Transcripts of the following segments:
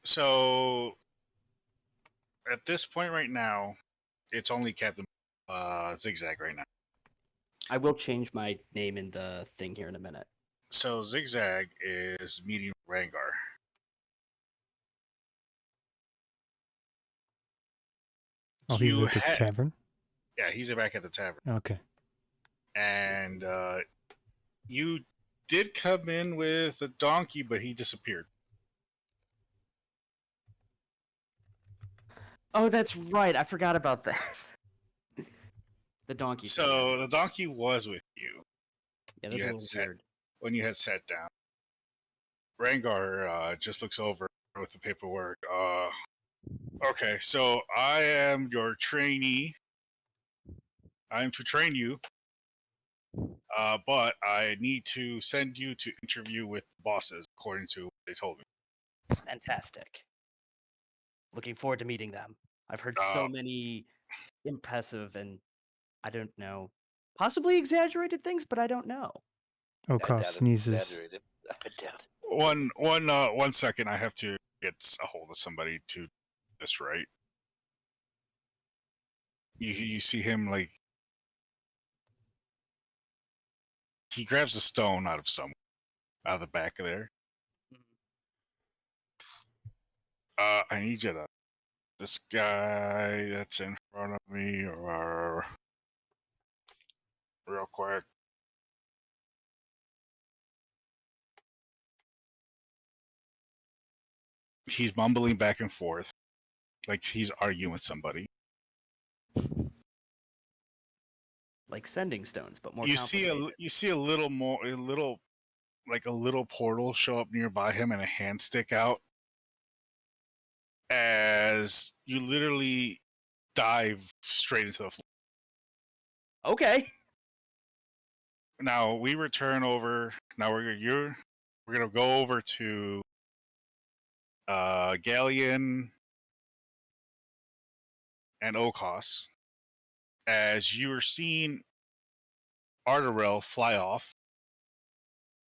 So at this point right now, it's only Captain Zigzag right now. I will change my name in the thing here in a minute. So Zigzag is meeting Rangar. Oh, he's at the tavern? Yeah, he's back at the tavern. Okay. And you did come in with a donkey, but he disappeared. Oh, that's right. I forgot about that. The donkey. So the donkey was with you. Yeah, that's a little weird. When you had sat down. Rangar just looks over with the paperwork. Okay, so I am your trainee. I am to train you, but I need to send you to interview with the bosses, according to what they told me. Fantastic. Looking forward to meeting them. I've heard so many impressive and, I don't know, possibly exaggerated things, but I don't know. O'Koss sneezes. I doubt it. One second. I have to get a hold of somebody to do this right. You see him like he grabs a stone out of the back of there. I need you to this guy that's in front of me, or real quick. He's mumbling back and forth, like he's arguing with somebody. Like sending stones, but more. You see a little portal show up nearby him and a hand stick out as you literally dive straight into the floor. Okay. Now we return over. Now we're gonna go over to Ghaleon and O'Koss as you are seeing Ardorel fly off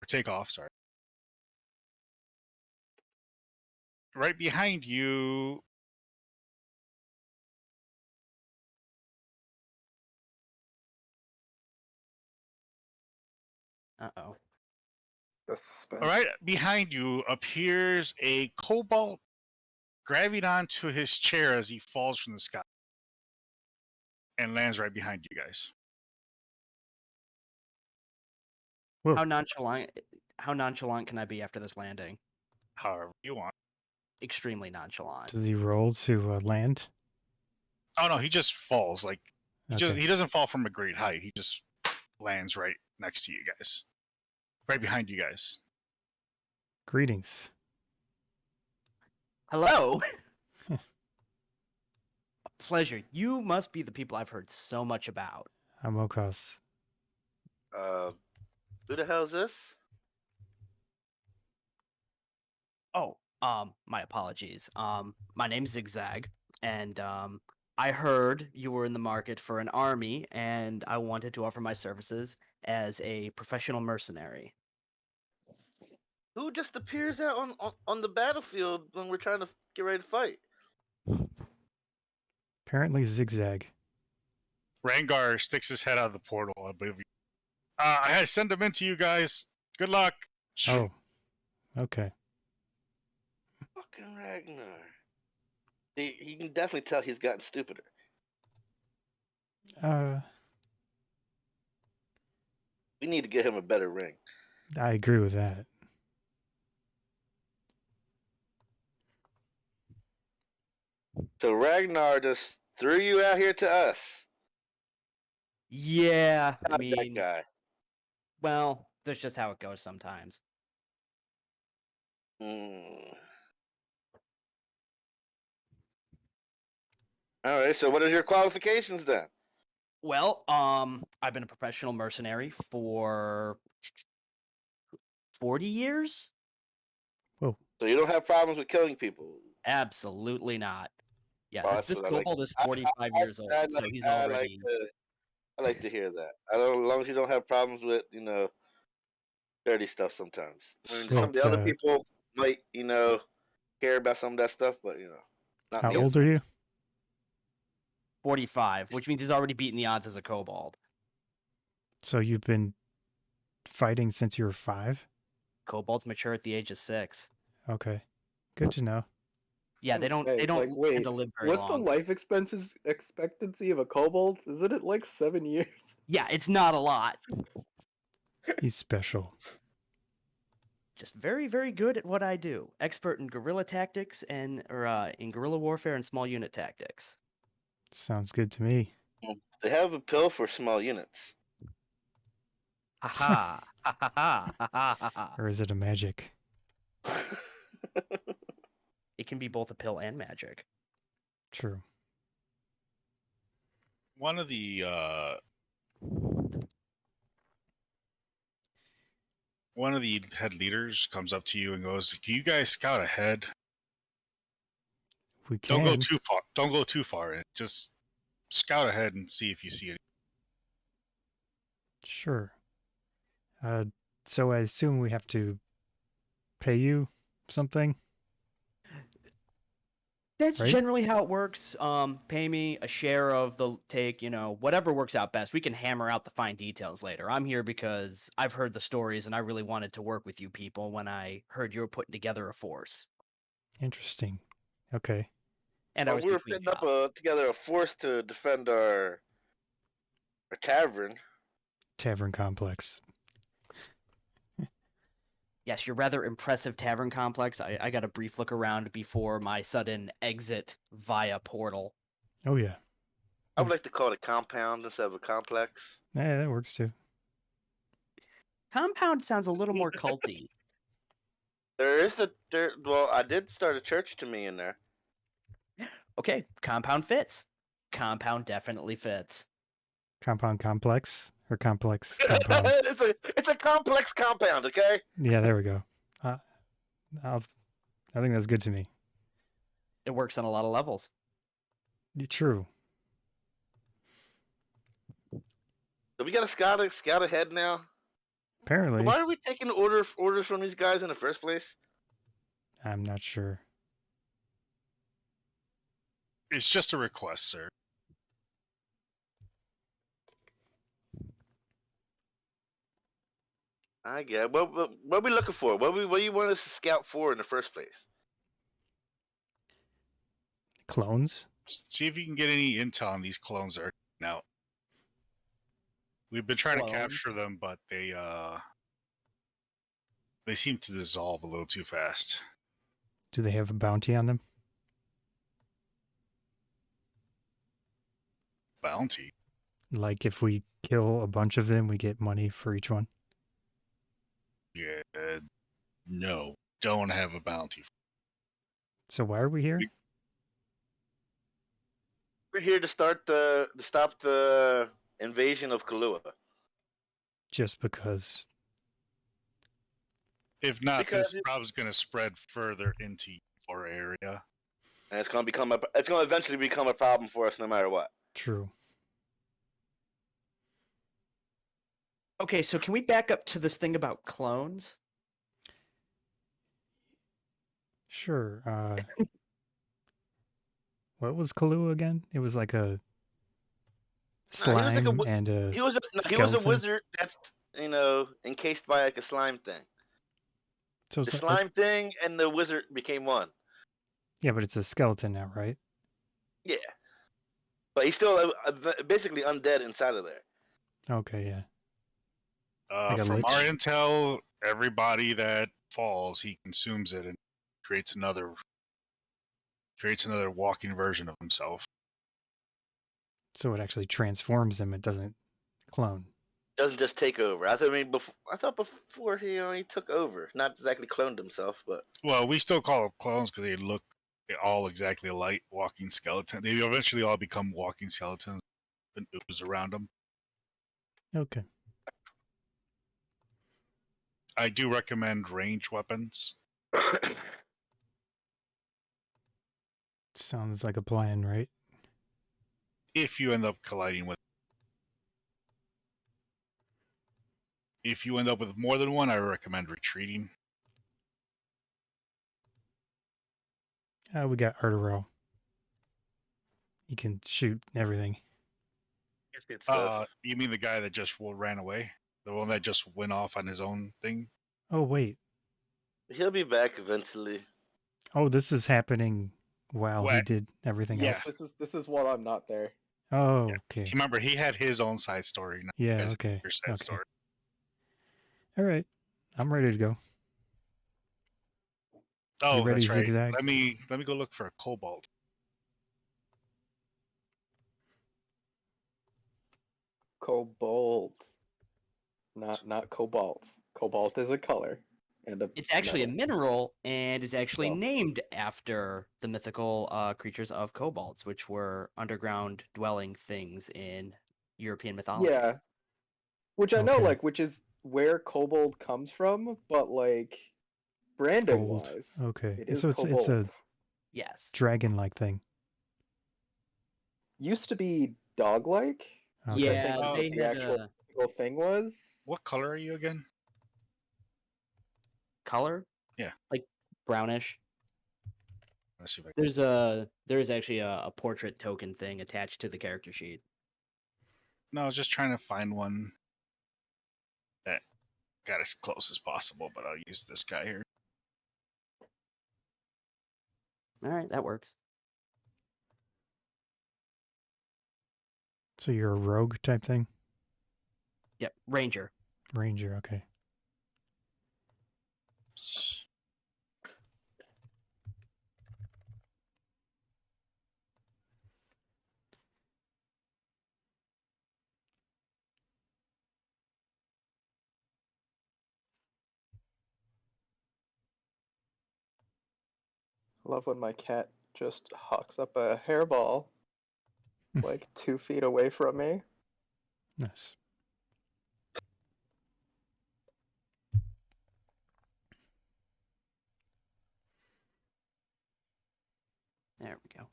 or take off. Sorry. Right behind you. Uh-oh. All right, behind you appears a kobold grabbing onto his chair as he falls from the sky and lands right behind you guys. Whoa. How nonchalant can I be after this landing? However you want. Extremely nonchalant. Does he roll to land? Oh no, he just falls. Like Okay. he doesn't fall from a great height. He just lands right next to you guys, right behind you guys. Greetings. Hello. A pleasure. You must be the people I've heard so much about. I'm O'Koss. Who the hell is this? Oh, my apologies. My name's Zigzag, and I heard you were in the market for an army, and I wanted to offer my services as a professional mercenary. Who just appears out on the battlefield when we're trying to get ready to fight? Apparently Zigzag. Rangar sticks his head out of the portal. I believe. I had to send him in to you guys. Good luck. Oh, okay. Fucking Ragnar. You can definitely tell he's gotten stupider. We need to get him a better ring. I agree with that. So Ragnar just threw you out here to us. Yeah, Not that guy. Well, that's just how it goes sometimes. All right, so what are your qualifications then? Well, I've been a professional mercenary for 40 years. Whoa. So you don't have problems with killing people? Absolutely not. Yeah, Oh, this kobold is 45 years old, so he's already... I like to hear that. As long as you don't have problems with, dirty stuff sometimes. I mean, some of the other people might, care about some of that stuff, but not How me. old are you? 45, which means he's already beaten the odds as a kobold. So you've been fighting since you were 5? Kobolds mature at the age of 6. Okay. Good to know. Yeah, they don't tend wait, to live very what's long. the life expectancy of a kobold? Isn't it like 7 years? Yeah, it's not a lot. He's special. Just very, very good at what I do. Expert in guerrilla tactics or in guerrilla warfare and small unit tactics. Sounds good to me. They have a pill for small units. Ha ha. Ha ha ha. Ha ha ha ha. Or is it a magic? It can be both a pill and magic. True. One of the head leaders comes up to you and goes, "Can you guys scout ahead? We can. Don't go too far. Don't go too far in. Just scout ahead and see if you see it." Sure. So I assume we have to pay you something? That's Right? generally how it works. Pay me a share of the take, whatever works out best. We can hammer out the fine details later. I'm here because I've heard the stories and I really wanted to work with you people when I heard you were putting together a force. Interesting. Okay. And I Well, was we were between putting up jobs. together a force to defend our tavern. Tavern complex. Yes, your rather impressive tavern complex. I got a brief look around before my sudden exit via portal. Oh, yeah. I would like to call it a compound instead of a complex. Yeah, that works too. Compound sounds a little more culty. Well, I did start a church to me in there. Okay, compound fits. Compound definitely fits. Compound complex? Or complex compound? it's a complex compound, okay? Yeah, there we go. I think that's good to me. It works on a lot of levels. True. So we got to scout ahead now. Apparently. Why are we taking orders from these guys in the first place? I'm not sure. It's just a request, sir. I get. What are we looking for? What do you want us to scout for in the first place? Clones? See if you can get any intel on these clones that are out. We've been trying to capture them, but they seem to dissolve a little too fast. Do they have a bounty on them? Bounty? Like if we kill a bunch of them, we get money for each one? Yeah, no, don't have a bounty. So why are we here? We're here to stop the invasion of Kahlua. Just because. If not, this problem's going to spread further into your area, and it's going to eventually become a problem for us, no matter what. True. Okay, so can we back up to this thing about clones? Sure. What was Kahlua again? It was like a slime and a he was a wizard that's encased by like a slime thing. So the slime thing and the wizard became one. Yeah, but it's a skeleton now, right? Yeah, but he's still basically undead inside of there. Okay, yeah. From our intel, everybody that falls, he consumes it and creates another walking version of himself. So it actually transforms him. It doesn't clone. Doesn't just take over. I thought before he took over, not exactly cloned himself, but well, we still call them clones because they look all exactly alike, walking skeleton. They eventually all become walking skeletons and ooze around them. Okay. I do recommend ranged weapons. Sounds like a plan, right? If you end up colliding with, if you end up with more than one, I recommend retreating. We got Ardorel. He can shoot everything. You mean the guy that just ran away? The one that just went off on his own thing? Oh, wait. He'll be back eventually. Oh, this is happening while he What? did everything Yeah. else. This is while I'm not there. Oh, Yeah. okay. Remember, he had his own side story. Now Yeah, he has okay. your side story. All right. I'm ready to go. Oh, You ready, that's right. Zigzag? Let me go look for a cobalt. Cobalt. Not cobalt. Cobalt is a color. And It's actually a metal. mineral and is actually Oh. named after the mythical creatures of kobolds, which were underground dwelling things in European mythology. Yeah. Which I know, Okay. like, which is where kobold comes from, but like branding Gold. wise, Okay. it is So it's kobold. a Yes. dragon-like thing. Used to be dog-like. Okay. Yeah, I they think the had actual a physical thing was. What color are you again? color. Yeah. Like brownish. Let's see if I can. There is actually a portrait token thing attached to the character sheet. No, I was just trying to find one that got as close as possible, but I'll use this guy here. All right, that works. So you're a rogue type thing? Yep, ranger. Ranger, okay. Love when my cat just hawks up a hairball like 2 feet away from me. Nice. There we go.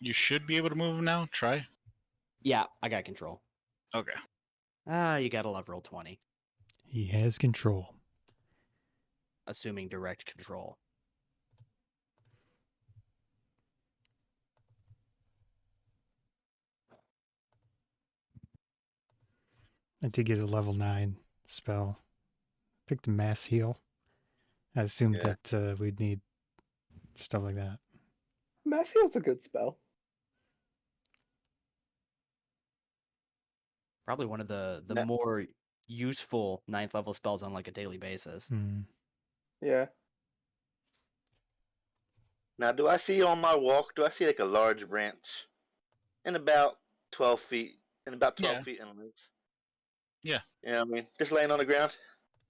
You should be able to move him now. Try. Yeah, I got control. Okay. You gotta love roll 20, He has control. assuming direct control. I did get a level 9 spell. Picked a mass heal. I assumed that we'd need stuff like that. Mass heal's a good spell. Probably one of the Yeah. more useful 9th level spells on like a daily basis. Yeah. Now, do I see on my walk? Do I see like a large branch, in about 12 feet, in length? Yeah. Yeah, I mean, just laying on the ground.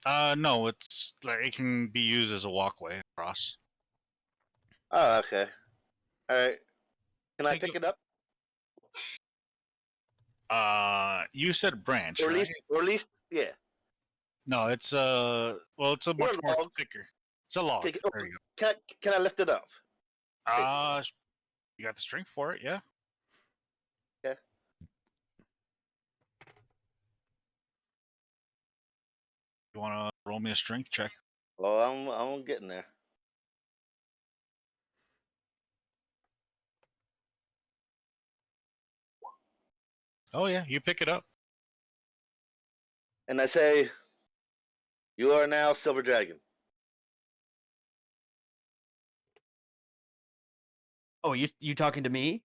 No, it's like it can be used as a walkway across. Oh, okay. All right. Can I Take pick it- it up, You said branch, or right? at least, yeah. No, it's it's a Or much a more log. thicker. It's a log. Take it- There you Can I lift it up? go. You got the strength for it, yeah. Okay. You want to roll me a strength check? Oh, I'm getting there. Oh yeah, you pick it up. And I say, you are now Silver Dragon. Oh, you talking to me?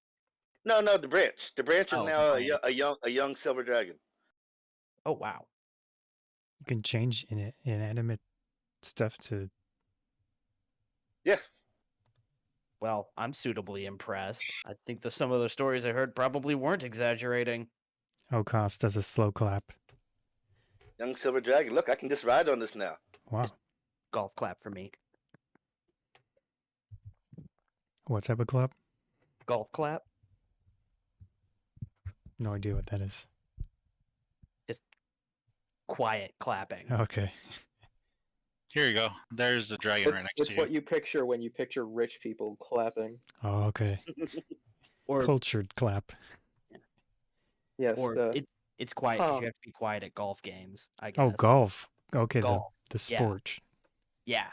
No, the branch. The branch is Oh, now the branch. a young Silver Dragon. Oh, wow. You can change inanimate stuff to... Yeah. Well, I'm suitably impressed. I think some of the stories I heard probably weren't exaggerating. O'Koss does a slow clap. Young Silver Dragon. Look, I can just ride on this now. Wow. Just- Golf clap for me. What type of clap? Golf clap. No idea what that is. Quiet clapping. Okay. Here you go. There's the dragon right next It's to you. what you picture when you picture rich people clapping. Oh, okay. Or Cultured clap. Yes. it's quiet because Huh. you have to be quiet at golf games, I guess. Oh, golf. Okay, Golf. the Yeah. sport. Yeah.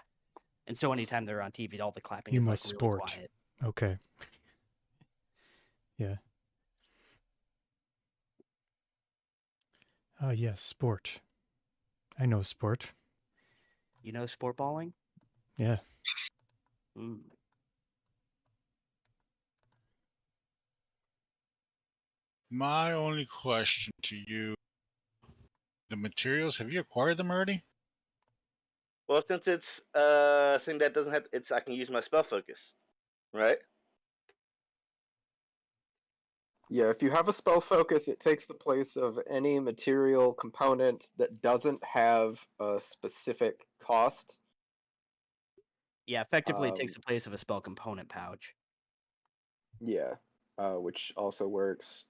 And so anytime they're on TV, all the clapping You is must like really sport. quiet. Okay. Yeah. Yes, sport. I know sport. You know sport balling? Yeah. Mm. My only question to you: the materials, have you acquired them already? Well, since it's thing that doesn't have, I can use my spell focus, right? Yeah, if you have a spell focus, it takes the place of any material component that doesn't have a specific cost. Yeah, effectively, it takes the place of a spell component pouch. Yeah, which also works.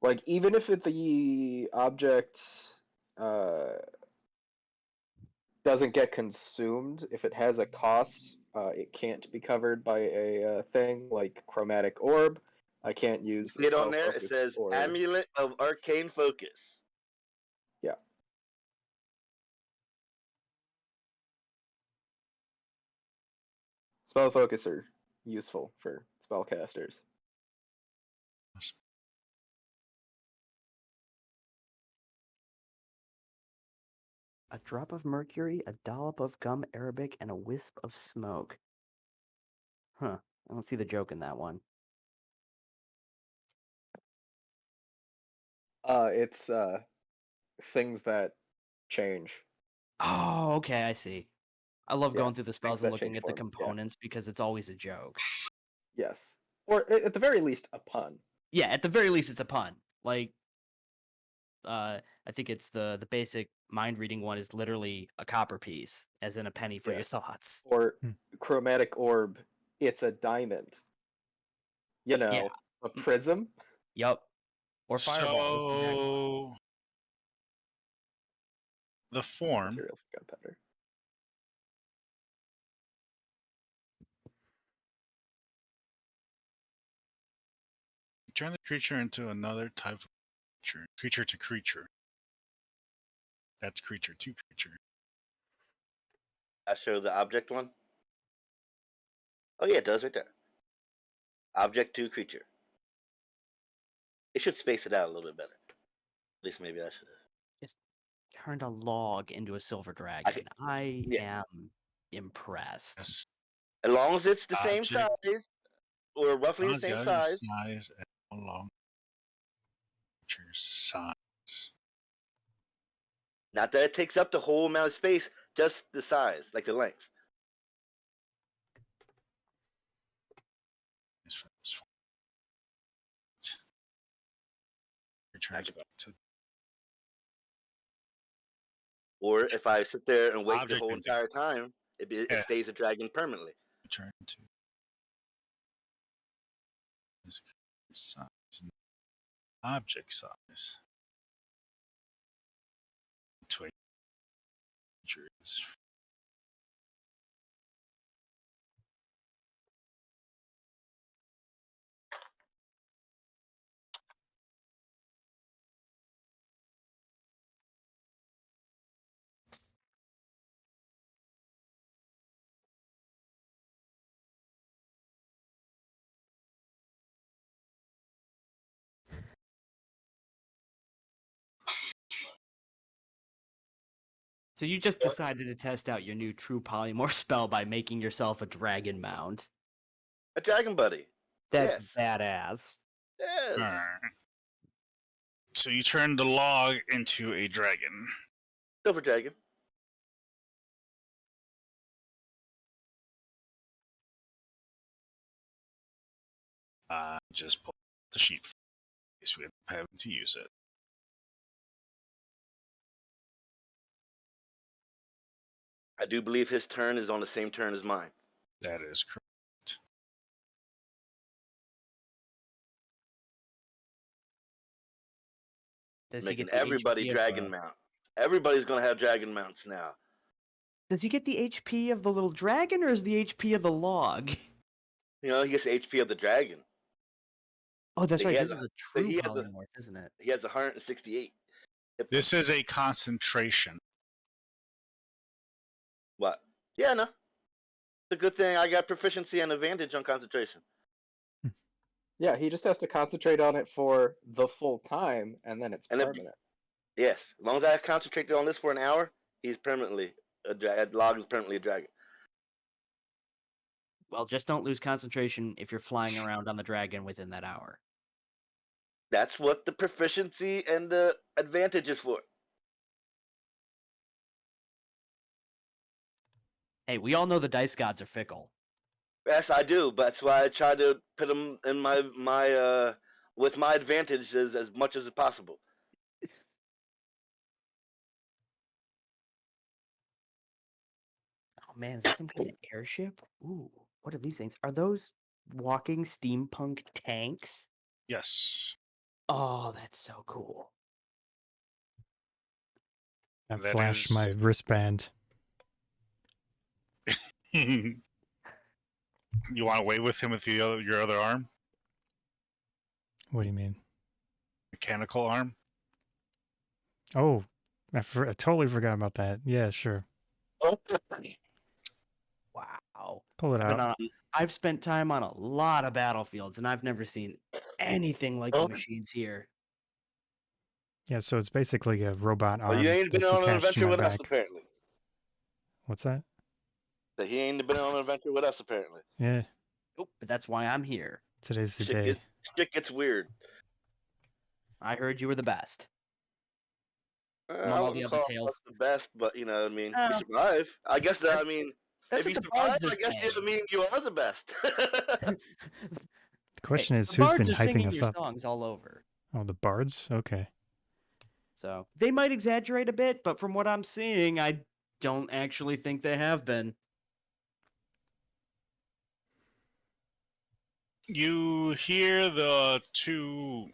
Like, even if the object doesn't get consumed, if it has a cost, it can't be covered by a thing like chromatic orb. I can't use the Get on spell there. focus It says or... Amulet of Arcane Focus. Yeah. Spell focus are useful for spellcasters. A drop of mercury, a dollop of gum arabic, and a wisp of smoke. Huh. I don't see the joke in that one. It's things that change. Oh, okay, I see. I love Yeah, going through the spells and that looking change at the form, yeah. components because it's always a joke. Yes. Or at the very least, a pun. Yeah, at the very least, it's a pun. Like, I think it's the basic mind reading one is literally a copper piece, as in a penny for Yeah. your thoughts. Or chromatic orb, it's a diamond. You know, Yeah. a prism. Yup. Or fireball. So the form. Material for gunpowder. Turn the creature into another type of creature. Creature to creature. That's creature to creature. I show the object one. Oh yeah, it does right there. Object to creature. It should space it out a little bit better. At least maybe I should have. Just turned a log into a silver dragon. I am impressed. Yes. As long as it's the same Object. size, or roughly the As same long size. size and how long creature size. Not that it takes up the whole amount of space, just the size, like the length. Returns back to Or if I sit there and wait the Object whole into- entire time, it stays a dragon permanently. return to this size. Object size. To a creature is So you just decided to test out your new true polymorph spell by making yourself a dragon mount. A dragon buddy. That's Yes. badass. Yes. Alright. So you turn the log into a dragon. Silver dragon. Just pull the sheet in case we end up having to use it. I do believe his turn is on the same turn as mine. That is correct. Does he Making get the everybody HP dragon mount. Everybody's gonna have dragon mounts now. Does he get the HP of the little dragon, or is the HP of the log? You know, he gets the HP of the dragon. Oh, that's He right. has This is a- a true he has a- polymorph, isn't it? He has 168. This is a concentration. What? Yeah, no. It's a good thing I got proficiency and advantage on concentration. Yeah, he just has to concentrate on it for the full time, and then it's And if, permanent. yes, as long as I concentrate on this for an hour, he's permanently Log is permanently a dragon. Well, just don't lose concentration if you're flying around on the dragon within that hour. That's what the proficiency and the advantage is for. Hey, we all know the dice gods are fickle. Yes, I do. But that's why I try to put them in my with my advantages as much as possible. Oh man, is that some kind of airship? Ooh, what are these things? Are those walking steampunk tanks? Yes. Oh, that's so cool. I That flash is- my wristband. You want to wave with him with your other arm? What do you mean? Mechanical arm? Oh, I totally forgot about that. Yeah, sure. Wow. Pull it out. I've spent time on a lot of battlefields, and I've never seen anything like the Oh. machines here. Yeah, so it's basically a robot arm Well, you ain't been that's on an attached to adventure my with us, back. apparently. What's that? That he ain't been on an adventure with us, apparently. Yeah, Oh, but that's why I'm here. today's the Shit day. Shit gets weird. I heard you were the best. I Among all the wouldn't other call tales. us the best, but you know what I mean. Oh. We survive. I guess that. I That's- mean, That's if what you the survive, bards are I guess saying. you mean you are the best. The question is, the who's bards been are singing hyping us your up? songs all over. Oh, the bards? Okay. So they might exaggerate a bit, but from what I'm seeing, I don't actually think they have been. You hear the two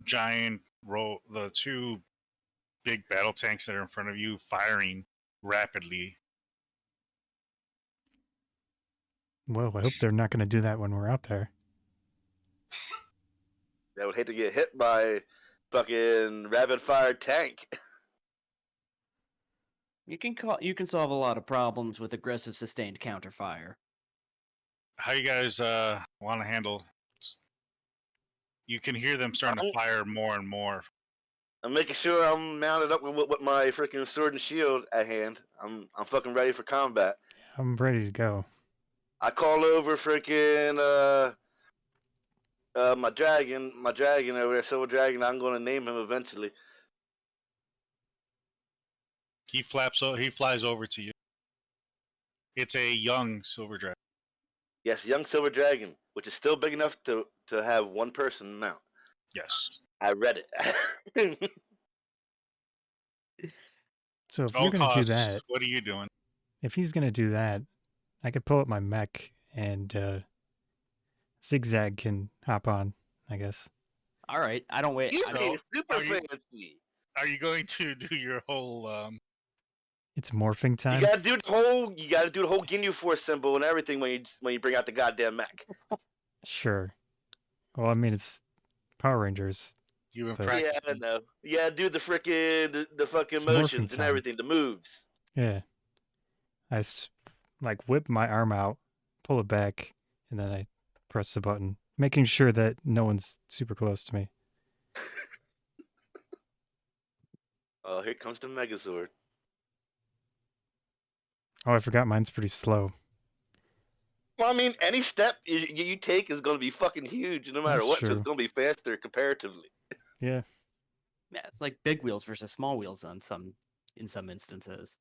the two big battle tanks that are in front of you firing rapidly. Well, I hope they're not going to do that when we're out there. I would hate to get hit by fucking rapid fire tank. You can solve a lot of problems with aggressive sustained counterfire. How you guys want to handle? You can hear them starting to fire more and more. I'm making sure I'm mounted up with my freaking sword and shield at hand. I'm fucking ready for combat. I'm ready to go. I call over freaking my dragon over there, Silver Dragon. I'm gonna name him eventually. He flies over to you. It's a young silver dragon. Yes, young Silver Dragon, which is still big enough to have one person mount. Yes. I read it. So if you're going to do O'Koss, that, what are you doing? if he's going to do that, I could pull up my mech and Zigzag can hop on, I guess. All right, I don't wait. You I made don't, it super are you- fancy. Are you going to do your whole It's morphing time. You gotta do the whole Ginyu Force symbol and everything when you bring out the goddamn mech. Sure. Well, I mean, it's Power Rangers. you and But- practice? Yeah, I know. Yeah, do the frickin' the fucking It's morphing motions and time. everything, the moves. Yeah. I whip my arm out, pull it back, and then I press the button, making sure that no one's super close to me. Oh, here comes the Megazord. Oh, I forgot mine's pretty slow. Well, I mean, any step you take is gonna be fucking huge, no matter That's what. So true. it's gonna be faster comparatively. Yeah. yeah, it's like big wheels versus small wheels in some instances.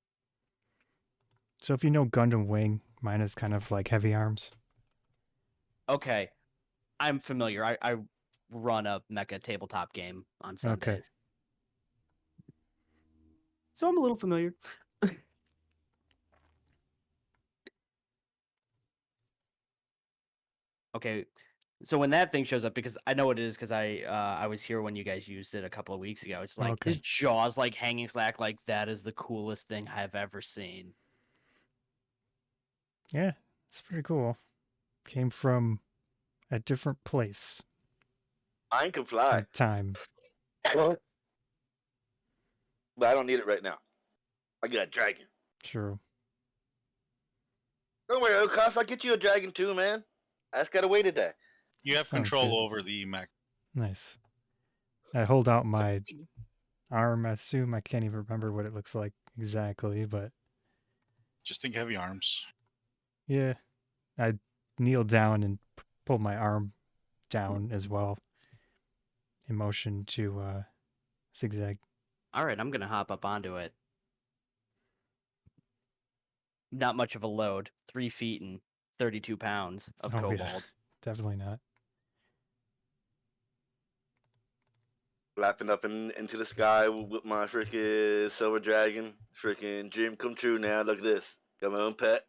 So if you know Gundam Wing, mine is kind of like heavy arms. Okay, I'm familiar. I run a mecha tabletop game on Sundays. So I'm a little familiar. Okay, so when that thing shows up, because I know what it is, because I was here when you guys used it a couple of weeks ago. It's like Okay. his jaw's like hanging slack, like that is the coolest thing I've ever seen. Yeah, it's pretty cool. Came from a different place Mine can fly, and time. but I don't need it right now. I got a dragon. True. Don't worry, O'Koss, I'll get you a dragon too, man. I just gotta wait today. You have Sounds control good. over the mech. Nice. I hold out my arm, I assume. I can't even remember what it looks like exactly, but Just think heavy arms. yeah. I kneel down and pull my arm down as well in motion to zigzag. All right, I'm gonna hop up onto it. Not much of a load. 3 feet and 32 pounds of Oh, yeah. kobold. Definitely not. Flapping up into the sky with my freaking silver dragon. Freaking dream come true now. Look at this. Got my own pet.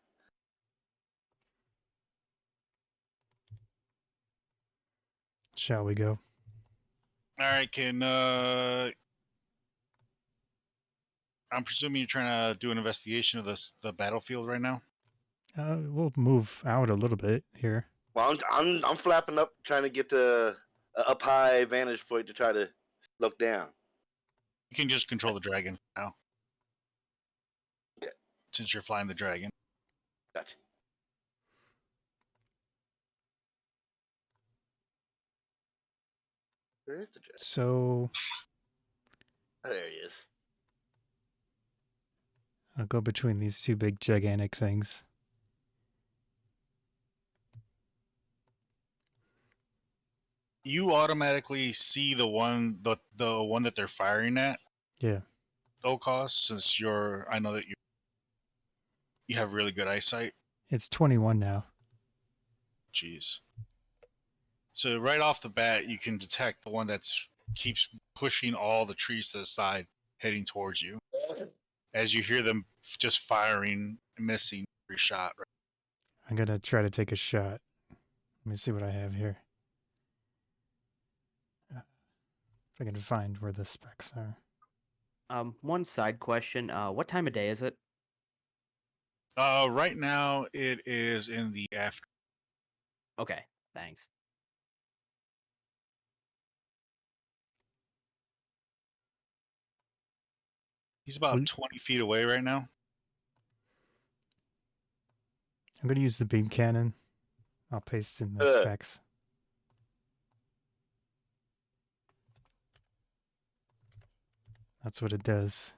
Shall we go? All right, I'm presuming you're trying to do an investigation of the battlefield right now. We'll move out a little bit here. Well, I'm flapping up, trying to get the up high vantage point to try to look down. You can just control the dragon now. Okay. Since you're flying the dragon. Gotcha. Where is the dragon? So Oh, there he is. I'll go between these two big gigantic things. You automatically see the one that they're firing at. Yeah. O'Koss, since I know that you have really good eyesight. It's 21 now. Jeez. So right off the bat, you can detect the one that's keeps pushing all the trees to the side, heading towards you. As you hear them just firing, missing every shot. Right? I'm going to try to take a shot. Let me see what I have here. If I can find where the specs are. One side question. What time of day is it? Right now it is in the afternoon. Okay, thanks. He's about 20 feet away right now. I'm going to use the beam cannon. I'll paste in the specs. That's what it does.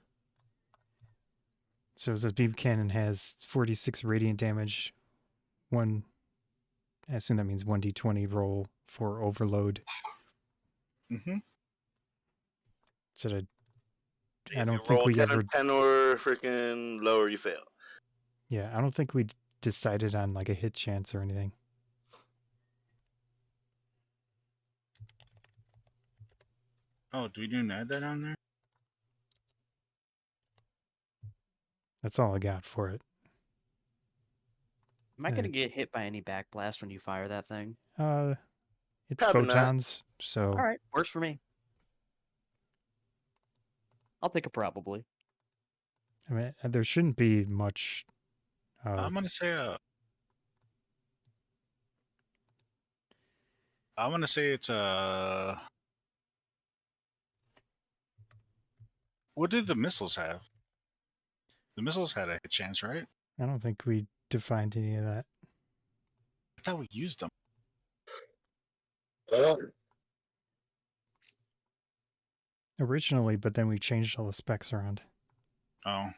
So the beam cannon has 46 radiant damage. I assume that means 1d20 roll for overload. Mm-hmm. So I If don't you think roll we 10 ever... or 10 or freaking lower, you fail. Yeah, I don't think we decided on like a hit chance or anything. Oh, do we didn't add that on there? That's all I got for it. Am I gonna get hit by any backblast when you fire that thing? It's Probably not. photons, so... All right, works for me. I'll take a probably. I mean, there shouldn't be much... I'm gonna say it's a... What did the missiles have? The missiles had a hit chance, right? I don't think we defined any of that. I thought we used them. Originally, but then we changed all the specs around. Oh.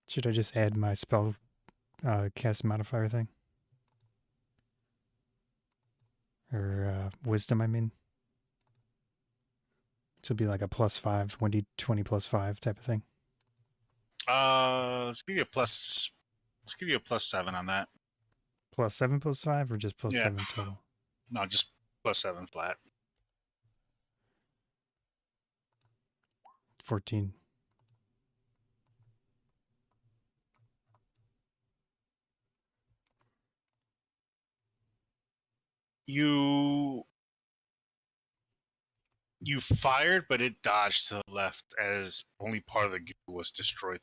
Should I just add my spell cast modifier thing? Or wisdom, I mean. So it'd be like a +5, 1d20 +5 type of thing. Let's give you a +7 on that. +7 +5 or just +7 Yeah. total? No, just +7 flat. 14. You fired, but it dodged to the left as only part of the goo was destroyed.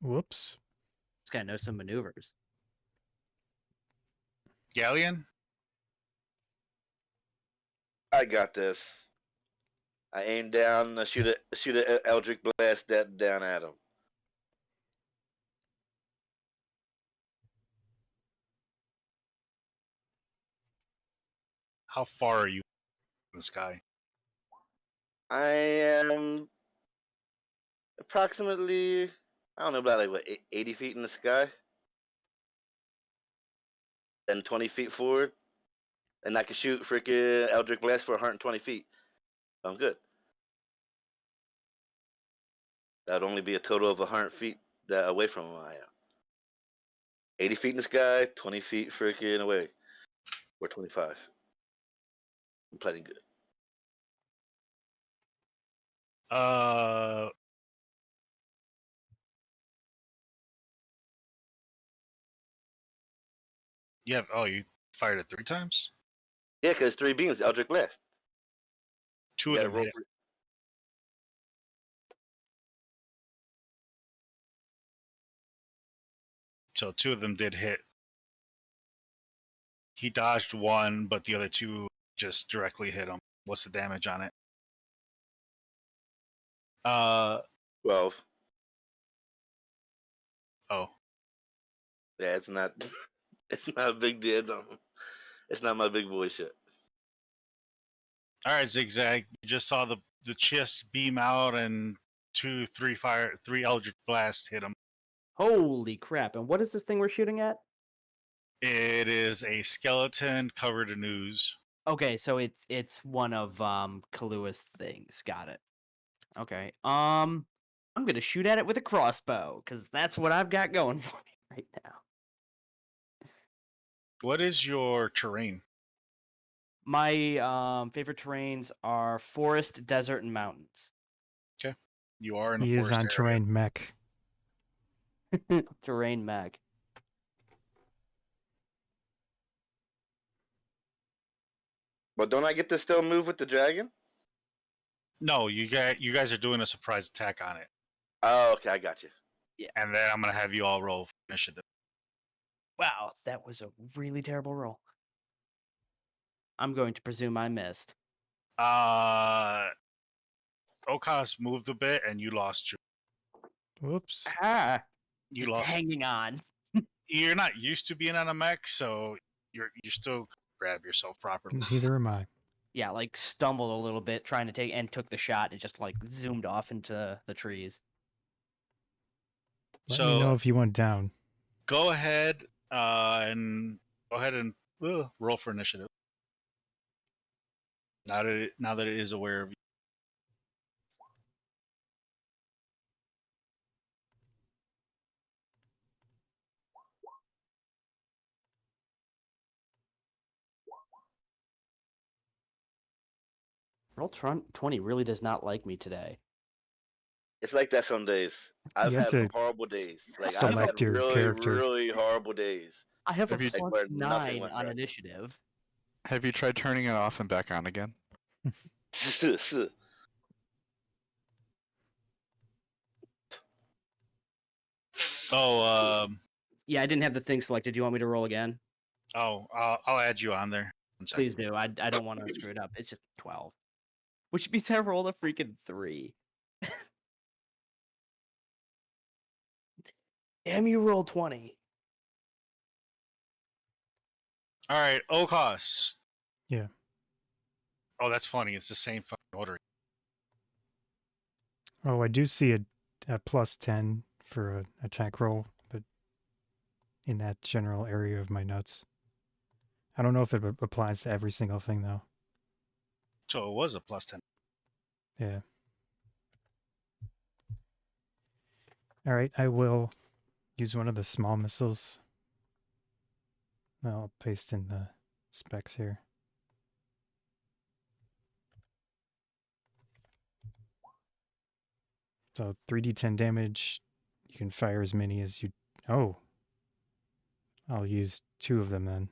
Whoops. This guy knows some maneuvers. Ghaleon? I got this. I aim down, shoot a Eldritch Blast that down at him. How far are you in the sky? I am approximately, I don't know, about like what, 80 feet in the sky? Then 20 feet forward. And I can shoot freaking Eldritch Blast for 120 feet. I'm good. That'd only be a total of 100 feet that away from where I am. 80 feet in the sky, 20 feet freaking away. Or 25. I'm plenty good. You fired it 3 times? Yeah, because 3 beams, Eldritch Blast. 2 You of gotta them roll hit. for- So 2 of them did hit. He dodged 1, but the other 2 just directly hit him. What's the damage on it? 12. Oh. Yeah, it's not it's not a big deal. No. It's not my big boy shit. Alright, Zigzag. You just saw the chest beam out and 3 Eldritch Blasts hit him. Holy crap! And what is this thing we're shooting at? It is a skeleton covered in ooze. Okay, so it's one of Kalua's things. Got it. Okay. I'm gonna shoot at it with a crossbow because that's what I've got going for me right now. What is your terrain? My favorite terrains are forest, desert, and mountains. You are in a He is forest on area. terrain mech. Terrain mag. But don't I get to still move with the dragon? No, you guys are doing a surprise attack on it. Oh, okay, I got you. And then I'm gonna have you all roll for initiative. Wow, that was a really terrible roll. I'm going to presume I missed. O'Koss moved a bit and you lost your Whoops. Ah, you just lost hanging on. you're not used to being on a mech, so you still grab yourself properly. Neither am I. Yeah, like stumbled a little bit trying to take and took the shot and just like zoomed off into the trees. Let me know So if you went down. go ahead and roll for initiative. Now that it is aware of you. Roll 20 really does not like me today. It's like that some days. I've You have had to horrible days. Like I've had select your really, character. really horrible days. I have a Have you- plus where nothing 9 went on right. initiative. Have you tried turning it off and back on again? Yeah, I didn't have the thing selected. Do you want me to roll again? I'll add you on there. 1 second. Please do. I don't want to screw it up. It's just 12. Which means I rolled a freaking 3. Damn, you rolled 20. All right, O'Koss. Yeah. Oh, that's funny. It's the same fucking order. Oh, I do see a plus 10 for an attack roll, but in that general area of my notes. I don't know if it applies to every single thing, though. So it was a plus 10. Yeah. All right, I will use one of the small missiles. I'll paste in the specs here. So 3d10 damage. You can fire as many as you... Oh. I'll use 2 of them then.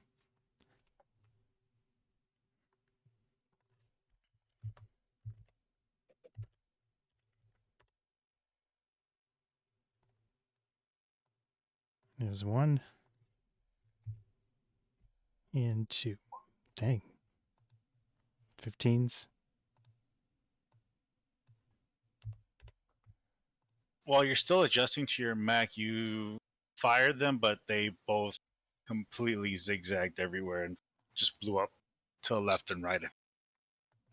There's 1. And 2. Dang. 15s. While you're still adjusting to your mech, you fired them, but they both completely zigzagged everywhere and just blew up to the left and right.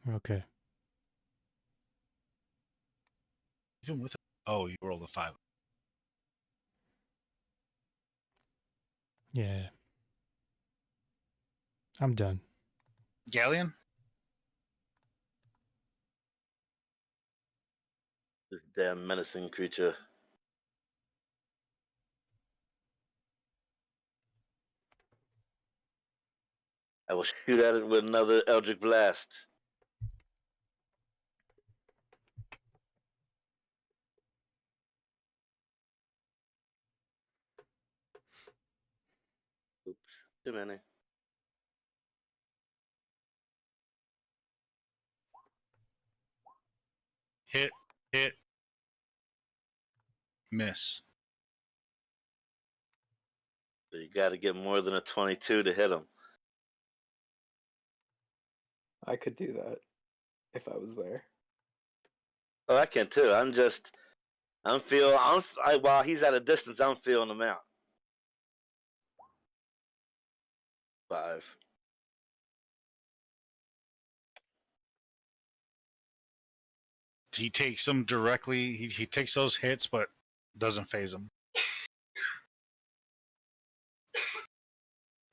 Okay. Even with oh, you rolled a 5. Yeah. I'm done. Ghaleon? This damn menacing creature. I will shoot at it with another Eldritch Blast. Oops, too many. Hit, miss. So you got to get more than a 22 to hit him. I could do that if I was there. Oh, I can too. While he's at a distance, I'm feeling him out. 5. He takes them directly. He takes those hits, but doesn't phase them.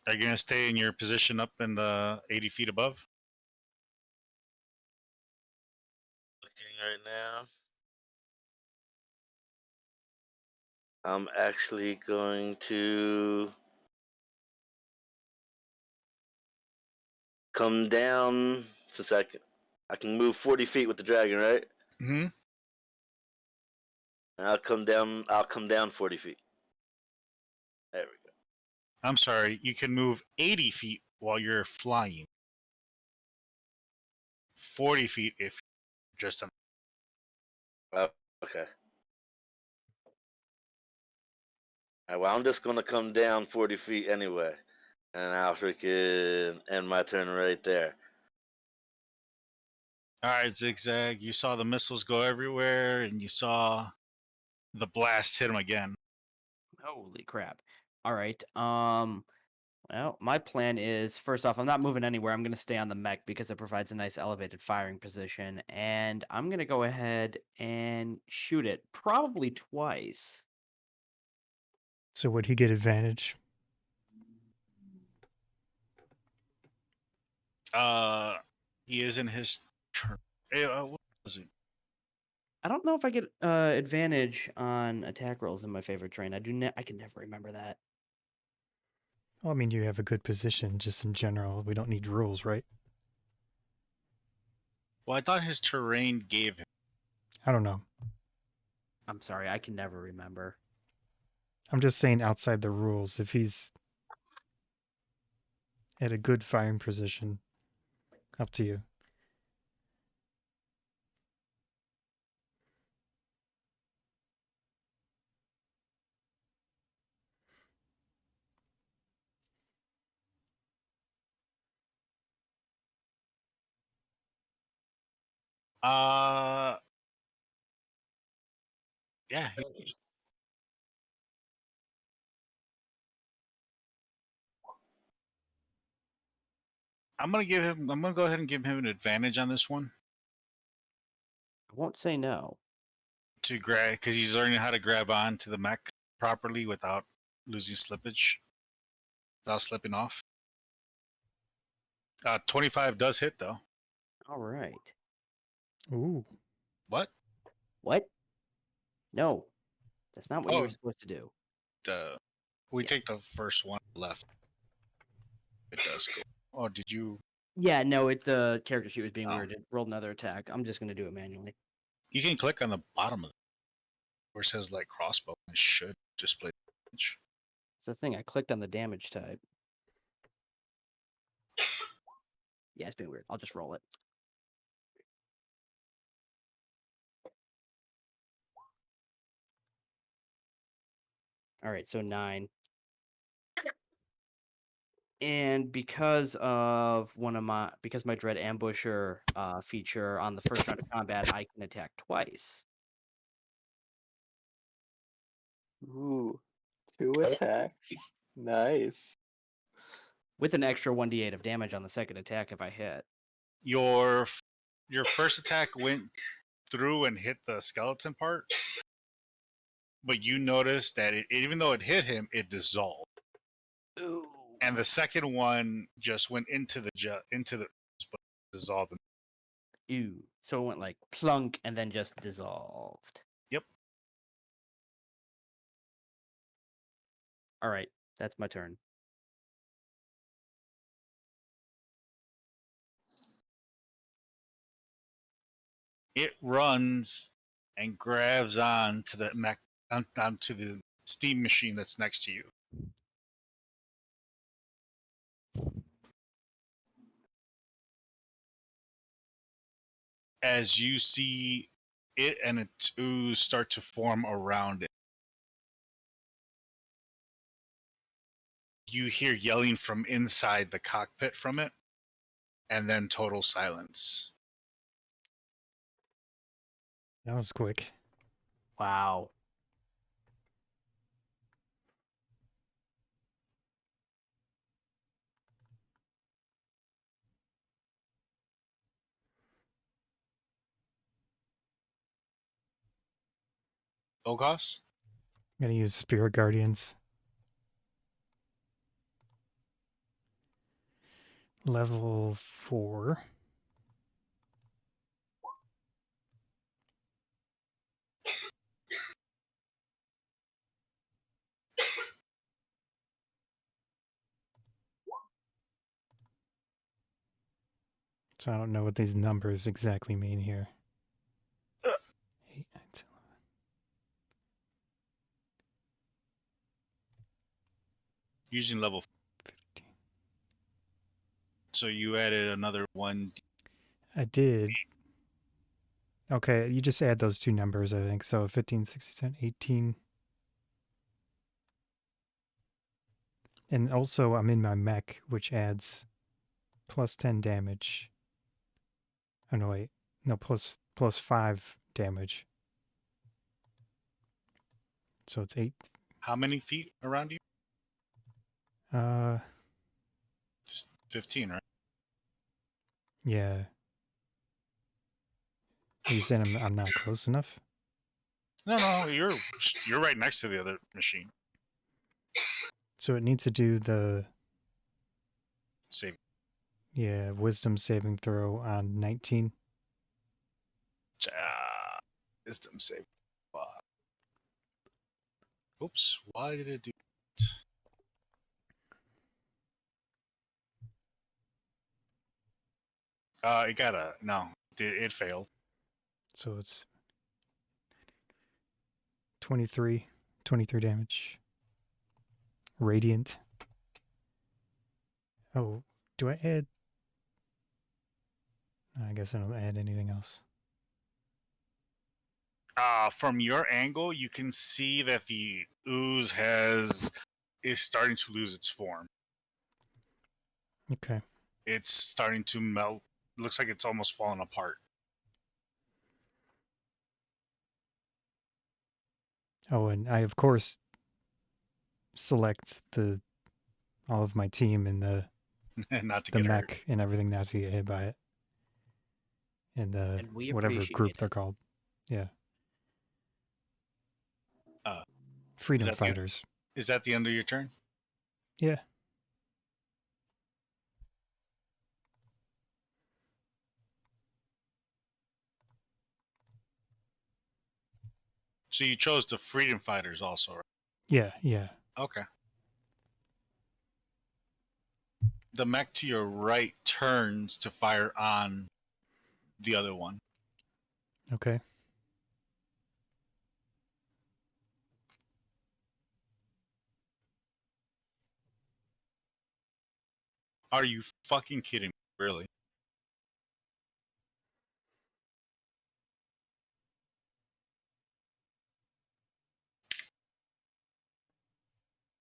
Are you going to stay in your position up in the 80 feet above? Looking right now. I'm actually going to come down since I can move 40 feet with the dragon, right? Mm-hmm. And I'll come down 40 feet. There we go. I'm sorry. You can move 80 feet while you're flying. 40 feet if just on. Oh, okay. Alright, well, I'm just gonna come down 40 feet anyway. And I'll freaking end my turn right there. All right, Zigzag. You saw the missiles go everywhere, and you saw the blast hit him again. Holy crap. All right. Well, my plan is first off, I'm not moving anywhere. I'm going to stay on the mech because it provides a nice elevated firing position. And I'm going to go ahead and shoot it probably twice. So would he get advantage? He is in his turn. What was it? I don't know if I get advantage on attack rolls in my favorite terrain. I can never remember that. Well, I mean, you have a good position just in general. We don't need rules, right? Well, I thought his terrain gave him. I don't know. I'm sorry, I can never remember. I'm just saying outside the rules. If he's at a good firing position, up to you. Yeah. I'm gonna go ahead and give him an advantage on this one I won't say no. to grab because he's learning how to grab on to the mech properly without losing slippage, without slipping off. 25 does hit though. All right. Ooh. What? What? No, that's not what you Oh, were supposed to do. we Yeah. take the first one left. It does go. Oh, did you? Yeah, no, the character sheet was being Oh. weird. It rolled another attack. I'm just going to do it manually. You can click on the bottom of it where it says like crossbow. It should display the image. It's the thing. I clicked on the damage type. Yeah, it's being weird. I'll just roll it. All right, so 9. And because of because my Dread Ambusher feature on the first round of combat, I can attack twice. Ooh, 2 attack. Nice. With an extra 1d8 of damage on the second attack if I hit. Your first attack went through and hit the skeleton part, but you noticed that even though it hit him, it dissolved. Ooh. And the second one just went into the but dissolved. Ew. So it went like plunk and then just dissolved. Yep. All right, that's my turn. It runs and grabs on to the onto the steam machine that's next to you. As you see it and its ooze start to form around it, you hear yelling from inside the cockpit from it, and then total silence. That was quick. Wow. O'Koss? I'm gonna use Spirit Guardians. Level 4. So I don't know what these numbers exactly mean here. 8, 9, 10, Using level 15. So you added another one. I did. Okay, you just add those two numbers, I think. So 15, 16, 18. And also, I'm in my mech, which adds plus 10 damage. Oh, no, wait. No, plus 5 damage. So it's 8. How many feet around you? Uh, It's 15, right? yeah. Are you saying I'm not close enough? No, you're right next to the other machine. So it needs to do the Save. wisdom saving throw on 19. Wisdom save. Oops, why did it do it got a no. It failed. So it's 23 damage. Radiant. Oh, do I add? I guess I don't add anything else. From your angle, you can see that the ooze is starting to lose its form. Okay. It's starting to melt. Looks like it's almost falling apart. Oh, and I of course select all of my team and the Not to the get mech hurt. and everything not to get hit by it. And And we whatever appreciate group it. they're called. Yeah. Uh, Freedom Fighters. Is that the end of your turn? Yeah. So you chose the Freedom Fighters also, right? Yeah. Okay. The mech to your right turns to fire on the other one. Okay. Are you fucking kidding me? Really?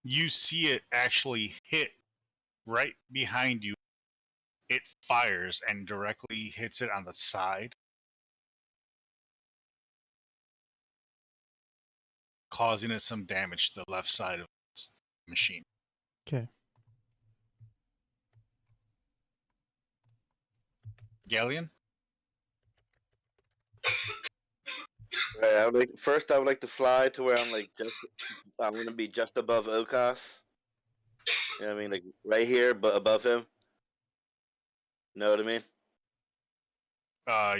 You see it actually hit right behind you, it fires and directly hits it on the side, causing it some damage to the left side of its machine. Okay. Ghaleon? Right, I would like to fly to where I'm gonna be just above O'Koss. You know what I mean? Like right here, but above him. Know what I mean?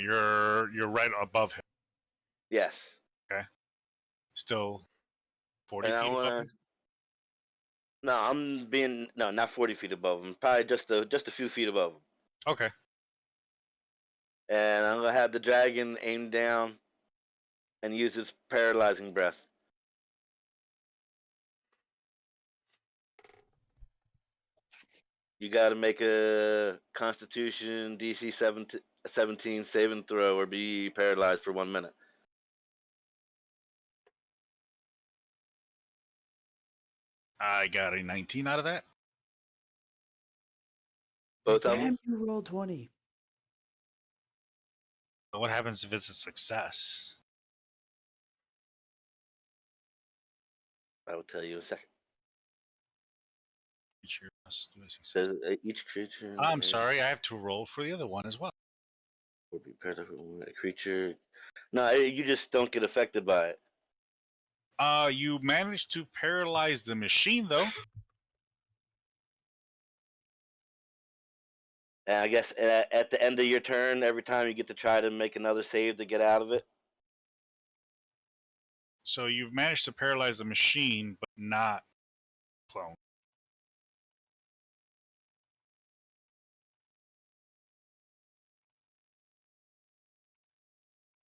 You're right above him. Yes. Still 40 And I feet above wanna. him? No, not 40 feet above him. Probably just a few feet above him. Okay. And I'm gonna have the dragon aim down and use its paralyzing breath. You got to make a Constitution DC 17 saving throw or be paralyzed for 1 minute. I got a 19 out of that. Both of them? You rolled 20. But what happens if it's a success? I will tell you in a second. Creature must do a success. So each creature. I'm sorry, I have to roll for the other one as well. Will be paralyzed for a creature. No, you just don't get affected by it. You managed to paralyze the machine, though. And I guess at the end of your turn, every time you get to try to make another save to get out of it. So you've managed to paralyze the machine, but not clone.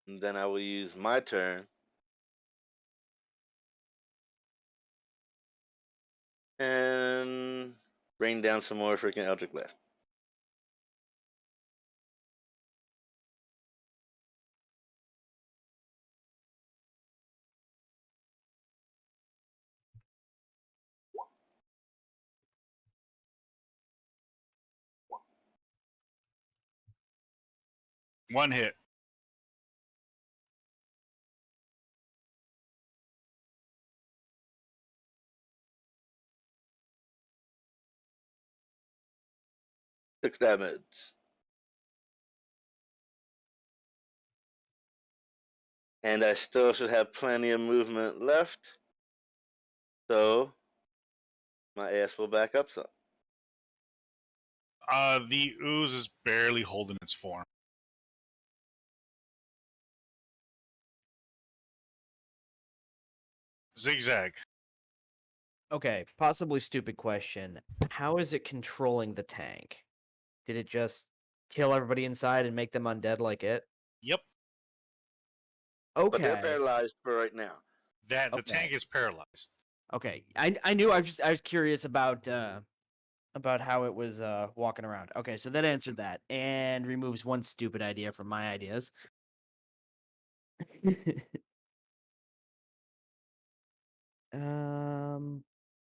And then I will use my turn. And bring down some more freaking Eldritch Blasts. One hit. Six damage. And I still should have plenty of movement left. So my ass will back up some. The ooze is barely holding its form. Zigzag. Okay, possibly stupid question. How is it controlling the tank? Did it just kill everybody inside and make them undead like it? Yep. But they're Okay. paralyzed for right now. The Okay. tank is paralyzed. Okay. I knew I was curious about how it was walking around. Okay, so that answered that and removes one stupid idea from my ideas.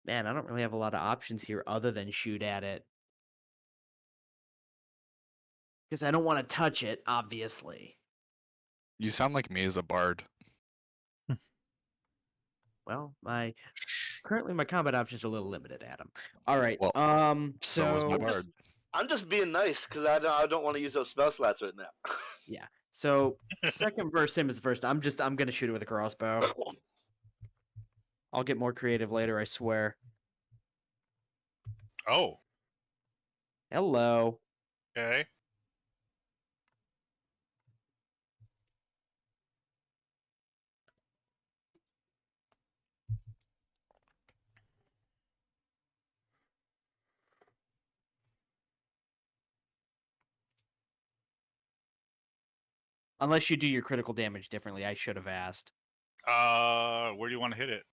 Man, I don't really have a lot of options here other than shoot at it. Because I don't want to touch it, obviously. You sound like me as a bard. Well, currently my combat options are a little limited, Adam. All right. Well, so is my So bard. I'm just being nice because I don't want to use those spell slots right now. yeah. So second verse, same as the first. I'm gonna shoot it with a crossbow. I'll get more creative later, I swear. Oh, Hello. okay. Unless you do your critical damage differently, I should have asked. Where do you want to hit it?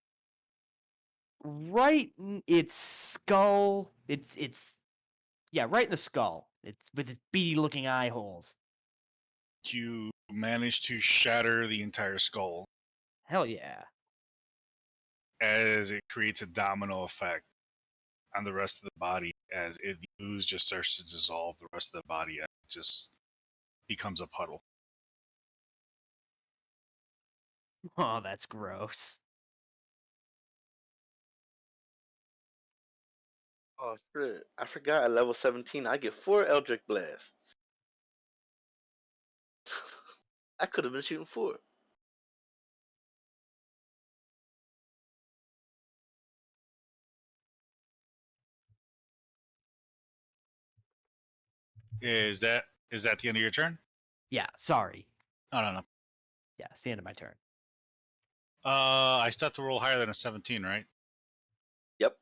Right in its skull. Yeah, right in the skull. It's with its beady looking eye holes. You managed to shatter the entire skull Hell yeah. as it creates a domino effect on the rest of the body as the ooze just starts to dissolve the rest of the body, and it just becomes a puddle. Oh, that's gross. Oh shit! I forgot. At level 17, I get 4 Eldritch Blasts. I could have been shooting 4. Is that the end of your turn? Yeah, sorry. No. Yeah, it's the end of my turn. I still have to roll higher than a 17, right? Yep.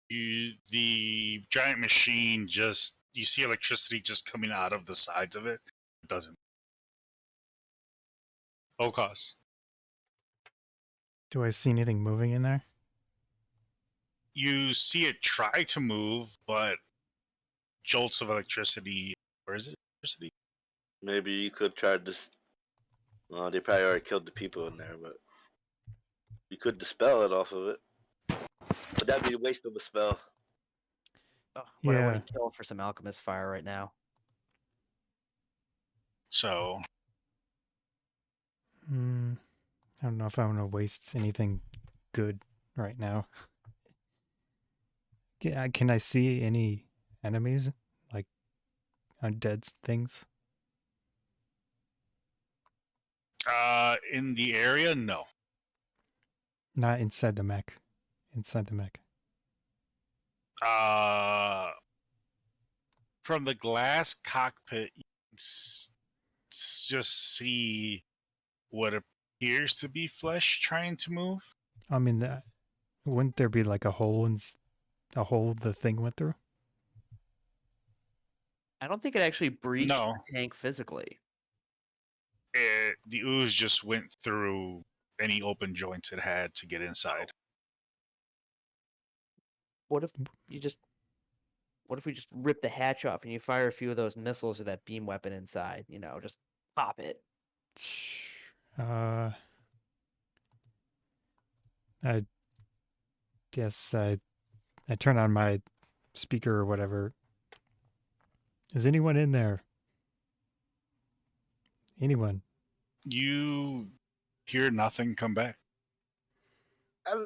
The giant machine just, you see electricity just coming out of the sides of it. It doesn't. O'Koss. Do I see anything moving in there? You see it try to move, but jolts of electricity. Or is it electricity? Maybe you could try to. Well, they probably already killed the people in there, but you could dispel it off of it. But that'd be a waste of a spell. Oh, what I Yeah. wouldn't kill for some alchemist fire right now. So I don't know if I want to waste anything good right now. Can I see any enemies? Like undead things? in the area, no. Not inside the mech. Inside the mech. From the glass cockpit, you can just see what appears to be flesh trying to move. I mean, wouldn't there be like a hole the thing went through? I don't think it actually breached No. the tank physically. The ooze just went through any open joints it had to get inside. What if we just rip the hatch off and you fire a few of those missiles or that beam weapon inside? You know, just pop it. I guess I turn on my speaker or whatever. Is anyone in there? Anyone? You hear nothing come back.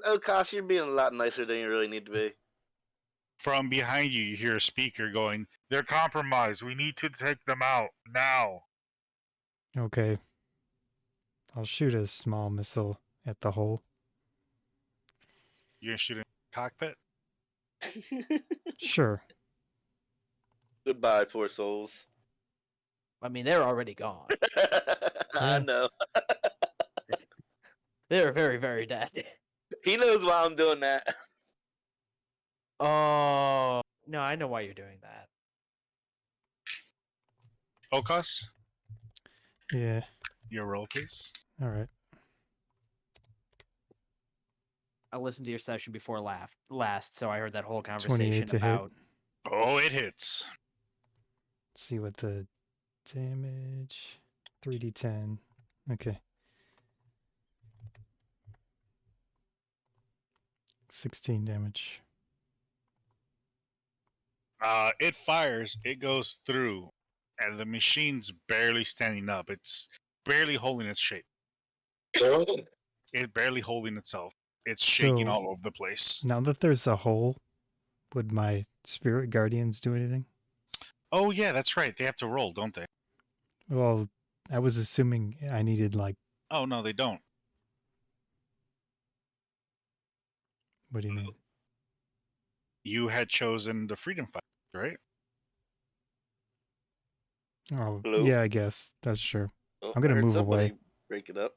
O'Koss, you're being a lot nicer than you really need to be. From behind you, you hear a speaker going, "They're compromised. We need to take them out now." Okay. I'll shoot a small missile at the hole. You're gonna shoot in the cockpit? Sure. Goodbye, poor souls. I mean, they're already gone. I know. They're very, very dead. He knows why I'm doing that. Oh, no, I know why you're doing that. O'Koss, Yeah. your roll, please. All right. I listened to your session before last, so I heard that whole 28 conversation to hit. about. Oh, it hits. Let's see what the damage. 3d10. Okay. 16 damage. It fires, it goes through, and the machine's barely standing up. It's barely holding its shape. It's barely holding itself. It's shaking So- all over the place. Now that there's a hole, would my spirit guardians do anything? Oh, yeah, that's right. They have to roll, don't they? Well, I was assuming I needed like, Oh, no, they don't. what do you mean? You had chosen the Freedom Fight, right? Oh, Hello? yeah, I guess. That's true. Oh, I'm gonna I heard move somebody away. break it up.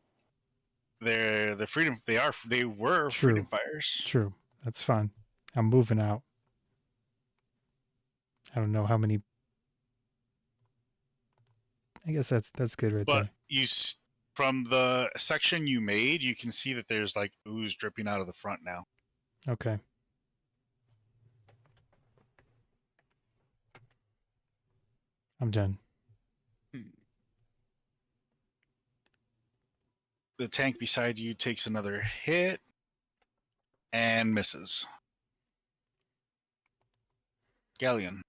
They were True. Freedom Fighters. True. That's fine. I'm moving out. I don't know how many. I guess that's good right But from the section you made, you can see that there's like ooze dripping out of the front now. there. Okay. I'm done. The tank beside you takes another hit and misses. Ghaleon.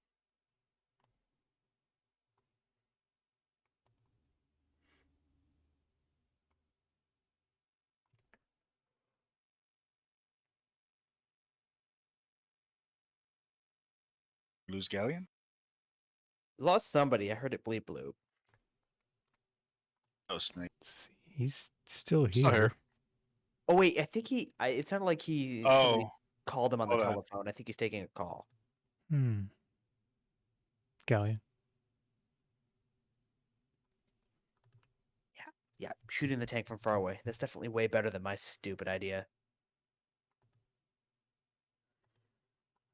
Lose Ghaleon? Lost somebody. I heard it bleep blue. Oh, Snake. Let's see. He's still Still here. here. Oh wait, I think it sounded like somebody Oh, called him on the hold on. telephone. I think he's taking a call. Hmm. Galleon. Yeah, shooting the tank from far away. That's definitely way better than my stupid idea.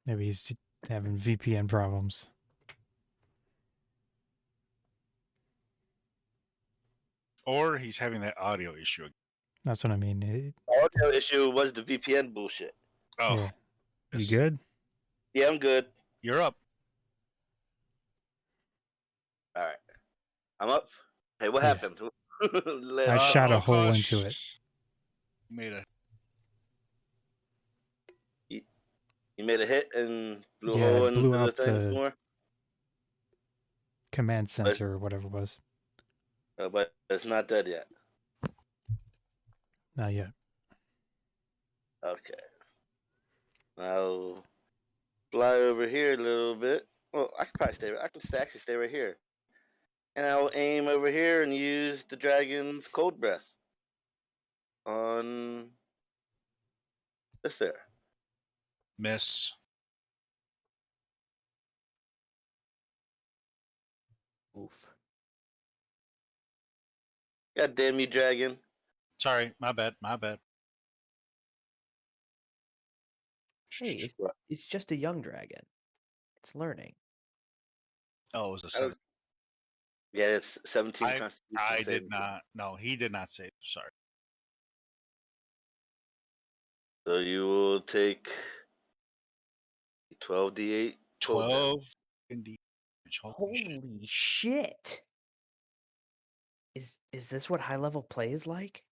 Maybe he's having VPN problems. Or he's having that audio issue again. That's what I mean. Audio issue was the VPN bullshit. Oh, Yeah. You yes. good? Yeah, I'm good. You're up. All right, I'm up. Hey, what Yeah. happened? Let- I shot a hole O'Koss into it. Made a You made a hit and blew a Yeah, hole it blew into the out thing the somewhere, command center or whatever it was. but it's not dead yet. Not yet. Okay. I'll fly over here a little bit. Well, I can probably stay. I can actually stay right here, and I'll aim over here and use the dragon's cold breath on this there. miss. Oof. God damn you, dragon! Sorry, my bad. My bad. Hey, it's just a young dragon. It's learning. Oh, it was a I 7. was- Yeah, it's 17 I Constitution did saving. not. No, he did not save. Sorry. So you will take 12d8 cold damage. 12 indeed. Holy shit. Holy shit! Is this what high level play is like?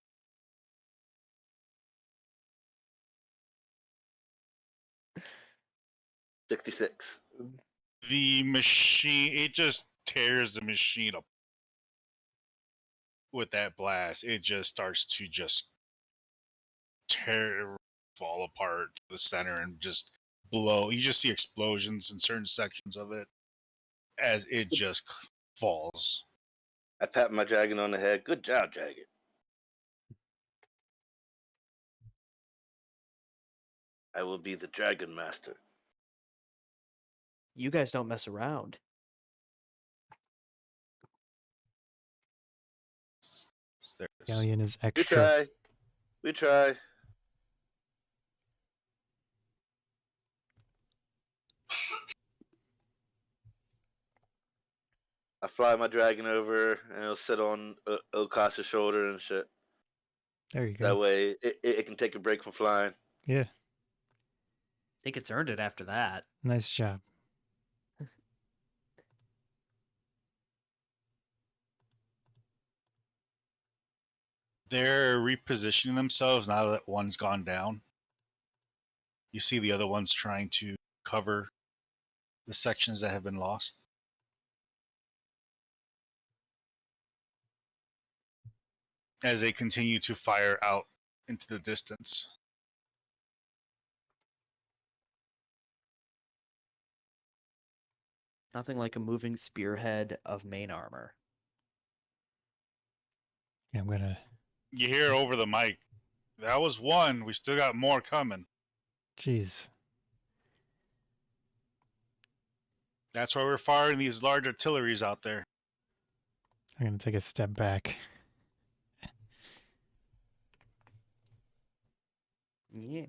$66. The machine, it just tears the machine up with that blast. It just starts to just tear, fall apart to the center and just blow. You just see explosions in certain sections of it as it just falls. I pat my dragon on the head. Good job, dragon. I will be the dragon master. You guys don't mess around. There it is. Galleon is We extra. try. We try. I fly my dragon over and it'll sit on O'Koss's shoulder and shit. There you That go. way it can take a break from flying. Yeah, I think it's earned it after that. nice job. They're repositioning themselves now that one's gone down. You see the other ones trying to cover the sections that have been lost. As they continue to fire out into the distance. Nothing like a moving spearhead of main armor. Yeah, I'm gonna. You hear over the mic, that was one. We still got more coming. Jeez. That's why we're firing these large artilleries out there. I'm gonna take a step back. Yeah.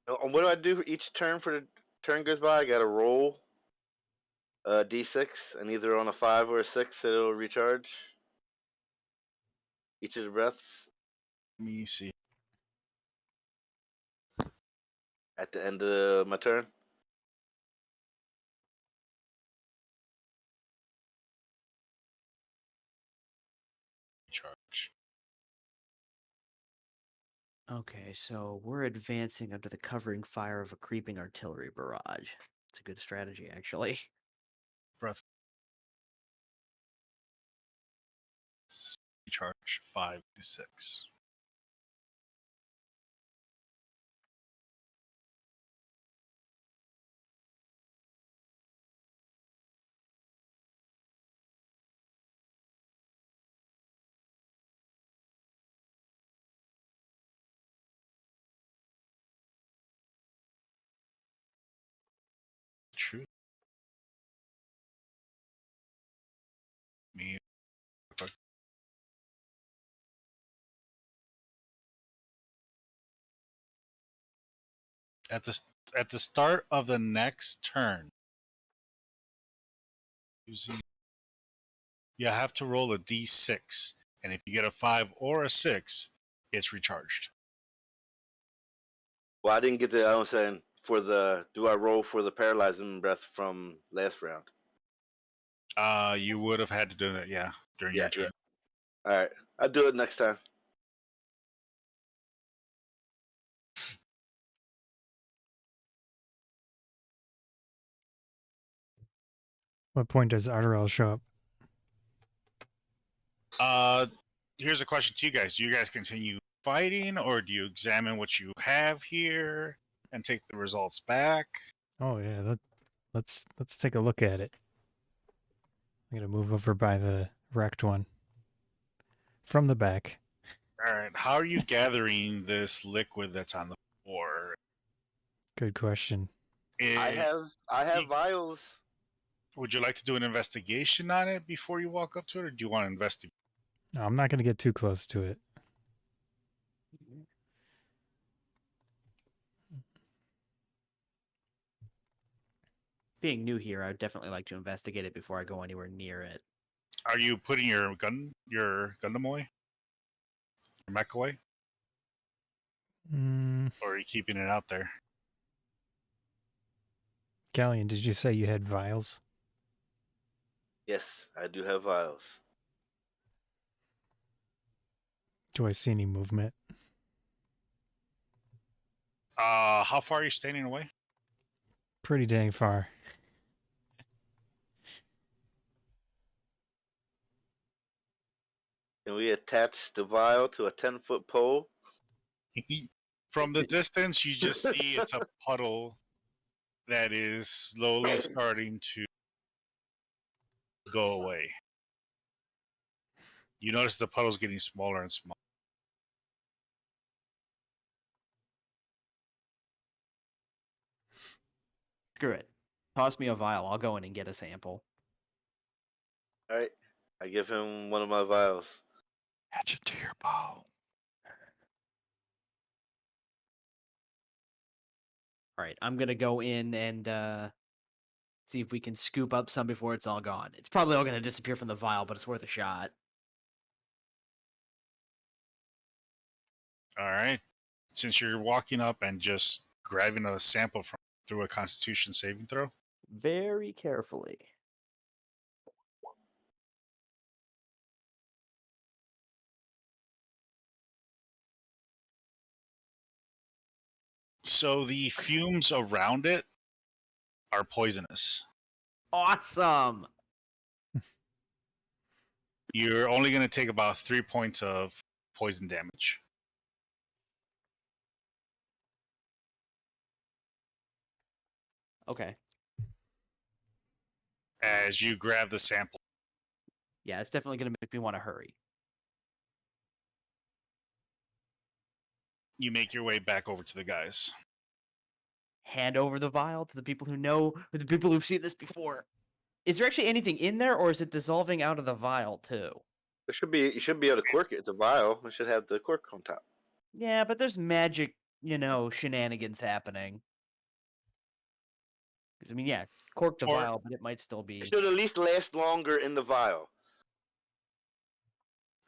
What do I do for each turn for the turn goes by? I gotta roll d6, and either on a 5 or a 6 it'll recharge each of the breaths Let me see. at the end of my turn. Charge. Okay, so we're advancing under the covering fire of a creeping artillery barrage. It's a good strategy, actually. Breath. Charge 5 to 6. True. Me. At the start of the next turn, you have to roll a d6, and if you get a 5 or a 6, it's recharged. Well, I didn't get the. I was saying do I roll for the paralyzing breath from last round? You would have had to do that, yeah, during Yeah, your turn. All right, I'll do it next time. What point does Ardorel show up? Here's a question to you guys: do you guys continue fighting, or do you examine what you have here and take the results back? Oh yeah, let's take a look at it. I'm gonna move over by the wrecked one from the back. All right, how are you gathering this liquid that's on the floor? Good question. I have vials. Would you like to do an investigation on it before you walk up to it, or do you want to investigate? No, I'm not gonna get too close to it. Being new here, I would definitely like to investigate it before I go anywhere near it. Are you putting your Gundam away? Your mech away? Or are you keeping it out there? Ghaleon, did you say you had vials? Yes, I do have vials. Do I see any movement? How far are you standing away? Pretty dang far. Can we attach the vial to a 10-foot pole? From the distance, you just see it's a puddle that is slowly starting to go away. You notice the puddle's getting smaller and smaller. Screw it. Toss me a vial. I'll go in and get a sample. All right, I give him one of my vials. Hatch it to your bow. All right, I'm gonna go in and see if we can scoop up some before it's all gone. It's probably all gonna disappear from the vial, but it's worth a shot. All right. Since you're walking up and just grabbing a sample from through a Constitution saving throw. Very carefully. So the fumes around it are poisonous. Awesome. You're only going to take about 3 points of poison damage. Okay. As you grab the sample. Yeah, it's definitely gonna make me want to hurry. You make your way back over to the guys. Hand over the vial to the people who know, the people who've seen this before. Is there actually anything in there, or is it dissolving out of the vial too? You should be able to cork it. It's a vial. It should have the cork on top. Yeah, but there's magic, shenanigans happening. 'Cause, I mean, yeah, cork the vial, but it might still be. It should at least last longer in the vial.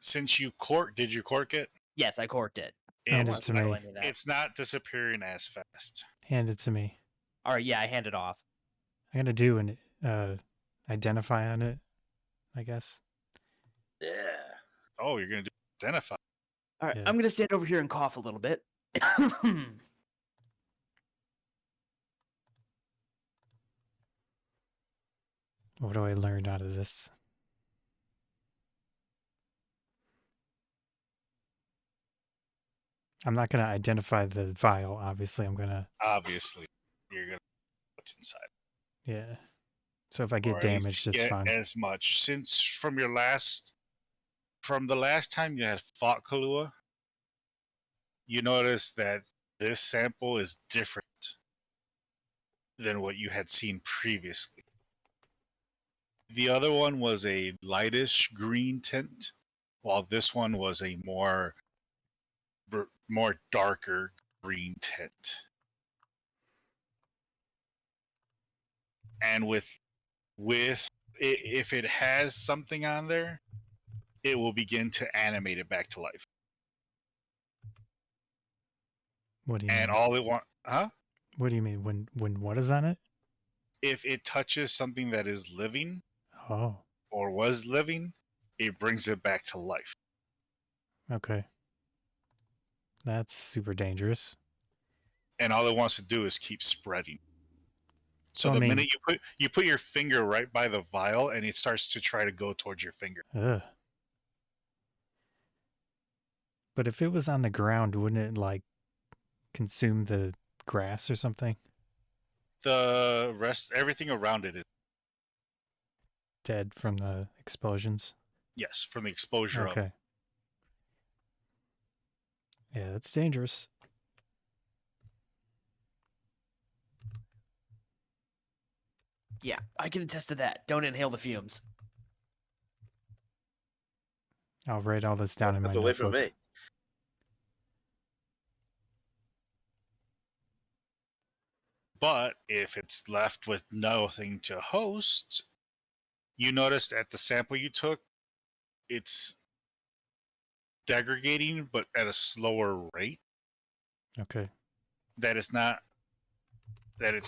Since did you cork it? Yes, I corked it. Hand it It's, to me. it's not disappearing as fast. Hand it to me. All right, yeah, I hand it off. I'm gonna do an identify on it, I guess. Yeah. Oh, you're going to do identify. All right, Yeah. I'm gonna stand over here and cough a little bit. What do I learn out of this? I'm not going to identify the vial, obviously. I'm going to... Obviously, you're gonna know what's inside. Yeah. So if I get Or at least damaged, it's get fine. as much. Since from the last time you had fought Kahlua, you notice that this sample is different than what you had seen previously. The other one was a lightish green tint, while this one was a more darker green tint. And if it has something on there, it will begin to animate it back to life. What do you And mean? all it want, huh? What do you mean? When what is on it? If it touches something that is living Oh, or was living, it brings it back to life. okay. That's super dangerous. And all it wants to do is keep spreading. So Well, I the mean- minute you put your finger right by the vial, and it starts to try to go towards your finger. Ugh. But if it was on the ground, wouldn't it, like, consume the grass or something? The rest, everything around it is, Dead from the explosions? yes, from the exposure of it. Okay. Yeah, that's dangerous. Yeah, I can attest to that. Don't inhale the fumes. I'll write all this down in my That's away from notebook. me. But if it's left with nothing to host, you noticed at the sample you took, it's degrading, but at a slower rate. Okay. That it's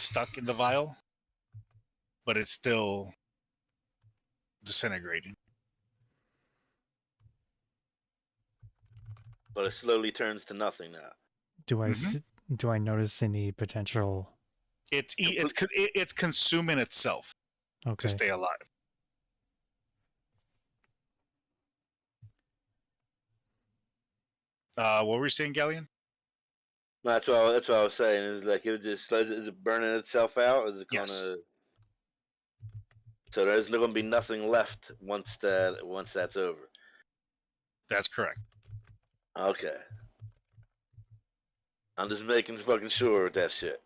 stuck in the vial, but it's still disintegrating. But it slowly turns to nothing now. Do I notice any potential? It's consuming itself to Okay. stay alive. What were you saying, Ghaleon? That's what I was saying. Is like is it burning itself out? Or is it Yes. gonna? So there's going to be nothing left once that's over. That's correct. Okay. I'm just making fucking sure with that shit.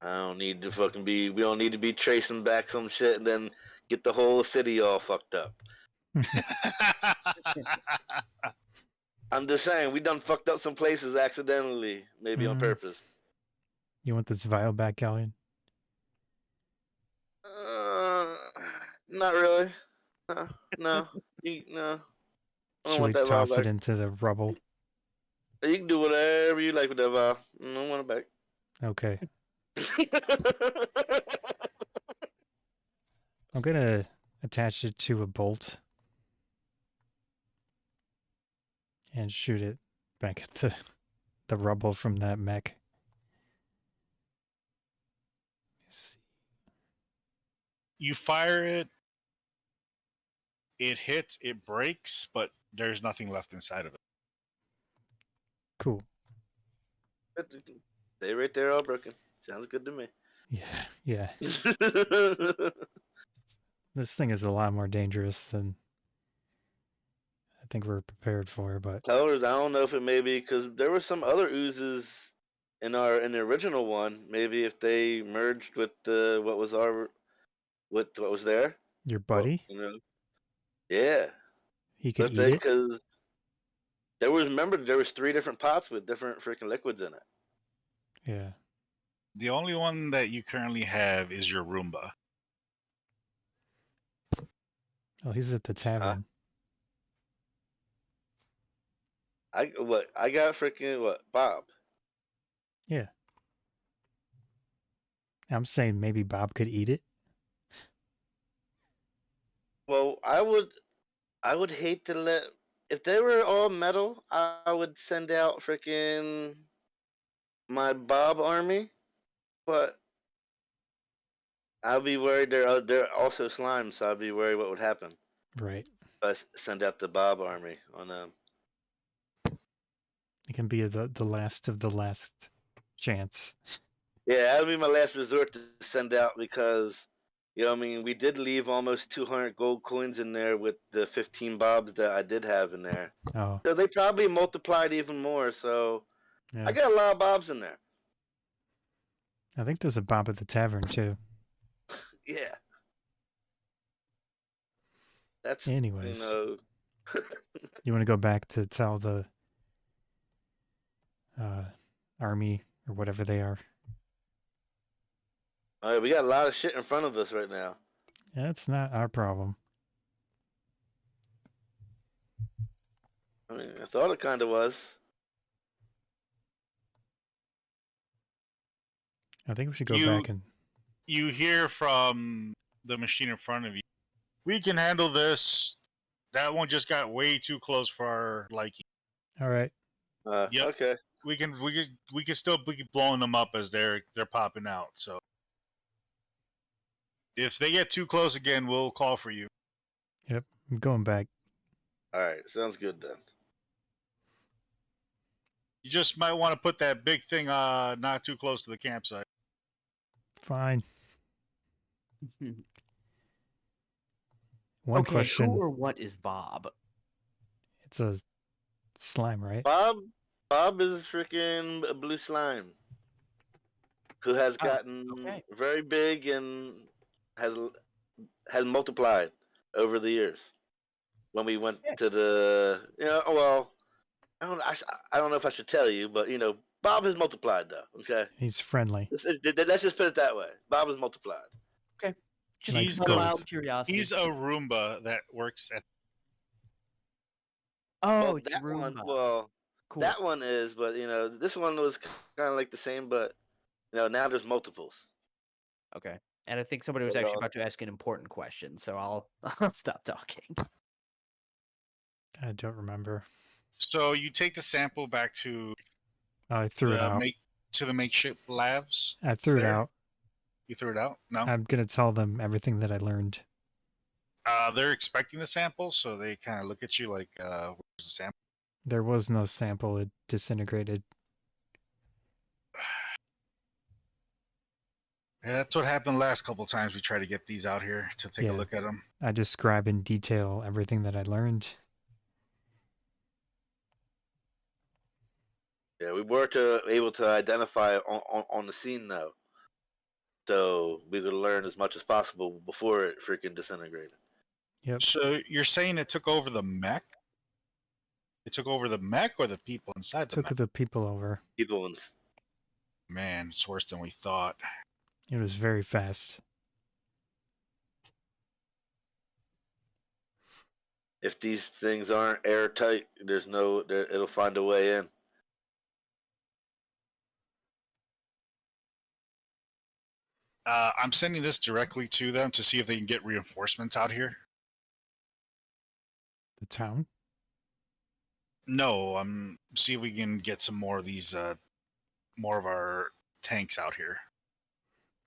I don't need to fucking be. We don't need to be tracing back some shit and then get the whole city all fucked up. I'm just saying, we done fucked up some places accidentally, maybe on purpose. You want this vial back, Ghaleon? Not really. No. No. I don't Should want we that vial toss it back. into the rubble? You can do whatever you like with that vial. I don't want it back. Okay. I'm gonna attach it to a bolt and shoot it back at the rubble from that mech. Let's see. You fire it, it hits, it breaks, but there's nothing left inside of it. Cool. Stay right there, all broken. Sounds good to me. Yeah. This thing is a lot more dangerous than I think we're prepared for, but Colors, I don't know if it may be because there were some other oozes in the original one. Maybe if they merged with what was there. your buddy, Yeah. he could But eat it? because there was 3 different pots with different freaking liquids in it. Yeah. The only one that you currently have is your Roomba. Oh, he's at the tavern. I got freaking Bob. Yeah. I'm saying maybe Bob could eat it. Well, I would. I would hate to let. If they were all metal, I would send out freaking my Bob army, but I'll be worried they're also slime, so I'd be worried what would happen Right. if I send out the Bob army on them. It can be the last of the last chance. Yeah, that would be my last resort to send out because, I mean, we did leave almost 200 gold coins in there with the 15 Bobs that I did have in there. Oh, So they probably multiplied even more. So I yeah. got a lot of Bobs in there. I think there's a Bob at the tavern too. Yeah. That's, Anyways, you you want to go back to tell the army or whatever they are? all right, we got a lot of shit in front of us right now. That's not our problem. I mean, I thought it kind of was. I think we should go You back and. you hear from the machine in front of you. We can handle this. That one just got way too close for our liking. All right. Yep. Okay. We can still be blowing them up as they're popping out. So if they get too close again, we'll call for you. Yep. I'm going back. All right. Sounds good then. You just might want to put that big thing not too close to the campsite. Fine. One Okay, question. who or what is Bob? It's a slime, right? Bob is freaking a blue slime who has Oh, gotten okay. very big and has multiplied over the years. When we went Yeah. to the, well, I don't know if I should tell you, but Bob has multiplied though. Okay, He's friendly. let's just put it that way. Bob has multiplied. Just Likes out of gold. mild curiosity. He's a Roomba that works at. Oh, Well, that one, Roomba. Cool. that one is, but this one was kind of like the same, but now there's multiples. Okay. And I think somebody was Yeah, actually well- about to ask an important question, so I'll stop talking. I don't remember. So you take the sample back to I threw it out. the makeshift labs. I It's threw it there. out. You threw it out? No. I'm gonna tell them everything that I learned. They're expecting the sample, so they kind of look at you like, "Where's the sample?" There was no sample. It disintegrated. Yeah, that's what happened the last couple times we tried to get these out here to take Yeah. a look at them. I describe in detail everything that I learned. Yeah, we were able to identify on the scene though, so we could learn as much as possible before it freaking disintegrated. Yep. So you're saying it took over the mech? It took over the mech or the people inside the Took mech? the people over. People in Man, it's worse than we thought. It was very fast. if these things aren't airtight, it'll find a way in. I'm sending this directly to them to see if they can get reinforcements out here. The town? No, see if we can get some more of these, more of our tanks out here.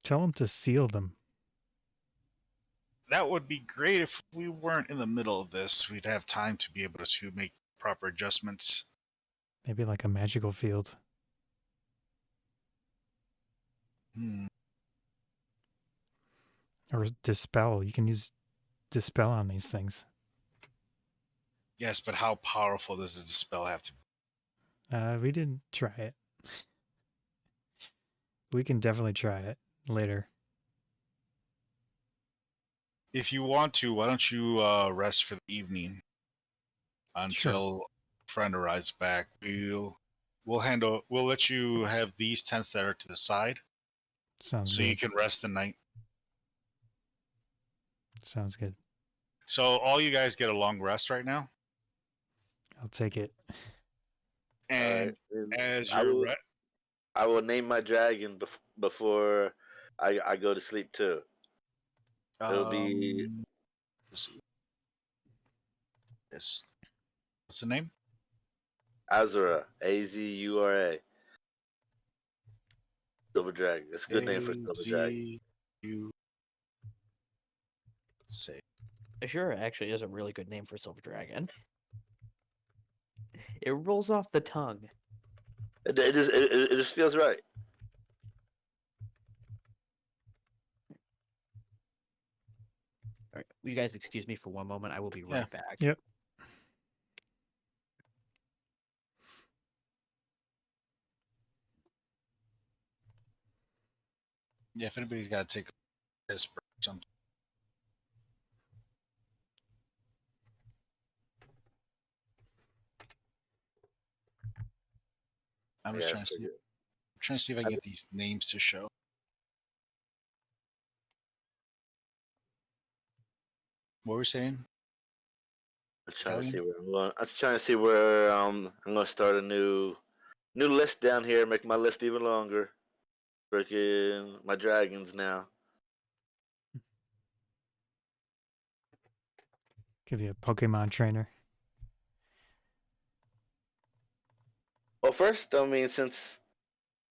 Tell them to seal them. That would be great if we weren't in the middle of this. We'd have time to be able to make proper adjustments. Maybe like a magical field. Or dispel. You can use dispel on these things. Yes, but how powerful does the spell have to be? We didn't try it. We can definitely try it later. If you want to, why don't you rest for the evening until friend arrives back? We'll let you have these tents that are to the side, Sounds so good. you can rest the night. Sounds good. So all you guys get a long rest right now, I'll take it. and Alright, as I you're will, I will name my dragon before I go to sleep too. It'll be let's see. Yes. What's the name? Azura. Azura. Silver Dragon. That's a good name for a Silver Dragon. A-Z-U. Say. Azura actually is a really good name for a silver dragon. It rolls off the tongue. It just feels right. All right, will you guys excuse me for one moment? I will be right back. Yep. Yeah, if anybody's got to take a piss break or something. I'm just trying to see. I'm trying to see if I can get these names to show. What were we saying? I'm trying to see where I'm going. I'm trying to see where I'm going to start a new list down here. Make my list even longer. Freaking my dragons now. Give you a Pokemon trainer. Well, first, I mean, since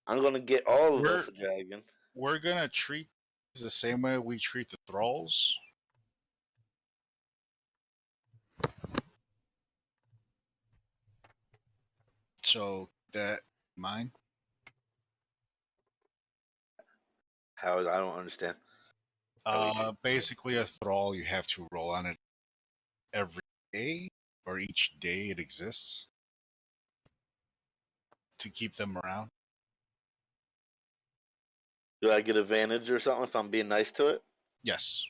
I'm going to get all of us a dragon. We're gonna treat this the same way we treat the thralls. So that mine. How I don't understand. Basically a thrall, you have to roll on it every day or each day it exists to keep them around. Do I get advantage or something if I'm being nice to it? Yes.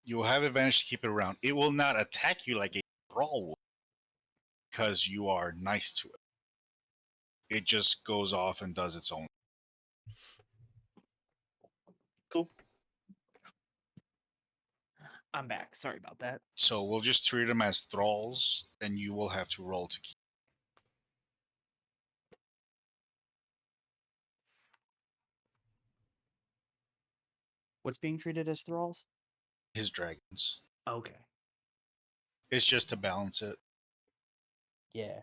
You will have advantage to keep it around. It will not attack you like a thrall will because you are nice to it. It just goes off and does its own. Cool. I'm back. Sorry about that. So we'll just treat them as thralls, and you will have to roll to keep. What's being treated as thralls? His dragons. Okay. It's just to balance it. Yeah.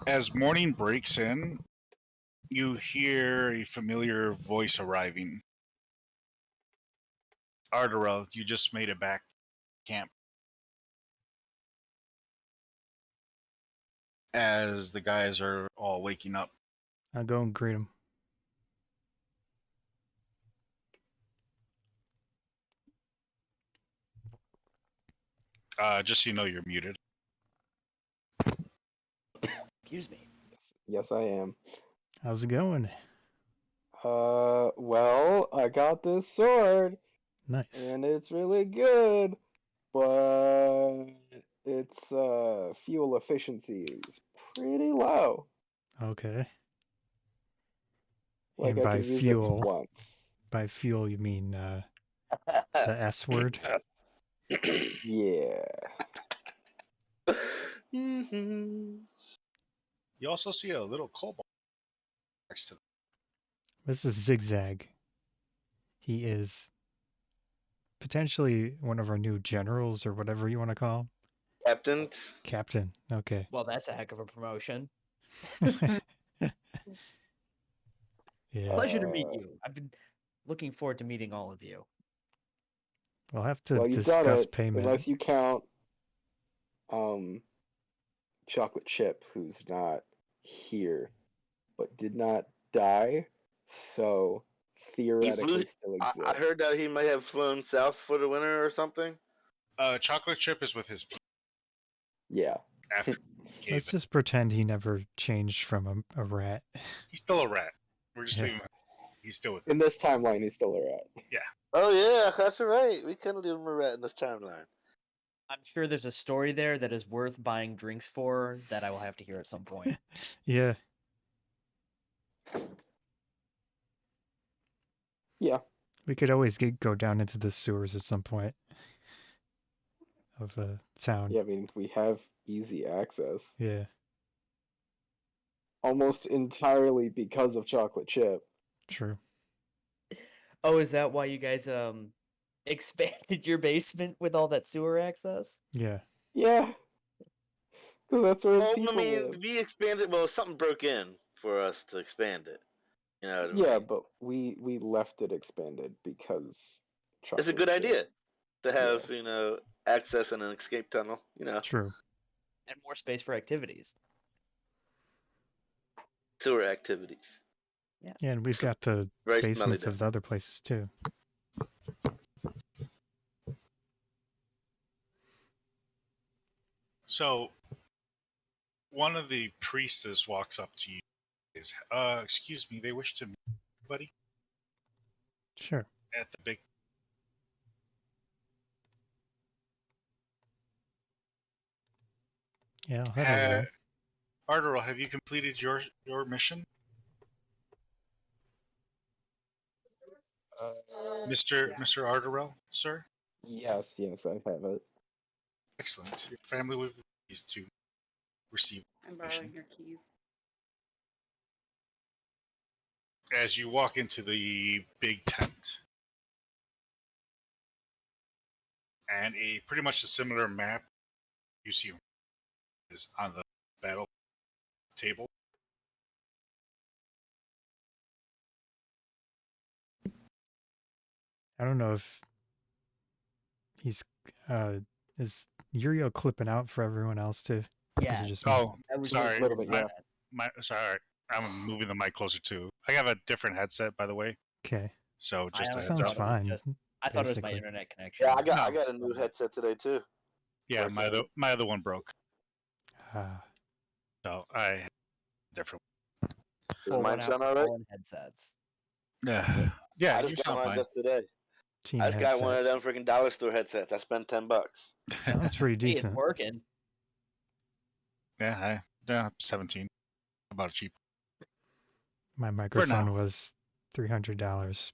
As morning breaks in, you hear a familiar voice arriving. Ardorel, you just made it back to camp. As the guys are all waking up. I'll go and greet him. Just so you know, you're muted. Excuse me. Yes, I am. How's it going? Well, I got this sword, Nice. and it's really good, but its fuel efficiency is pretty low. Okay. Like And I by can use fuel, it once. by fuel you mean the S word? Yeah. Mm-hmm. You also see a little kobold next to them. This is Zigzag. He is potentially one of our new generals or whatever you want to call him. Captain. Captain. Okay. Well, that's a heck of a promotion. Yeah. Pleasure to meet you. I've been looking forward to meeting all of you. We'll have to Well, you've done discuss it, payment. unless you count Chocolate Chip, who's not here, but did not die, so theoretically still exists. I heard that he may have flown south for the winter or something. Chocolate Chip is with his people. Yeah. After Let's just pretend he never changed from a rat. He's still a rat. We're just Yeah. leaving him. He's still with In this timeline, he's still a rat. Yeah. Oh yeah, that's right. We couldn't leave him a rat in this timeline. I'm sure there's a story there that is worth buying drinks for that I will have to hear at some point. Yeah. Yeah. We could always go down into the sewers at some point of a town. Yeah, I mean, we have easy access. Yeah, Almost entirely because of chocolate chip. true. Oh, is that why you guys expanded your basement with all that sewer access? Yeah. Yeah. Because that's where Well, people I mean, live. we expanded. Well, something broke in for us to expand it. You know what I Yeah, mean? but we left it expanded because chocolate It's a good chip. idea to have Yeah. access and an escape tunnel. True. And more space for activities. Sewer activities. Yeah, and we've got the Very smelly basements down. of the other places too. So, one of the priestess walks up to you. Is excuse me, they wish to meet everybody Sure. at the big. Yeah, I'll head over there. Ardorel, have you completed your mission, Mr. Ardorel, sir? Yes, I have it. Excellent. Your family will be pleased to receive I'm mission. borrowing your keys. As you walk into the big tent, and a pretty much a similar map you see is on the battle table. I don't know if he's is Uriel clipping out for everyone else too? Or is Yeah. it just me? Oh, That was sorry. A little bit, yeah. Sorry, I'm moving the mic closer too. I have a different headset, by the way. Okay. So just a I heads Sounds up. thought it was fine. just- I thought it was my basically. internet connection. Yeah, I No. got a new headset today too. Yeah, my other one broke, Ah, so I had a different. Does mine sound all right? Headsets. Yeah, yeah, I you just got sound mine fine. just today. team I just got one headset. of them freaking dollar store headsets. I spent $10. Sounds pretty Hey, it's decent. working. Yeah, 17. About cheap. My now. microphone was $300.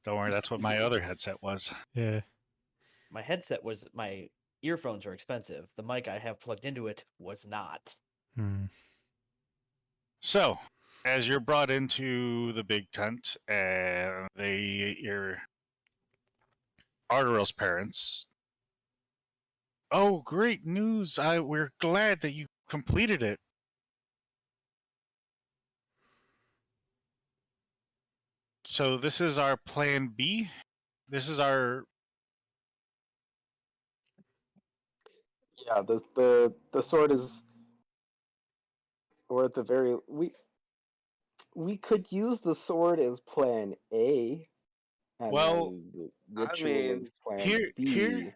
Don't worry, that's what my other headset was. Yeah. My my earphones are expensive. The mic I have plugged into it was not. Hmm. So, as you're brought into the big tent, and your Ardorel's parents. Oh, great news! We're glad that you completed it. So this is our plan B. This is our Yeah, the sword is, or at the very we could use the sword as plan A, and well. then the I ritual mean, as plan Here, B.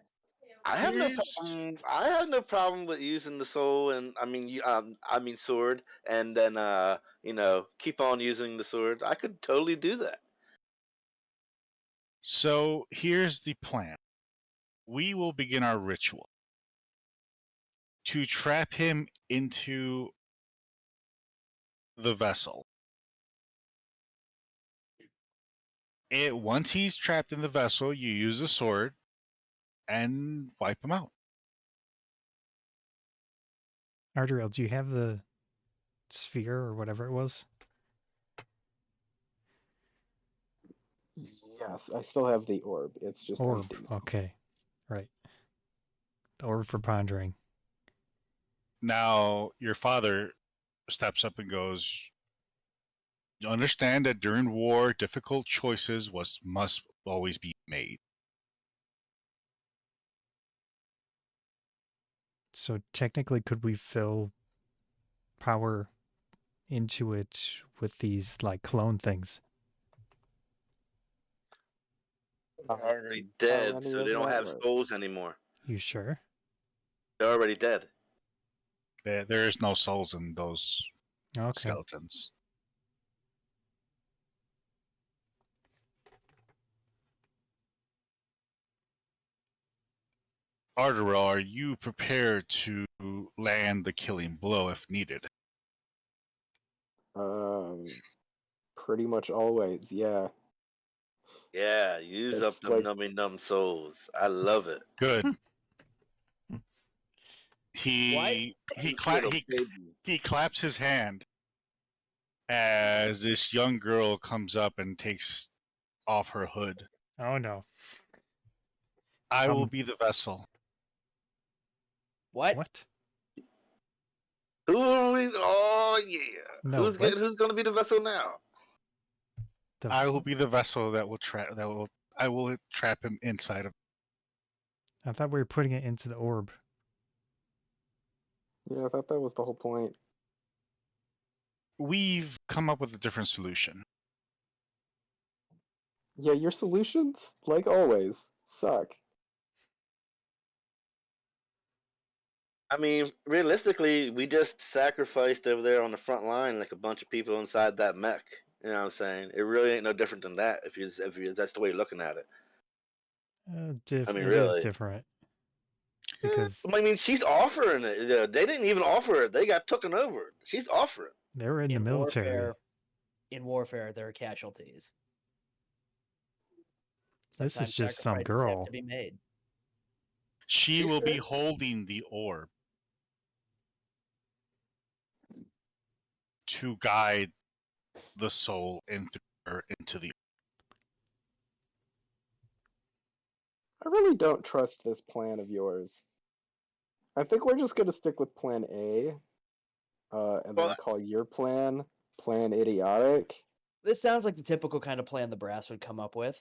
I have no here's problem. I have no problem with using the soul and I mean sword, and then keep on using the sword. I could totally do that. so here's the plan. We will begin our ritual to trap him into the vessel. Once he's trapped in the vessel, you use a sword and wipe him out. Ardorel, do you have the sphere or whatever it was? Yes, I still have the orb. It's just Orb. empty now. Okay. Right. The orb for pondering. Now, your father steps up and goes, "You understand that during war, difficult choices must always be made. So technically, could we fill power into it with these like clone things? They're already How dead, any so of they don't that have work? souls anymore. You sure? They're already dead. There is no souls in those Okay. skeletons." Ardorel, are you prepared to land the killing blow if needed? Um, pretty much always, yeah. Yeah, use It's up them like- nummy numb souls. I love it. Good. What? He Little baby. he claps his hand as this young girl comes up and takes off her hood. Oh no. I will be the vessel. What? What? Who are we? Oh yeah. No, what? Who's gonna be the vessel now? The I will fuck? be the vessel that will I will trap him inside of. I thought we were putting it into the orb. Yeah, I thought that was the whole point. We've come up with a different solution. Yeah, your solutions, like always, suck. I mean, realistically, we just sacrificed over there on the front line like a bunch of people inside that mech. You know what I'm saying? It really ain't no different than that if you that's the way you're looking at it. I mean, It really. is different. Because I mean, she's offering it. Yeah, they didn't even offer it. They got taken over. She's offering. they were in the military. In warfare, there are casualties. This is Sometimes just some sacrifices have girl. to be made. She will be holding the orb to guide the soul into the. I really don't trust this plan of yours. I think we're just gonna stick with plan A, and then Well- call your plan Plan Idiotic. This sounds like the typical kind of plan the brass would come up with.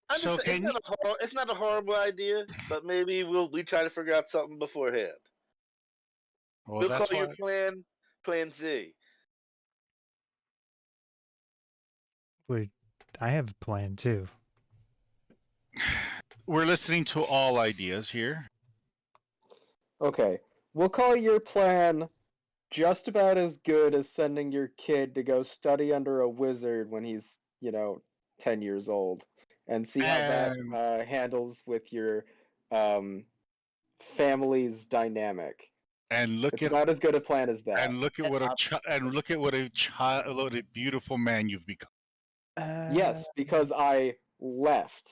I'm So just saying, can it's not a horrible idea, but maybe we try to figure out something beforehand. Well, We'll that's call why. your plan Plan Z. I have a plan too. We're listening to all ideas here. Okay, we'll call your plan just about as good as sending your kid to go study under a wizard when he's, 10 years old, and see how And- that handles with your family's dynamic. And look It's at about as good a plan as that. and look at what a beautiful man you've become. Yes, because I left.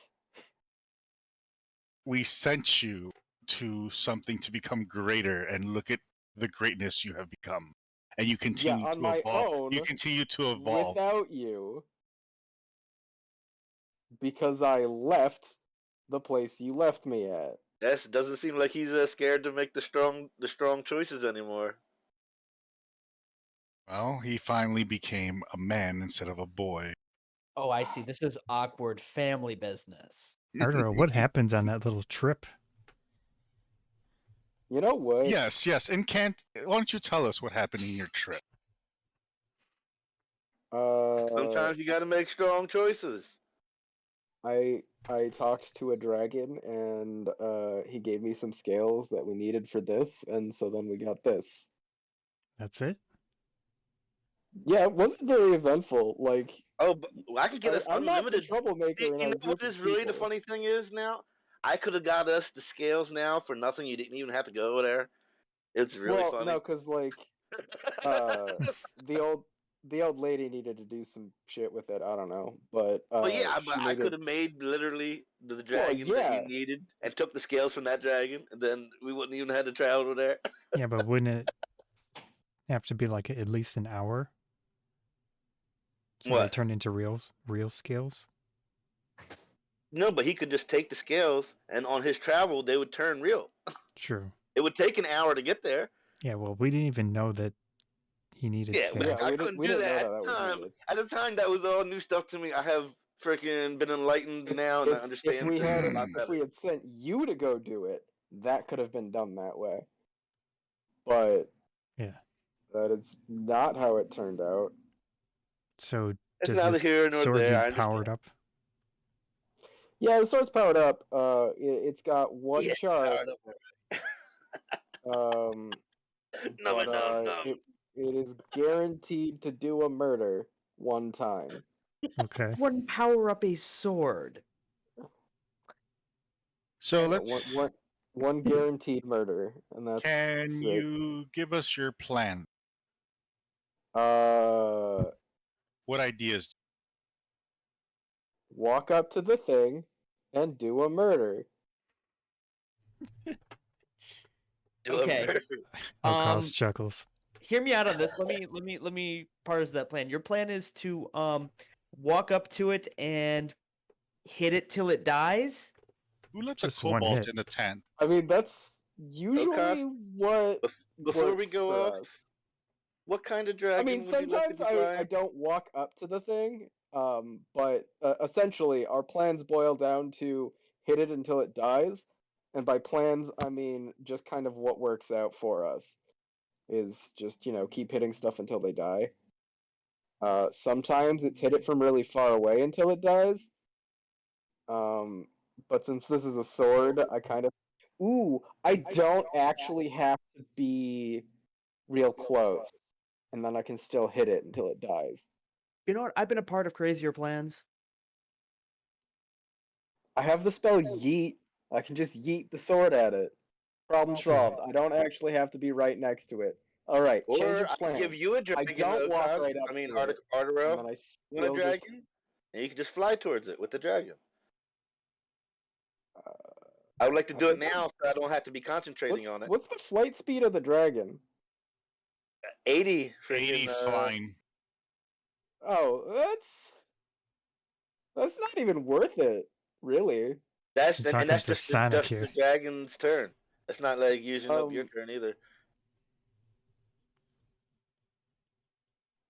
We sent you to something to become greater, and look at the greatness you have become. And you continue on to my evolve. own, You continue to evolve. Without you, because I left the place you left me at. That doesn't seem like he's scared to make the strong choices anymore. Well, he finally became a man instead of a boy. Oh, I see. This is awkward family business. Ardorel, what happens on that little trip? You know what? Yes. And why don't you tell us what happened in your trip? Sometimes you got to make strong choices. I talked to a dragon and he gave me some scales that we needed for this, and so then we got this. That's it? Yeah, it wasn't very eventful. Like, Oh, but I could get us I'm not the unlimited. troublemaker You in our know group what is of really the people. funny thing is now? I could have got us the scales now for nothing. You didn't even have to go there. It's really Well, funny. no, because like the old lady needed to do some shit with it. I don't know, but Well, yeah, she but I needed- could have made literally the dragon that yeah. you needed and took the scales from that dragon, and then we wouldn't even have to travel there. Yeah, but wouldn't it have to be like at least an hour? So they What? turn into real scales? No, but he could just take the scales, and on his travel, they would turn real. True. It would take an hour to get there. Yeah, well, we didn't even know that he needed Yeah, scales. Yeah, I we couldn't didn't do know that that at the was time. needed. At the time, that was all new stuff to me. I have freaking been enlightened now, and I If understand we things had a lot if better. we had sent you to go do it, that could have been done that way. But Yeah. that is not how it turned out. So It's does neither this here nor sword there. I need powered up? Yeah, the sword's powered up. It's got one Yeah, chart. No, But it is guaranteed to do a murder one time. Okay. Wouldn't power up a sword. So Yeah, let's. one guaranteed murder, and that's Can it. you give us your plan? What ideas? Walk up to the thing and do a murder. Do a Okay. murder. O'Koss chuckles. Hear me out on this. Let me parse that plan. Your plan is to walk up to it and hit it till it dies. Who lets Just a one kobold hit. in the tent? I mean, that's usually what Before we works go for off, us. what kind of I dragon mean, would you like to sometimes be I flying? don't walk up to the thing, but essentially our plans boil down to hit it until it dies, and by plans I mean just kind of what works out for us is just keep hitting stuff until they die. Sometimes it's hit it from really far away until it dies. But since this is a sword, I kind of I don't actually have to be real close, and then I can still hit it until it dies. You know what? I've been a part of crazier plans. I have the spell yeet. I can just yeet the sword at it. Problem True. solved. I don't actually have to be right next to it. All right, change Or of I plan. can give you a I dragon, don't walk O'Koss. right up I mean, to it, and Ardorel. then I You want a still just. dragon? And you can just fly towards it with the dragon. I would like to I do it think now so I don't have to be concentrating What's on it. what's the flight speed of the dragon? 80 80 freaking, flying. Oh, that's not even worth it, really. That's I'm and talking that's to Sonic just the here. dragon's turn. That's not like using up your Um, turn either.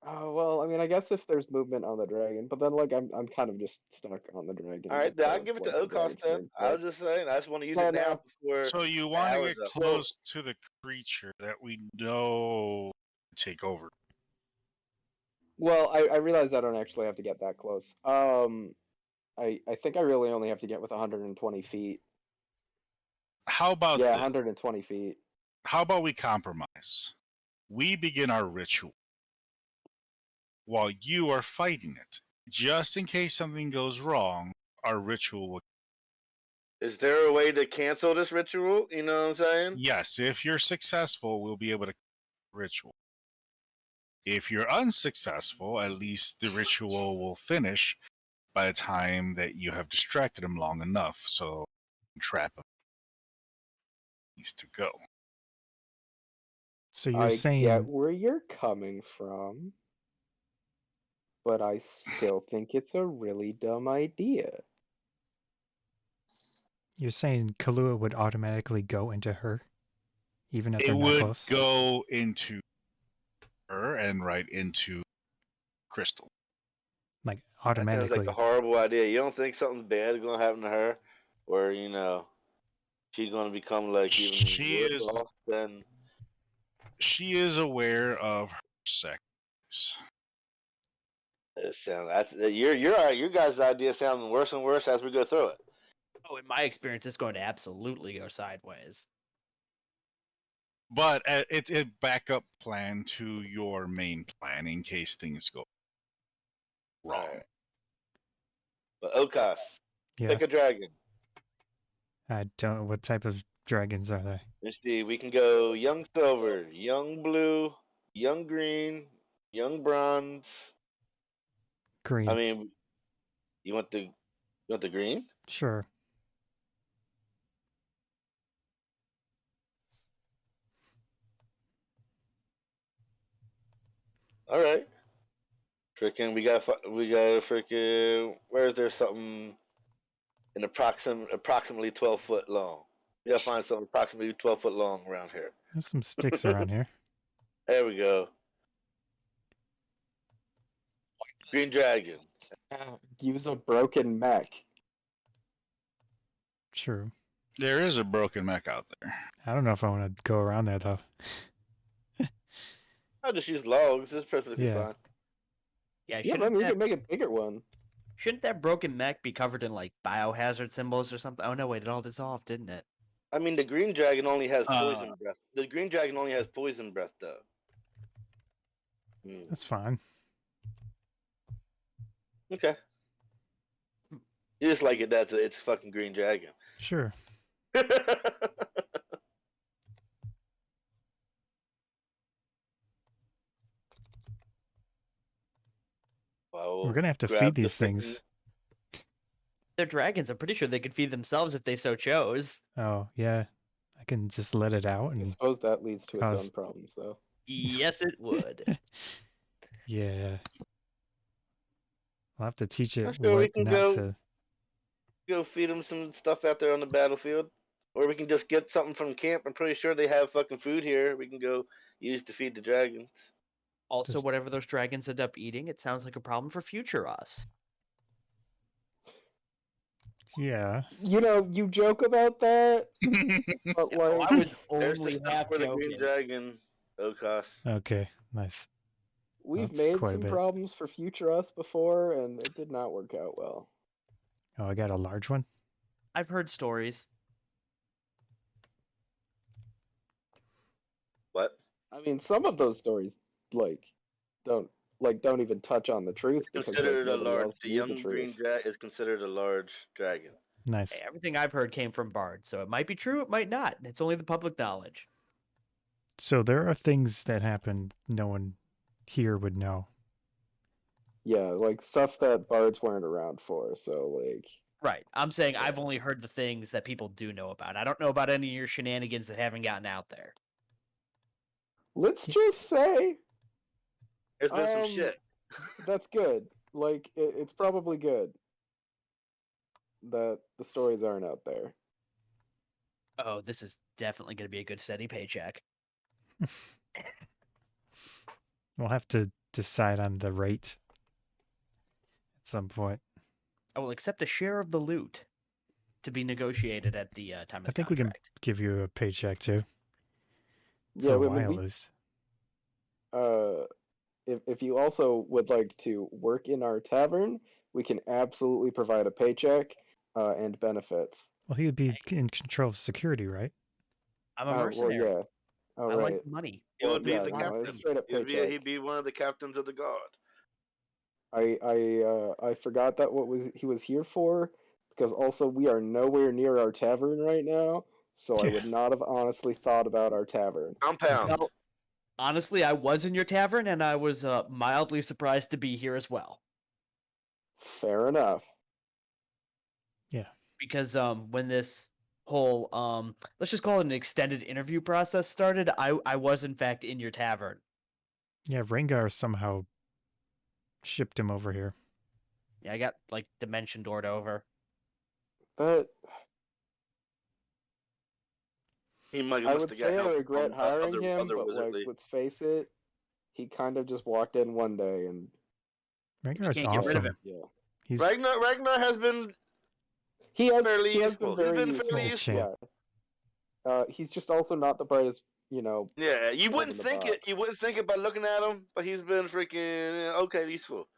Oh well, I mean, I guess if there's movement on the dragon, but then like I'm kind of just stuck on the dragon. All right, until, I'll give it to like, the O'Koss dragon's then. turn, I so- was just saying, I just want to use No, it now no. before So you the want to hour's get up. close to the creature that we know take over. Well, I realize I don't actually have to get that close. I think I really only have to get with 120 feet. How about Yeah, this? 120 feet. How about we compromise? We begin our ritual while you are fighting it. Just in case something goes wrong, our ritual will. Is there a way to cancel this ritual? You know what I'm saying? Yes, if you're successful, we'll be able to ritual. If you're unsuccessful, at least the ritual will finish by the time that you have distracted him long enough, so trap him needs to go. So you're I saying get where you're coming from, but I still think it's a really dumb idea. Kahlua would automatically go into her, even if It they're not would close? go into her and right into Crystal. Like That sounds automatically. like a horrible idea. You don't think something bad is gonna happen to her, where she's gonna become like even She worse is- off than? She is aware of her sex. It sounds. Your guys' idea sounds worse and worse as we go through it. Oh, in my experience, it's going to absolutely go sideways. But it's a backup plan to your main plan in case things go wrong. Alright. But O'Koss, Yeah. pick a dragon. I don't know what type of dragons are they. Let's see. We can go young silver, young blue, young green, young bronze. Green. I mean, you want the green? Sure. All right. Freaking, we got freaking. Where is there something in approximately 12 foot long? We gotta find something approximately 12 foot long around here. There's some sticks around here. There we go. Green dragon. Use a broken mech. Sure. There is a broken mech out there. I don't know if I want to go around there though. I'll just use logs. It's perfectly Yeah. fine. Yeah, Yeah, but we can make a bigger one. shouldn't that broken mech be covered in like biohazard symbols or something? Oh no, wait, it all dissolved, didn't it? I mean, the green dragon only has poison breath. The green dragon only has poison breath, though. Hmm. That's fine. Okay. You just like it. It's fucking green dragon. Sure. gonna have to grab feed the these things. They're dragons. I'm pretty sure they could feed themselves if they so chose. Oh yeah, I can just let it out I and suppose that leads to its cause- own problems, though. Yes, it would. yeah. I'll have to teach I'm it sure we what can not go to. feed them some stuff out there on the battlefield, or we can just get something from camp. I'm pretty sure they have fucking food here. We can go use to feed the dragons. Also, Just- whatever those dragons end up eating, it sounds like a problem for future us. Yeah. You know, you joke about that, but Well, like, I was There's only the stuff half for the green joking. dragon, O'Koss. Okay. Nice. we've That's made quite a some bit. problems for future us before, and it did not work out well. Oh, I got a large one. I've heard stories. What? I mean, some of those stories don't don't even touch on the truth because Considered a nobody large. else The knew the young green truth. dragon is considered a large dragon. Nice. Hey, everything I've heard came from Bard, so it might be true, it might not. It's only the public knowledge. So there are things that happen no one here would know. Yeah, like stuff that bards weren't around for. So like, Right. I'm saying I've only heard the things that people do know about. I don't know about any of your shenanigans that haven't gotten out there. let's just say There's been some shit. that's good. Like, it's probably good that the stories aren't out there. Oh, this is definitely going to be a good steady paycheck. We'll have to decide on the rate at some point. I will accept a share of the loot to be negotiated at the time of I the think we can contract. give you a paycheck too. For Yeah, a I mean, while, at least. if you also would like to work in our tavern, we can absolutely provide a paycheck and benefits. Well, he would be in control of security, right? I'm a Well, mercenary. yeah. Oh, I right. like money. He would be yeah, the no, captain. it's straight up paycheck. He'd be one of the captains of the guard. I forgot that he was here for, because also we are nowhere near our tavern right now, so I Yeah. would not have honestly thought about our tavern. Compound. Well, honestly, I was in your tavern, and I was mildly surprised to be here as well. Fair enough. Because when this whole let's just call it an extended interview process started, I was in fact in your tavern. Yeah, Rengar somehow shipped him over here. Yeah, I got like dimension doored over. But He might I must would have got say I help regret from hiring him, other but like, wizardly. let's face it, he kind of just walked in one day and Rengar is can't get rid of awesome. him. yeah. He's Ragnar has been He has fairly been useful. very He's been useful. fairly He's a useful. champ. Yeah. He's just also not the brightest, Yeah, you Open wouldn't the think it. box. You wouldn't think it by looking at him, but he's been freaking okay, useful.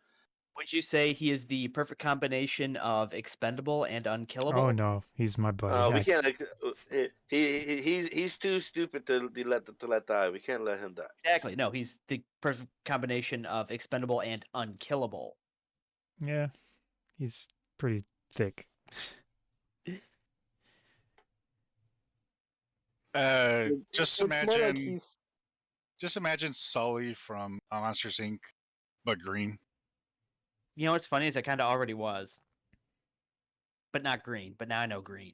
Would you say he is the perfect combination of expendable and unkillable? oh no, he's my buddy. We can't. He's too stupid to let die. We can't let him die. Exactly. No, he's the perfect combination of expendable and unkillable. Yeah, he's pretty thick. Just It's more like imagine, just imagine Sully from Monsters Inc., but green. You know what's funny is I kind of already was, but not green. But now I know green.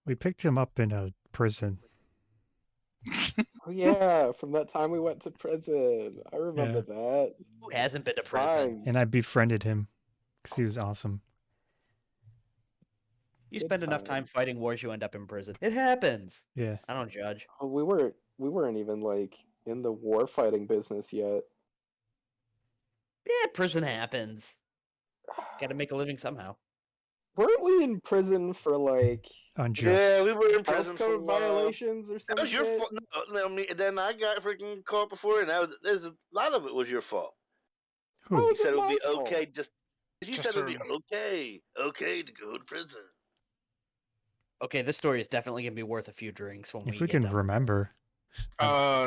We picked him up in a prison. Oh yeah, from that time we went to prison. I remember that. Who hasn't been to prison? Fine. And I befriended him because he was awesome. You Good spend enough time times. fighting wars, you end up in prison. It happens. Yeah. I don't judge. Oh, we weren't even like in the war fighting business yet. Yeah, prison happens. Got to make a living somehow. Weren't we in prison for like Unjust. Yeah, we were in health prison for a code while. violations or That something? was your fault. No, I mean, then I got freaking caught before, and there's a lot of it was your fault. How Who? was You said it would be my fault? okay. You Just said it would be a- okay to go to prison. Okay, this story is definitely gonna be worth a few drinks when If we we get can done. remember.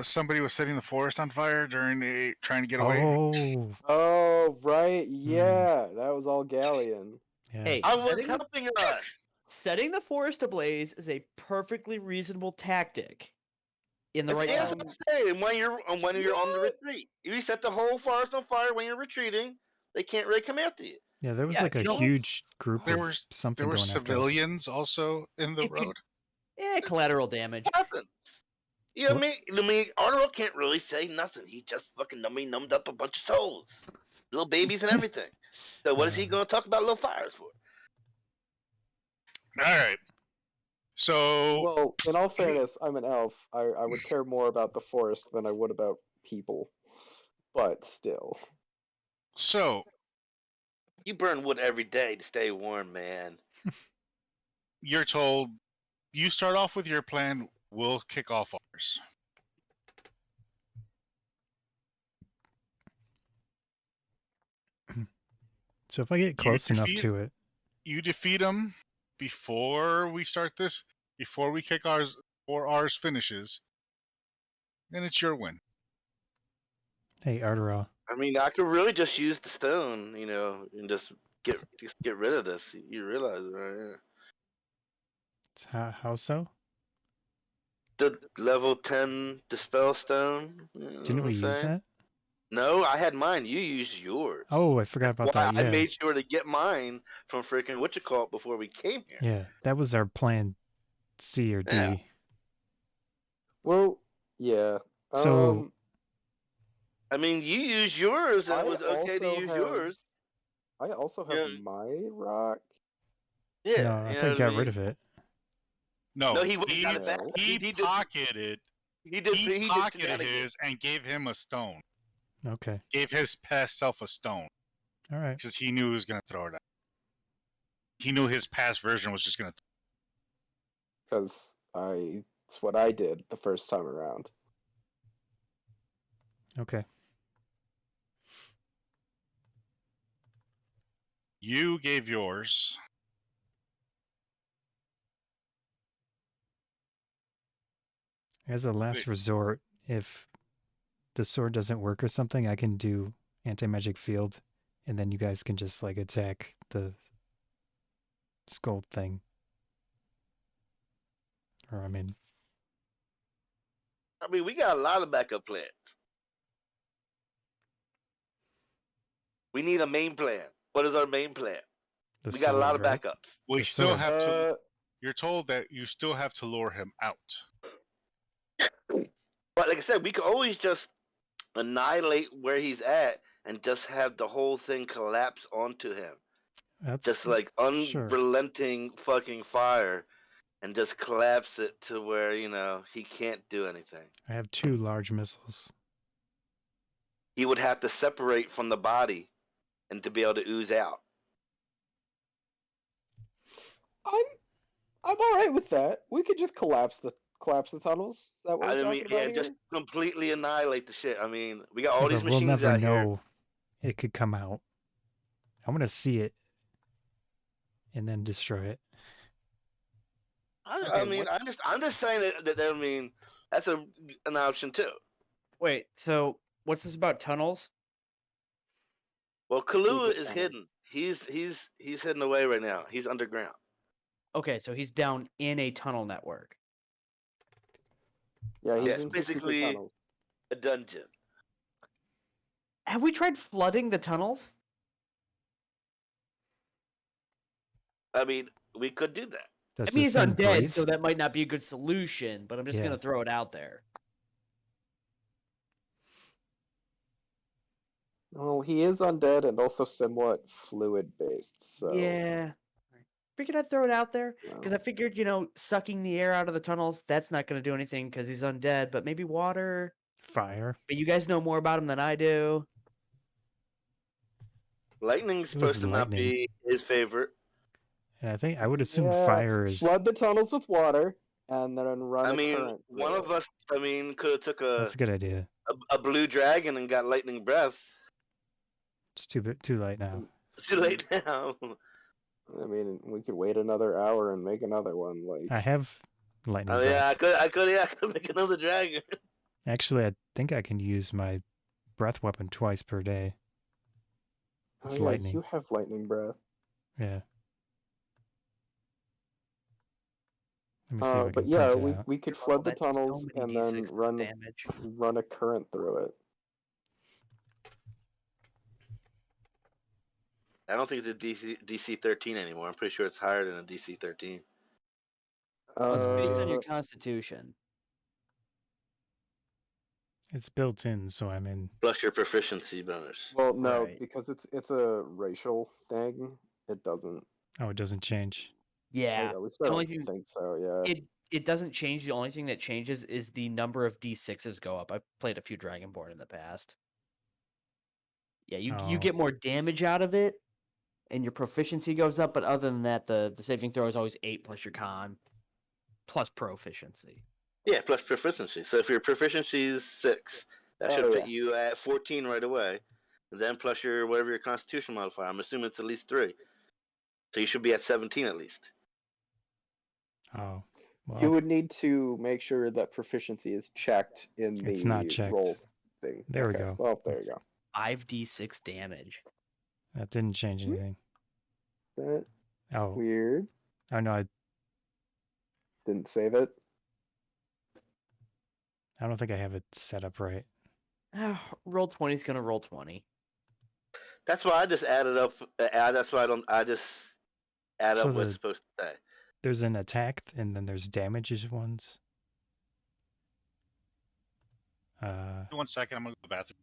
Somebody was setting the forest on fire during trying to get away. Oh, Oh right, yeah, that was all Ghaleon. yeah. Hey, I was setting the, helping us. setting the forest ablaze is a perfectly reasonable tactic. in the right Yeah, time. that's what I'm saying. When you're on the What? retreat, if you set the whole forest on fire when you're retreating, they can't really come after you. Yeah, there was Yeah, like if a you don't- huge group There of were something there were going after us. civilians also in the If you- road. Collateral damage. What happened? You know what What? I mean? Ardorel can't really say nothing. He just fucking numbed up a bunch of souls, little babies and everything. So what is he going to talk about little fires for? All right. So Well, in all fairness, I'm an elf. I would care more about the forest than I would about people. But still. so You burn wood every day to stay warm, man. you're told you start off with your plan. We'll kick off ours. So if I get close enough defeat- to it, You defeat them before we start this. Before we kick ours, or ours finishes, then it's your win. hey, Ardorel, I mean, I could really just use the stone, and just get rid of this. You realize, right? how so? The level 10 dispel stone. You know Didn't what we I'm use saying? that? No, I had mine. You used yours. Oh, I forgot about Why that. Yeah, I made sure to get mine from freaking whatchamacallit before we came here. yeah, that was our plan C or D. Yeah. Well, yeah. So- I mean, you used yours, and I it was okay to also use have- yours. I also have Yeah. my rock. Yeah. no, I think I got rid of it. No, No, he went and got it No. back. he did- pocketed He did. he He did pocketed shenanigans. his and gave him a stone. Okay, Gave his past self a stone all right. because he knew he was going to throw it out. He knew his past version was just going to. Because it's what I did the first time around. Okay. You gave yours. As a last Wait. resort, if the sword doesn't work or something, I can do anti-magic field, and then you guys can just like attack the skull thing. Or I mean, I mean, we got a lot of backup plans. We need a main plan. What is our main plan? the We got a lot sword, of right? backups. We The still sword. have to. Uh, You're told that you still have to lure him out. But like I said, we could always just annihilate where he's at and just have the whole thing collapse onto him. That's Just like sure. unrelenting fucking fire, and just collapse it to where he can't do anything. I have 2 large missiles. He would have to separate from the body, and to be able to ooze out. I'm all right with that. We could just collapse the tunnels. Is that what we're I talking mean, about yeah, here? just completely annihilate the shit. I mean, we got all Yeah, these but we'll machines never out here. know it could come out. I'm gonna see it and then destroy it. I Okay, mean, what- I'm just saying that I mean, that's an option too. Wait, so what's this about tunnels? Well, Kahlua Secret is tunnels. hidden. He's hidden away right now. He's underground. Okay, so he's down in a tunnel network. Yeah, he's Yeah, in it's some secret basically tunnels. a dungeon. Have we tried flooding the tunnels? I mean, we could do that. Does I mean, this he's thing undead, breathe? so that might not be a good solution, but I'm just Yeah. going to throw it out there. Well, he is undead and also somewhat fluid based. So Yeah. Figured I'd throw it out there you know. because I figured, sucking the air out of the tunnels, that's not going to do anything because he's undead, but maybe water. Fire. But you guys know more about him than I do. Lightning's It was supposed to not lightning. be his favorite. And I think I would assume Yeah, fire is. flood the tunnels with water and then run I a mean, current. one through of it. us, could have took That's a good idea. a blue dragon and got lightning breath. It's too late now. Too late now. I mean, we could wait another hour and make another one. Like, I have lightning Oh breath. yeah, I could make another dragon. Actually, I think I can use my breath weapon twice per day. It's yeah, lightning. you have lightning breath. Yeah. Let me see if I But can yeah, print it out. we could Oh, flood the that's so tunnels many and then D6 run damage. a current through it. I don't think it's a DC 13 anymore. I'm pretty sure it's higher than a DC 13. Well, it's based on your Uh, constitution. It's built in, so I'm in. Plus your proficiency bonus. well, no, Right. because it's a racial thing. It doesn't. Oh, it doesn't change. Yeah. At least I The only don't thing think so. Yeah. it doesn't change. The only thing that changes is the number of D6s go up. I've played a few Dragonborn in the past. Yeah, you Oh. get more damage out of it, and your proficiency goes up. But other than that, the saving throw is always 8 plus your con, plus proficiency. Yeah, plus proficiency. So if your proficiency is 6, that should Oh, put yeah. you at 14 right away. And then plus your whatever your constitution modifier. I'm assuming it's at least 3. So you should be at 17 at least. Oh. You Well, would need to make sure that proficiency is checked in It's the not checked. roll thing. There we Okay, go. Well, there you go. 5d6 damage. that didn't change anything. That Oh. weird. Oh no, Didn't save it. I don't think I have it set up right. Roll 20 is gonna roll 20. That's why I just added up. That's why I just add So up what it's supposed to say. There's an attack, and then there's damages ones. 1 second, I'm gonna go to the bathroom.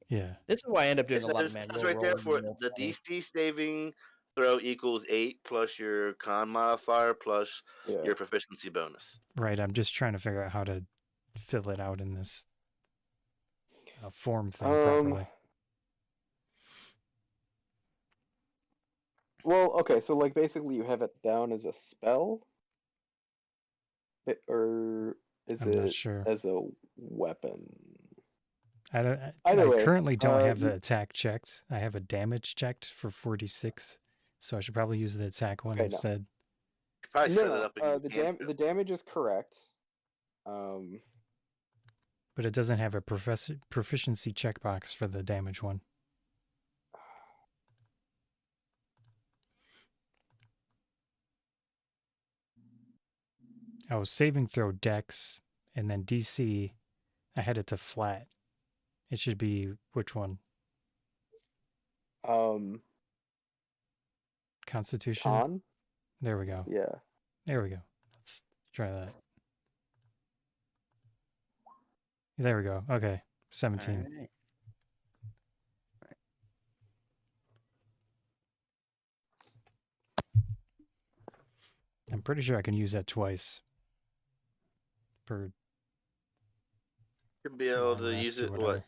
Yeah. This is why I end up doing It a lot says, of it manual says right there rolling for and roll the 20. DC saving throw equals 8 plus your con modifier plus Yeah. your proficiency bonus. Right. I'm just trying to figure out how to fill it out in this form thing properly. Well, okay, so like basically you have it down as a spell, or is I'm not it sure. as a weapon? I Either way, currently don't have the you- attack checked. I have a damage checked for 46, so I should probably use the attack one Okay, no. instead. You probably set it No, up in your the damage is correct. But it doesn't have a proficiency checkbox for the damage one. Oh, saving throw dex, and then DC, I had it to flat. It should be which one? Constitution? Con? There we go. Yeah. There we go. Let's try that. There we go. Okay. 17. All right. I'm pretty sure I can use that twice. Per Should be able to long use rest or it whatever.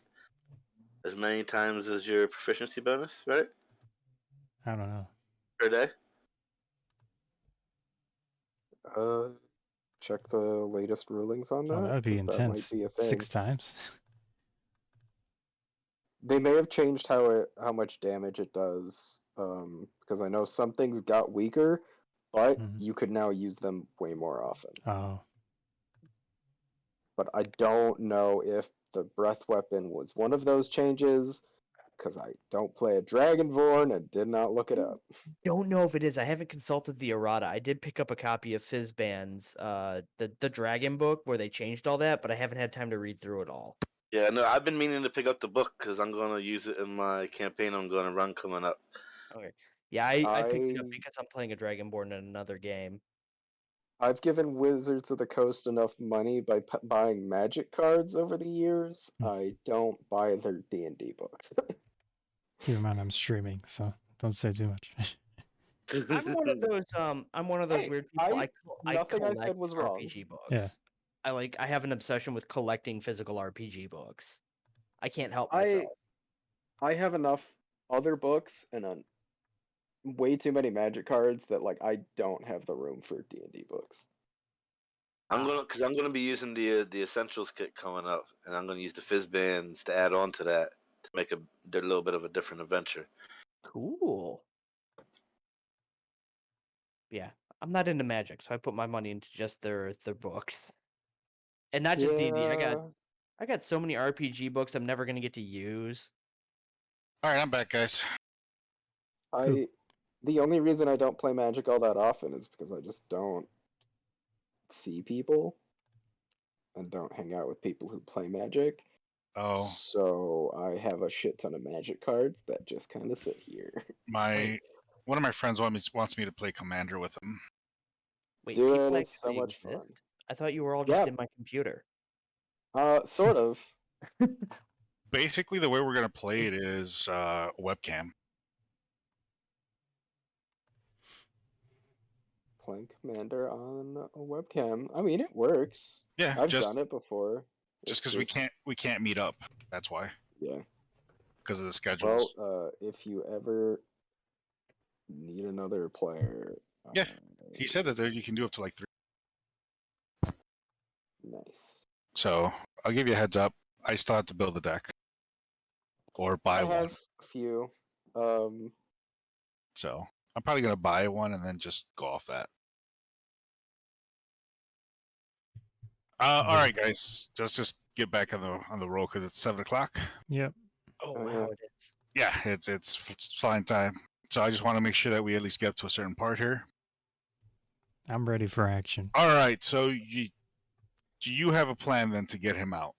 as many times as your proficiency bonus, right? I don't know. Per day. Check the latest rulings on that. Oh, that would be 'cause intense. That might be a thing. 6 times. They may have changed how much damage it does. Because I know some things got weaker, but Mhm. you could now use them way more often. Oh. But I don't know if the breath weapon was one of those changes, because I don't play a Dragonborn and did not look it up. Don't know if it is. I haven't consulted the errata. I did pick up a copy of Fizzban's the Dragon book where they changed all that, but I haven't had time to read through it all. Yeah, no, I've been meaning to pick up the book because I'm going to use it in my campaign I'm going to run coming up. Okay. Yeah, I picked it up because I'm playing a Dragonborn in another game. I've given Wizards of the Coast enough money by buying Magic cards over the years. I don't buy their D&D books. Keep in mind I'm streaming, so don't say too much. I'm one of those Hey, weird people. nothing I said collect was wrong. RPG books. Yeah. I have an obsession with collecting physical RPG books. I can't help myself. I have enough other books and way too many Magic cards that like I don't have the room for D&D books. I'm gonna be using the essentials kit coming up, and I'm gonna use the Fizzbands to add on to that to make a little bit of a different adventure. Cool. Yeah, I'm not into Magic, so I put my money into just their books, and not just D&D. I got so many RPG books I'm never gonna get to use. All right, I'm back, guys. The only reason I don't play Magic all that often is because I just don't see people and don't hang out with people who play Magic. Oh, So I have a shit ton of Magic cards that just kind of sit here. one of my friends wants me to play Commander with him. Wait, Do people it, it's so actually much fun. exist? I thought you were all just Yeah. in my computer. Sort of. Basically, the way we're gonna play it is webcam. Playing Commander on a webcam. I mean, it works. Yeah, I've just done it before. just It's because we can't meet up. That's why, Yeah. because of the schedules. Well, if you ever need another player. Yeah, he said that there you can do up to like 3. Nice. So I'll give you a heads up. I still have to build a deck or buy I one. have a few. So I'm probably gonna buy one and then just go off that. All right, guys. Let's just get back on the roll because it's 7:00. Yep. Oh, Oh, wow, yeah. it is. Yeah, it's flying time. So I just want to make sure that we at least get up to a certain part here. I'm ready for action. All right. So do you have a plan then to get him out?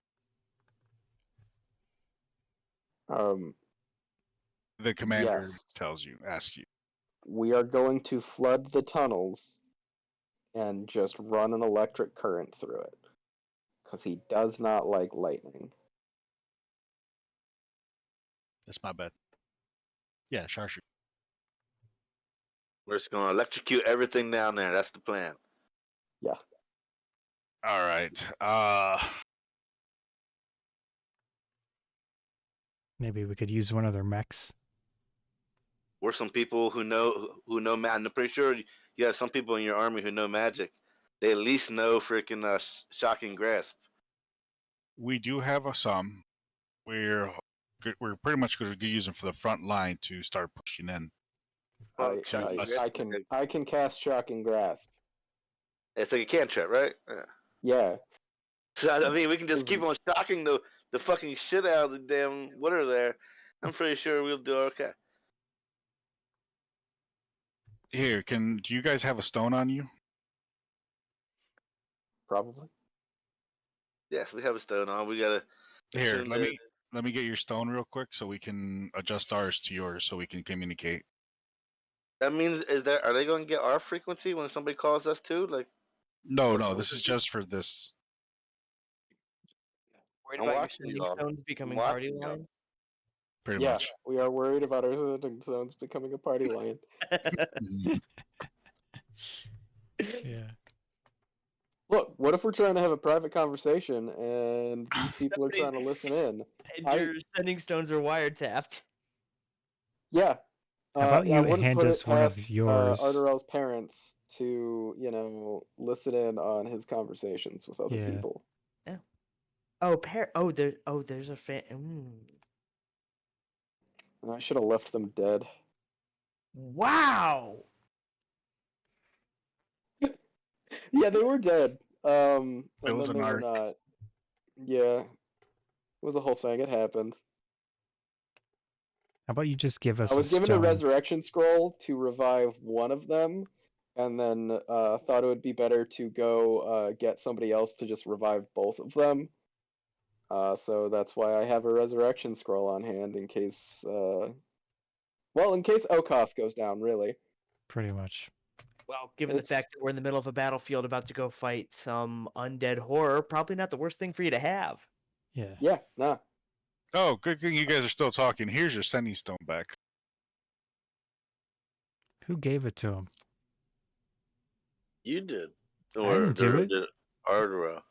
The commander Yes. asks you. We are going to flood the tunnels and just run an electric current through it. Because he does not like lightning. That's my bet. Yeah, Sharshu. We're just gonna electrocute everything down there. That's the plan. Yeah. All right. Maybe we could use one of their mechs. We're some people who know magic. I'm pretty sure you have some people in your army who know magic. They at least know freaking shocking grasp. We do have some. We're pretty much going to use them for the front line to start pushing in. Well, shocking grasp, I can cast Shocking Grasp. it's like a cantrip, right? Yeah. So, I mean, we can just keep on shocking the fucking shit out of the damn water there. I'm pretty sure we'll do okay. Here, do you guys have a stone on you? Probably. Yes, we have a stone on. We gotta. Here, let me get your stone real quick so we can adjust ours to yours so we can communicate. That means are they going to get our frequency when somebody calls us too? Like, No, this is just for this. Worried I'm about your watching sending y'all. stones becoming I'm party watching y'all. lines? Pretty Yeah, much. we are worried about our sending stones becoming a party line. Yeah. Look, what if we're trying to have a private conversation and these people are trying to listen in? And your sending stones are wiretapped. Yeah. How about I you wouldn't hand put us it one of past, yours? Ardorel's parents to, listen in on his conversations with other Yeah. people. There's a fan. And I should have left them dead. Wow. Yeah, they were dead. And It was then an they were arc. not. Yeah. It was a whole thing. It happened. How about you just give us I was a given a stone? resurrection scroll to revive one of them, and then thought it would be better to go get somebody else to just revive both of them. So that's why I have a resurrection scroll on hand in case, in case O'Koss goes down, really. Pretty much. Well, given the fact that we're in the middle of a battlefield about to go fight some undead horror, probably not the worst thing for you to have. Yeah. Yeah, nah. Oh, good thing you guys are still talking. Here's your sending stone back. Who gave it to him? You did. I didn't do it. Ardorel.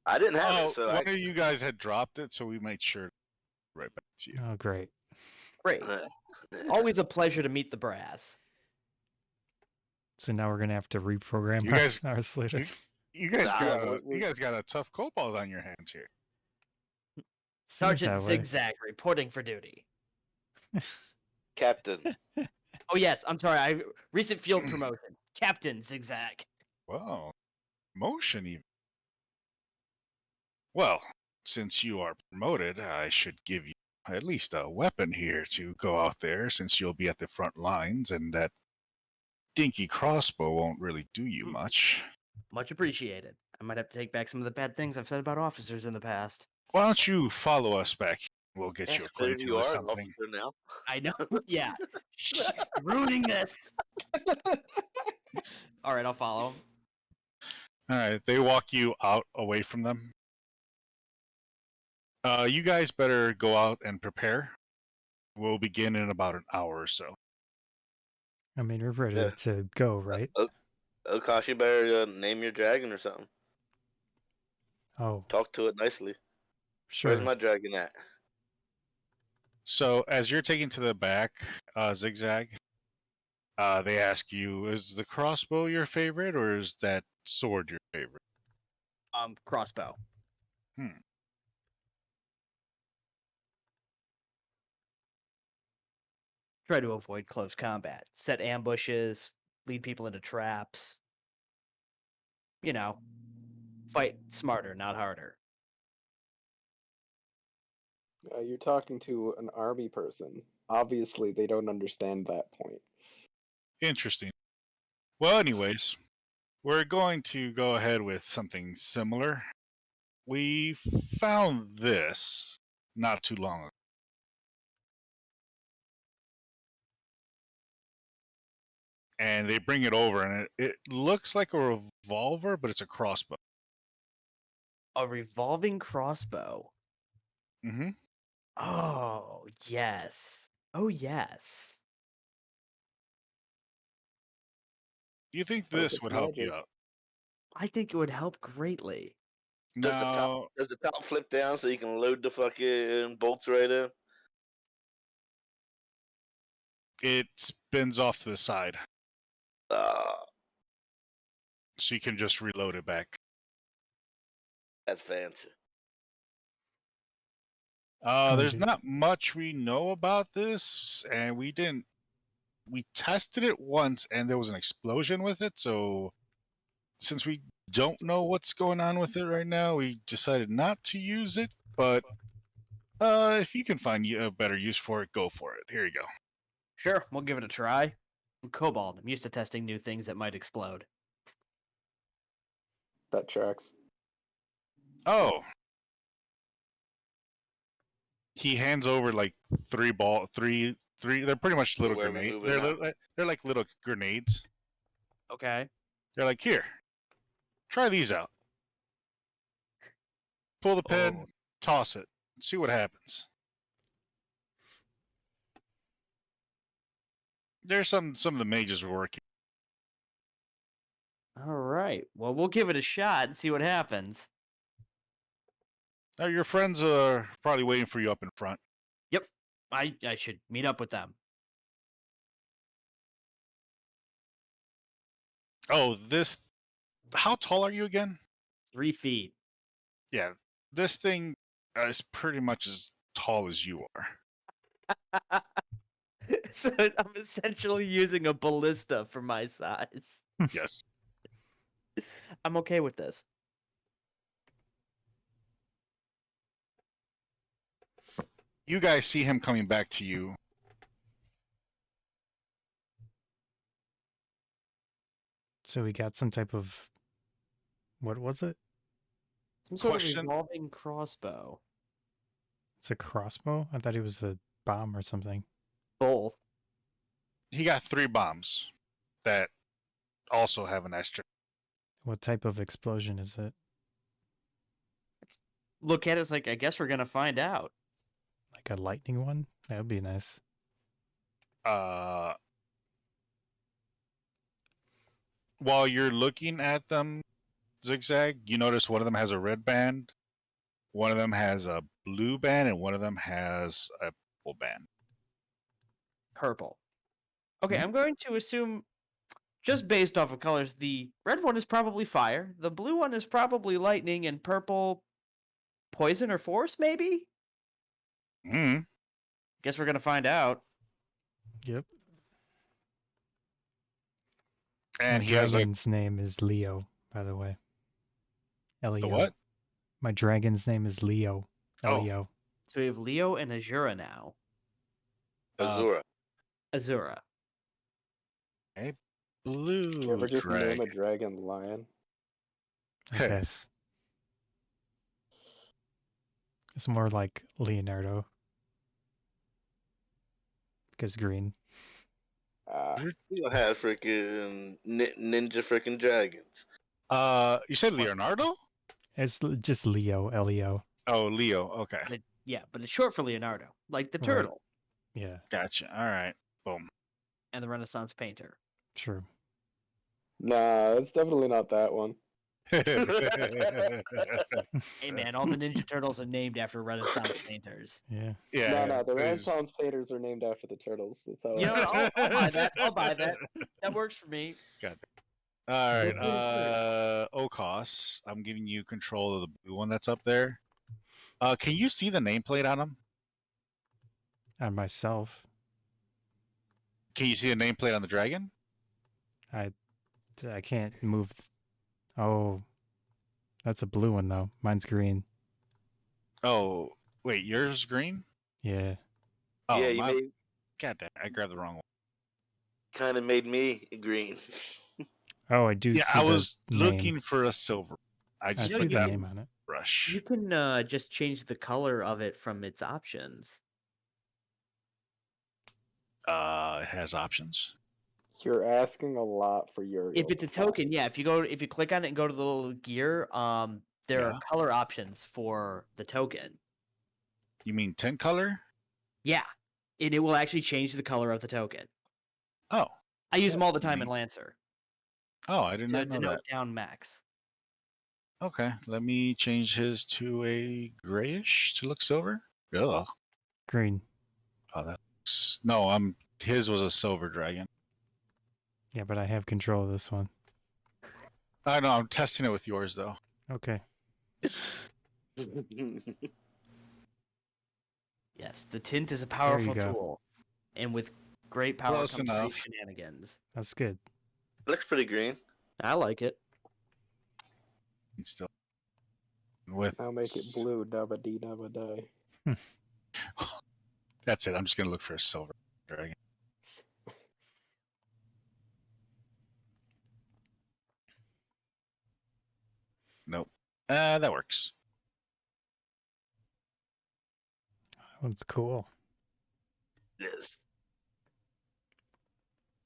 I didn't have it, so one of you guys had dropped it, so we made sure to right back to you. Oh, great. Great. Always a pleasure to meet the brass. So now we're gonna have to reprogram You guys- ours later. You guys we- got a tough kobold on your hands here. Sergeant that way. Zigzag reporting for duty. Captain. Oh yes, I'm sorry. Recent field promotion. Captain Zigzag. Wow, motion even. Well, since you are promoted, I should give you at least a weapon here to go out there, since you'll be at the front lines, and that dinky crossbow won't really do you much. Much appreciated. I might have to take back some of the bad things I've said about officers in the past. Why don't you follow us back? We'll get you Since acquainted you with are an something. officer now. I know. Yeah. Shh, ruining this. All right, I'll follow. All right, they walk you out away from them. You guys better go out and prepare. We'll begin in about an hour or so. I mean, we're ready Yeah. to go, right? O'Koss, you better name your dragon or something. Oh, Talk to it nicely. sure. Where's my dragon at? So as you're taken to the back, Zigzag, they ask you, is the crossbow your favorite or is that sword your favorite? Crossbow. Try to avoid close combat. Set ambushes, lead people into traps. You know, fight smarter, not harder. You're talking to an army person. Obviously, they don't understand that point. Interesting. Well, anyways, we're going to go ahead with something similar. We found this not too long ago. And they bring it over, and it looks like a revolver, but it's a crossbow. A revolving crossbow. Mm-hmm. Oh, yes. Oh, yes. Do you think Hope this it's would help you magic. out? I think it would help greatly. No, Does the top flip down so you can load the fucking bolts right in? it spins off to the side, Ah, so you can just reload it back. that's fancy. There's dude. not much we know about this, and we tested it once, and there was an explosion with it, so since we don't know what's going on with it right now, we decided not to use it, but if you can find a better use for it, go for it. Here you go. Sure, we'll give it a try. I'm Cobalt. I'm used to testing new things that might explode. That tracks. Oh. He hands over like three, they're pretty much little Where are we grenades. moving now? They're like little grenades. Okay. They're like, here, try these out. Pull the pin, toss it, see what happens. There's some of the mages were working. All right. Well, we'll give it a shot and see what happens. Now your friends are probably waiting for you up in front. Yep. I should meet up with them. Oh, how tall are you again? 3 feet. Yeah, this thing is pretty much as tall as you are. So I'm essentially using a ballista for my size. Yes. I'm okay with this. You guys see him coming back to you. So we got some type of, what was it? Some sort Question? of revolving crossbow. It's a crossbow? I thought it was a bomb or something. Both. He got 3 bombs that also have an extra. What type of explosion is it? Look at it, it's like, I guess we're going to find out. Like a lightning one? That would be nice. While you're looking at them, Zigzag, you notice one of them has a red band, one of them has a blue band, and one of them has a purple band. Purple. Okay, Mhm. I'm going to assume, just based off of colors, the red one is probably fire, the blue one is probably lightning, and purple poison or force, maybe? Mm-hmm. Guess we're going to find out. Yep. And My he has dragon's name is Leo, by the way. the Leo. what? My dragon's name is Leo. Oh. Leo. So we have Leo and Azura now. Azura. Azura. A blue You ever just name a dragon. dragon lion? I guess. It's more like Leonardo. Because green. You don't have freaking ninja freaking dragons. You said Leonardo? It's just Leo, Leo. Oh, Leo. Okay, But it's short for Leonardo, like the Right. turtle Yeah, gotcha. All right, boom. and the Renaissance painter. true. Nah, it's definitely not that one. Hey man, all the Ninja Turtles are named after Renaissance painters. Yeah. Yeah. No, the please. Renaissance painters are named after the turtles. That's how. You know what? I'll buy that. I'll buy that. That works for me. All right, Good. O'Koss, I'm giving you control of the blue one that's up there. Can you see the nameplate on them? And myself, Can you see the nameplate on the dragon? I can't move. Oh, that's a blue one though. Mine's green. Oh, wait, yours green? Yeah. Oh, Yeah, you made God damn, I grabbed the wrong one. kind of made me green. Oh, I do Yeah, see I the was name. looking for a silver. I I just see put the that name on it. brush. You can just change the color of it from its options. It has options. You're asking a lot for your. If it's a token, yeah. If you click on it and go to the little gear, there Yeah. are color options for the token. You mean 10 color? Yeah, and it will actually change the color of the token. Oh. I use them all the That's time in neat. Lancer Oh, I did to not know denote that. down max. Okay, let me change his to a grayish to look silver. Ugh. Green. Oh, that looks... No, his was a silver dragon. Yeah, but I have control of this one. I know, I'm testing it with yours though. Okay. Yes, the tint is a you powerful go. tool, and with great power Close comes great enough. shenanigans. That's good. Looks pretty green. I like it. Still with Now make it blue. Dabba dee dabba die. That's it. I'm just gonna look for a silver dragon. Nope. That works. That one's cool. Yes.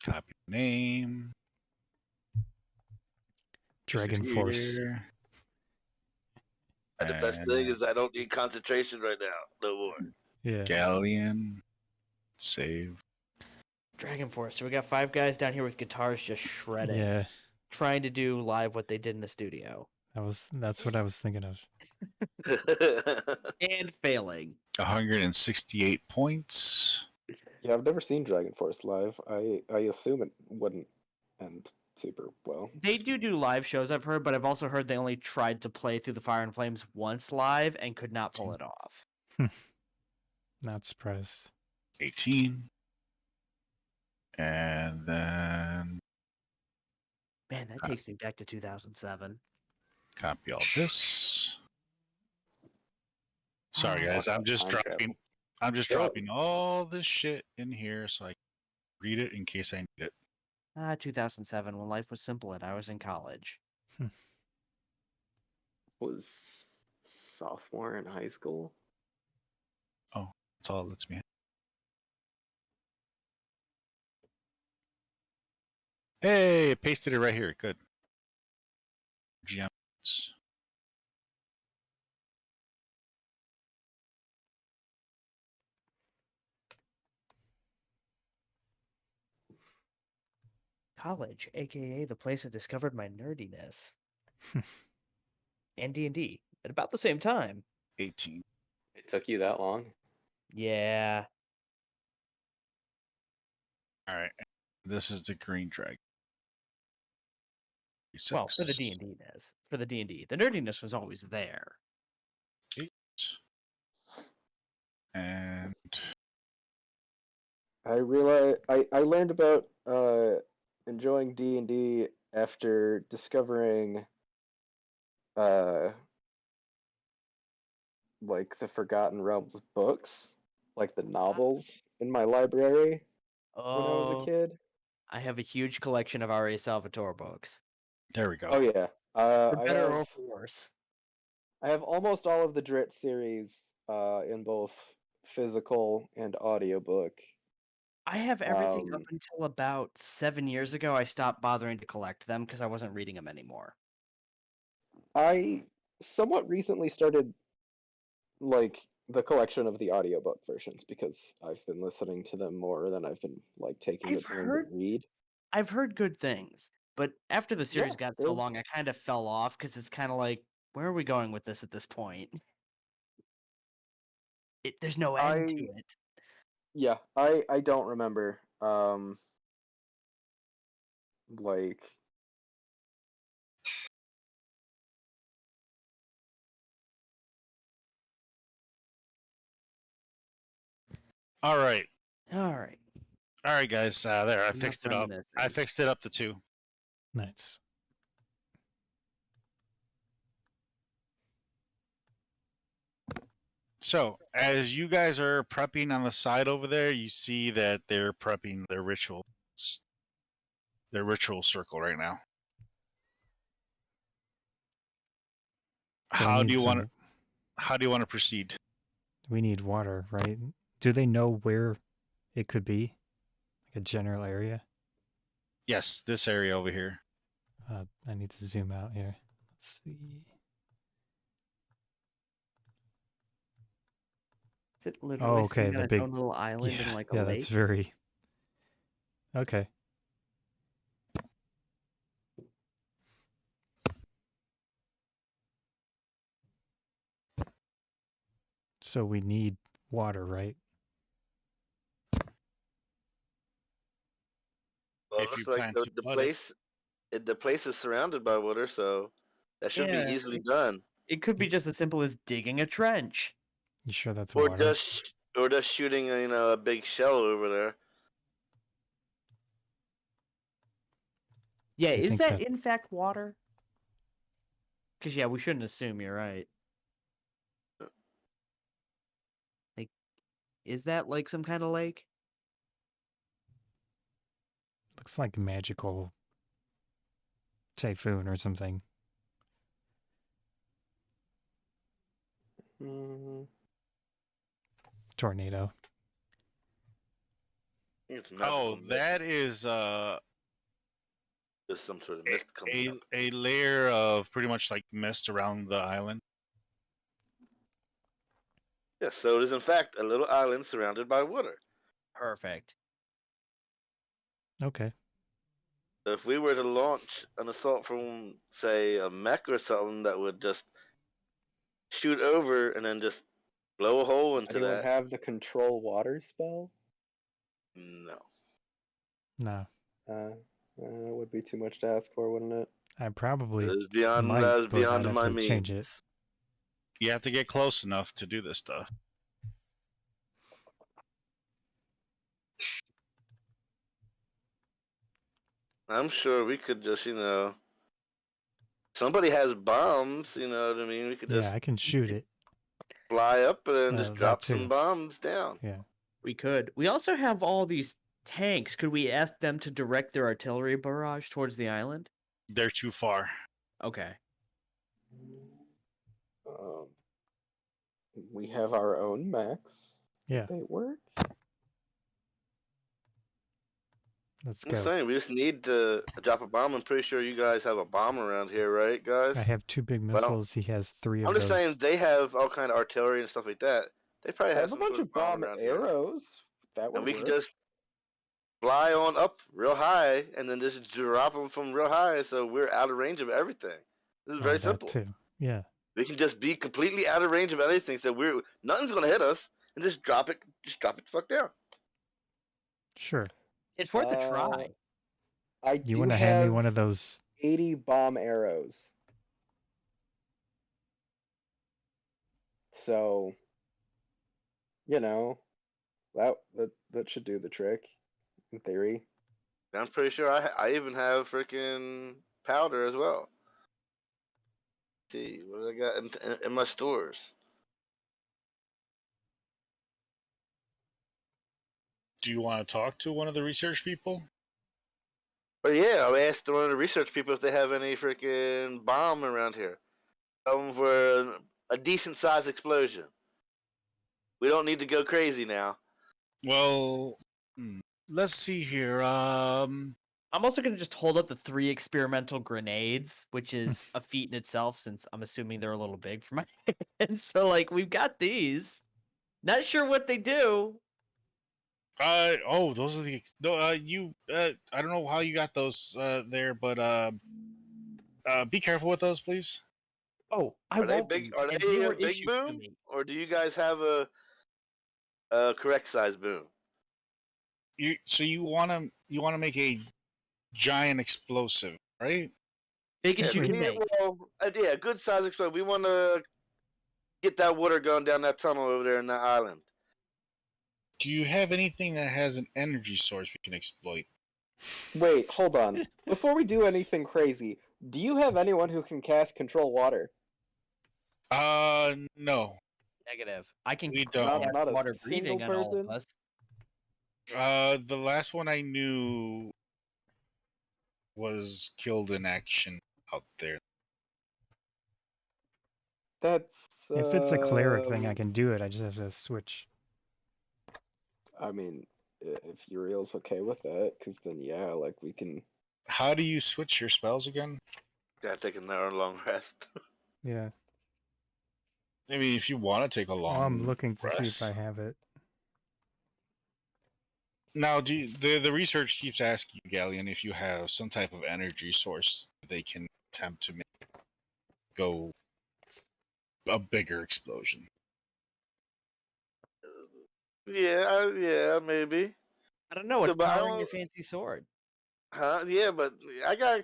Copy the name. Paste it Dragon Force. here. And the best thing is I don't need concentration right now. No more. Yeah. Ghaleon. Save. Dragon Force. So we got 5 guys down here with guitars just shredding, Yeah. trying to do live what they did in the studio, That's what I was thinking of. and failing. 168 points. Yeah, I've never seen Dragon Force live. I assume it wouldn't end super well. They do live shows, I've heard, but I've also heard they only tried to play Through the Fire and Flames once live and could not pull it off. Not surprised. 18. And then Man, that takes me back to 2007. copy all this. Sorry guys, I'm just Time dropping dropping all this shit in here so I can read it in case I need it. 2007, when life was simple and I was in college. Was sophomore in high school. That's all it lets me. Hey, pasted it right here. Good. Gems. College, aka the place I discovered my nerdiness. And D&D at about the same time. 18. It took you that long? Yeah. All right. This is the green dragon. Well, for the D&D-ness. For the D&D. The nerdiness was always there. 8. And I realized I learned about enjoying D&D after discovering like the Forgotten Realms books, like the novels in my library when I was a kid. I have a huge collection of R.A. Salvatore books. there we go. Oh yeah. For I better have or for worse. I have almost all of the Drit series in both physical and audiobook. I have everything up Um, until about 7 years ago. I stopped bothering to collect them because I wasn't reading them anymore. I somewhat recently started like the collection of the audiobook versions because I've been listening to them more than I've been like taking the I've time heard to read. I've heard good things, but after the series Yeah, got so they're long, I kind of fell off because it's kind of like, where are we going with this at this point? There's no end to I it. yeah, I don't remember like All right. All right. All right, guys. There, I Enough fixed it up. I reminiscing. fixed it up to 2. Nice. So, as you guys are prepping on the side over there, you see that they're prepping their ritual circle right now. So we How need do you want some. how do you want to proceed? We need water, right? Do they know where it could be? Like a general area? Yes, this area over here. I need to zoom out here. Let's see. Is it literally Oh, okay. sitting The on its big. own little island in Yeah, like a yeah. lake? That's very. Okay. So we need water, right? Well, it If you looks like plan the, to the put it, place the place is surrounded by water, so that should be Yeah, easily done. it could be just as simple as digging a trench. You sure that's Or water? just shooting a big shell over there. Yeah, I is think that that in fact water? Because yeah, we shouldn't assume you're right. Like, is that like some kind of lake? looks like magical typhoon or something. mm, Tornado. It's magical mist. that is There's some sort of mist coming up. a layer of pretty much like mist around the island. Yes, so it is in fact a little island surrounded by water. Perfect. Okay. So if we were to launch an assault from, say, a mech or something that would just shoot over and then just blow a hole does into anyone that, have the control water spell? no. No. It would be too much to ask for, wouldn't it? I probably That is beyond might, that is but I'd beyond have my to change means. it. You have to get close enough to do this stuff. I'm sure we could just, somebody has bombs, you know what I mean? We could just Yeah, I can shoot it. fly up and then just That drop too. some bombs down. Yeah. We could. We also have all these tanks. Could we ask them to direct their artillery barrage towards the island? They're too far. Okay. Um, we have our own mechs. Yeah. They work. Let's I'm go. saying we just need to drop a bomb. I'm pretty sure you guys have a bomb around here, right, guys? I have 2 big Well, missiles. He has 3 I'm of just saying those. they have all kind of artillery and stuff like that. They probably I have have a some bunch sort of of bomb bomb around here, arrows. That and would we could work. just fly on up real high and then just drop them from real high, so we're out of range of everything. This is Oh, very that simple. too. Yeah. We can just be completely out of range of anything, so nothing's gonna hit us, and just drop it the fuck down. Sure. It's worth a try. I You do want to hand me have one of those? 80 bomb arrows. So, that should do the trick, in theory. I'm pretty sure I even have freaking powder as well. Let's see what do I got in my stores? Do you want to talk to one of the research people? But yeah, I asked one of the research people if they have any freaking bomb around here. For a decent sized explosion. We don't need to go crazy now. Well, let's see here. I'm also going to just hold up the 3 experimental grenades, which is a feat in itself, since I'm assuming they're a little big for my hands. So, like, we've got these. Not sure what they do. Those are the no. I don't know how you got those there, but be careful with those, please. Oh, I Are they won't big? be, Are and they they a were big issued to boom, me. or do you guys have a correct size boom? You want to make a giant explosive, right? Biggest you can make. Yeah, good size explosion. We want to get that water going down that tunnel over there in that island. Do you have anything that has an energy source we can exploit? Wait, hold on. Before we do anything crazy, do you have anyone who can cast control water? No, Negative. I can we cast don't. Not a water single breathing on all of person? us. The last one I knew was killed in action out there. That's If it's a cleric thing, I can do it. I just have to switch. I mean, if Uriel's okay with that, because then yeah, like we can. How do you switch your spells again? Gotta take another long rest. Yeah. I mean, if you want to take a long I'm looking to see if rest. I have it. Now, the research keeps asking you, Ghaleon, if you have some type of energy source they can attempt to make go a bigger explosion. Yeah, maybe. I don't know. It's But I powering your don't. fancy sword. Huh? Yeah, but I got.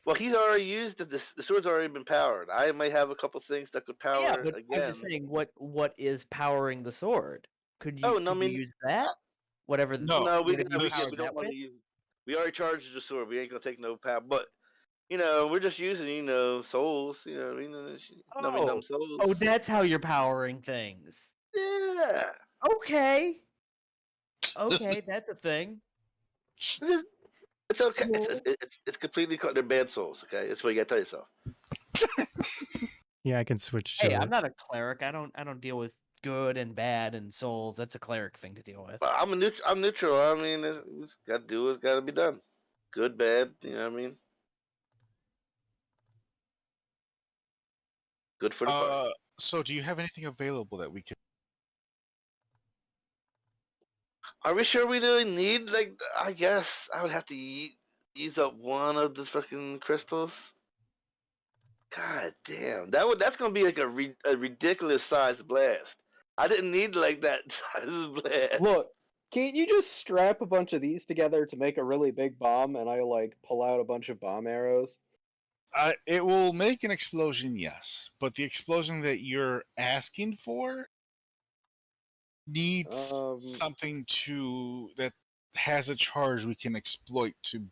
Well, he's already used it. The sword's already been powered. I might have a couple things that could Yeah, power but I'm again. just saying, what is powering the sword? Could Oh you no, I mean, use that? Whatever. No, no, What have you we powered don't that want with? to use. We already charged the sword. We ain't gonna take no power. But we're just using souls. You know what I mean? Dumb Oh, souls. oh, that's how you're powering things. Yeah. Okay, okay, that's a thing. It's okay. Cool. It's completely. They're bad souls. Okay, that's what you gotta tell yourself. Yeah, I can switch Hey, to I'm it. not a cleric. I don't deal with good and bad and souls. That's a cleric thing to deal with. But I'm neutral. I mean, it's got to do what's got to be done. Good, bad. You know what I mean? Good for the party. So do you have anything available that we can? Are we sure we really need? Like, I guess I would have to use up one of the fucking crystals. God damn, that's gonna be like a ridiculous sized blast. I didn't need like that size blast. Look, can't you just strap a bunch of these together to make a really big bomb, and I like pull out a bunch of bomb arrows? It will make an explosion, yes, but the explosion that you're asking for needs something that has a charge we can exploit to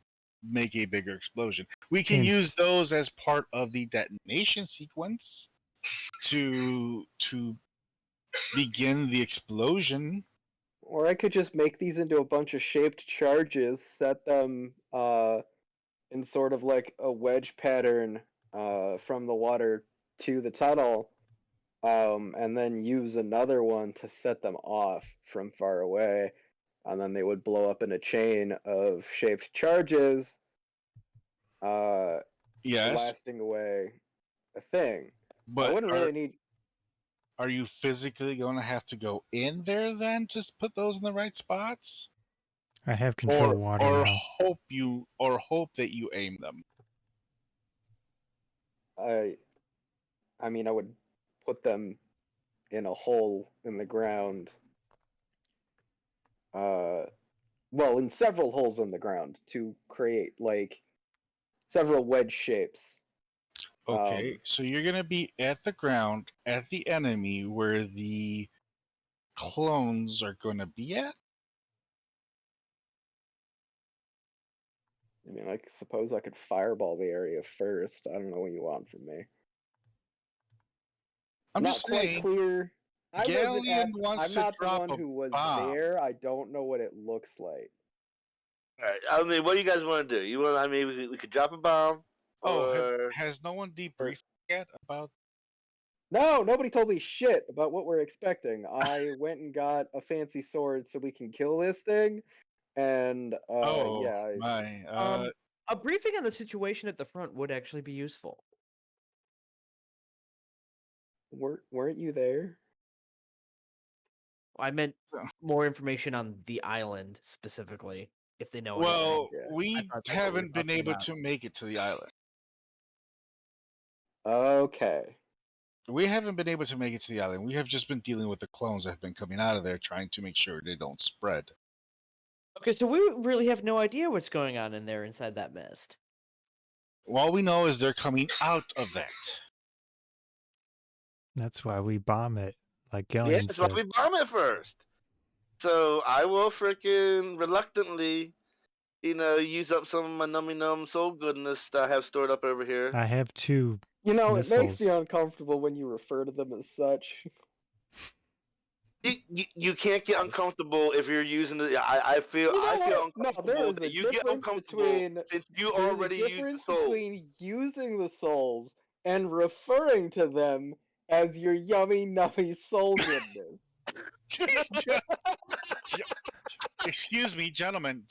make a bigger explosion. We can use those as part of the detonation sequence to begin the explosion. Or I could just make these into a bunch of shaped charges, set them in sort of like a wedge pattern from the water to the tunnel, and then use another one to set them off from far away, and then they would blow up in a chain of shaped charges, Yes, blasting away a thing. I but wouldn't really need. are you physically going to have to go in there then to put those in the right spots? I have control water now. Hope that you aim them. I mean, I would put them in a hole in the ground. Well, in several holes in the ground to create like several wedge shapes. Okay, so you're going to be at the ground, at the enemy where the clones are going to be at? I mean, I suppose I could fireball the area first. I don't know what you want from me. I'm not just quite saying, clear. Ghaleon wants I'm to not the drop one a who was bomb. there. I don't know what it looks like. All right. I mean, what do you guys want to do? You want? I mean, we could drop a bomb. Oh, Or has no one debriefed yet about? No, nobody told me shit about what we're expecting. I went and got a fancy sword so we can kill this thing, and Oh yeah, my. A briefing on the situation at the front would actually be useful. weren't you there? I meant So- more information on the island specifically, if they know anything. Well, Yeah. I we thought that's what we were haven't been talking able about. to make it to the island. Okay. We haven't been able to make it to the island. We have just been dealing with the clones that have been coming out of there, trying to make sure they don't spread. Okay, so we really have no idea what's going on in there inside that mist. All we know is they're coming out of that. That's why we bomb it, like yeah, Ghaleon that's why said. we bomb it first. So I will freaking reluctantly, use up some of my nummy num soul goodness that I have stored up over here. I have 2 You know, it makes me missiles. uncomfortable when you refer to them as such. You can't get uncomfortable if you're using it. I feel You know I feel what? No, uncomfortable. there is a that you get difference uncomfortable between since you there's a already used the difference soul. between using the souls and referring to them as your yummy nummy soul goodness. Excuse me, gentlemen.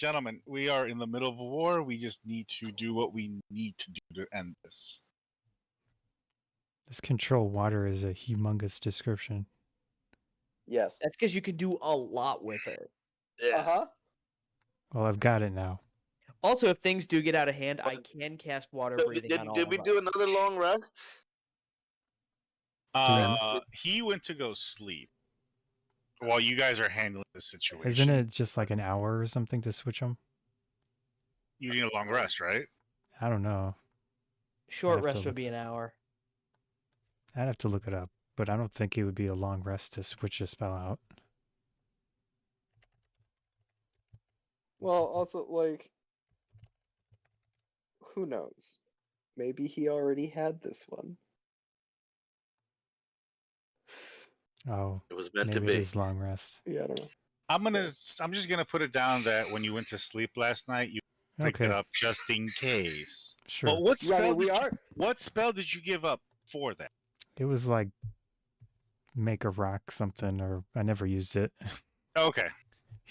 We are in the middle of a war. We just need to do what we need to do to end this. This control water is a humongous description. Yes. That's because you can do a lot with it. Yeah. Uh-huh. Well, I've got it now. Also, if things do get out of hand, I can cast water So breathing on all did of we us. do another long rest? He went to go sleep while you guys are handling the situation. Isn't it just like an hour or something to switch them? You need a long rest, right? I don't know. Short have to rest look- would be an hour. I'd have to look it up, but I don't think it would be a long rest to switch a spell out. Well, also, like, who knows? Maybe he already had this one. Oh, It was meant maybe to it be. is long rest. Yeah, I don't know. I'm just gonna put it down that when you went to sleep last night, you picked it Okay, up just in case. sure. But what Yeah, I spell? mean, we are. What spell did you give up for that? It was like make a rock something, or I never used it. Okay.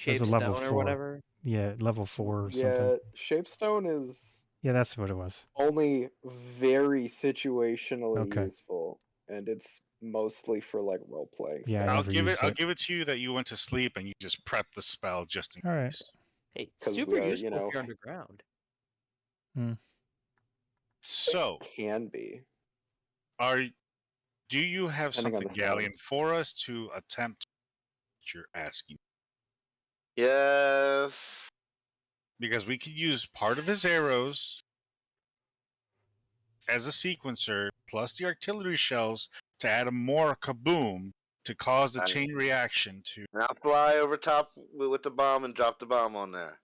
It was a level Shapestone or 4. whatever. Yeah, level 4 or something. Yeah, Shapestone is Yeah, that's what it was. only very situationally Okay. useful, and it's mostly for like role playing Yeah, I stuff. never used I'll it. give it to you that you went to sleep and you just prepped the spell just in All right. case. Hey, 'Cause super we are, useful you know- if you're underground. So, Can be. do you have Depending on something, the spell. Ghaleon, for us to attempt what you're asking? Yes. Because we could use part of his arrows as a sequencer, plus the artillery shells to add a more kaboom to cause the Right. chain reaction to. And I'll fly over top with the bomb and drop the bomb on there.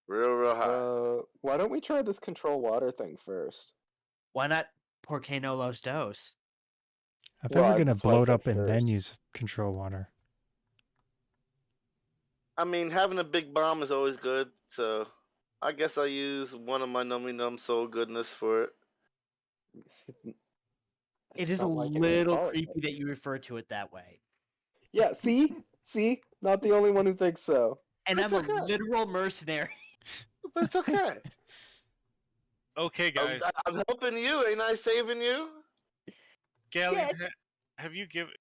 Real high. Why don't we try this control water thing first? Why not Porque no los dos? I thought Well, we were gonna that's why I blow it said up and then first. use control water. I mean, having a big bomb is always good, so I guess I'll use one of my nummy num soul goodness for it. I It just is a don't like it when you little call it creepy that. that you refer to it that way. Yeah, see? Not the only one who thinks so. And It's I'm a okay. literal mercenary. But it's okay. Okay, guys. I'm helping you, ain't I saving you? Ghaleon,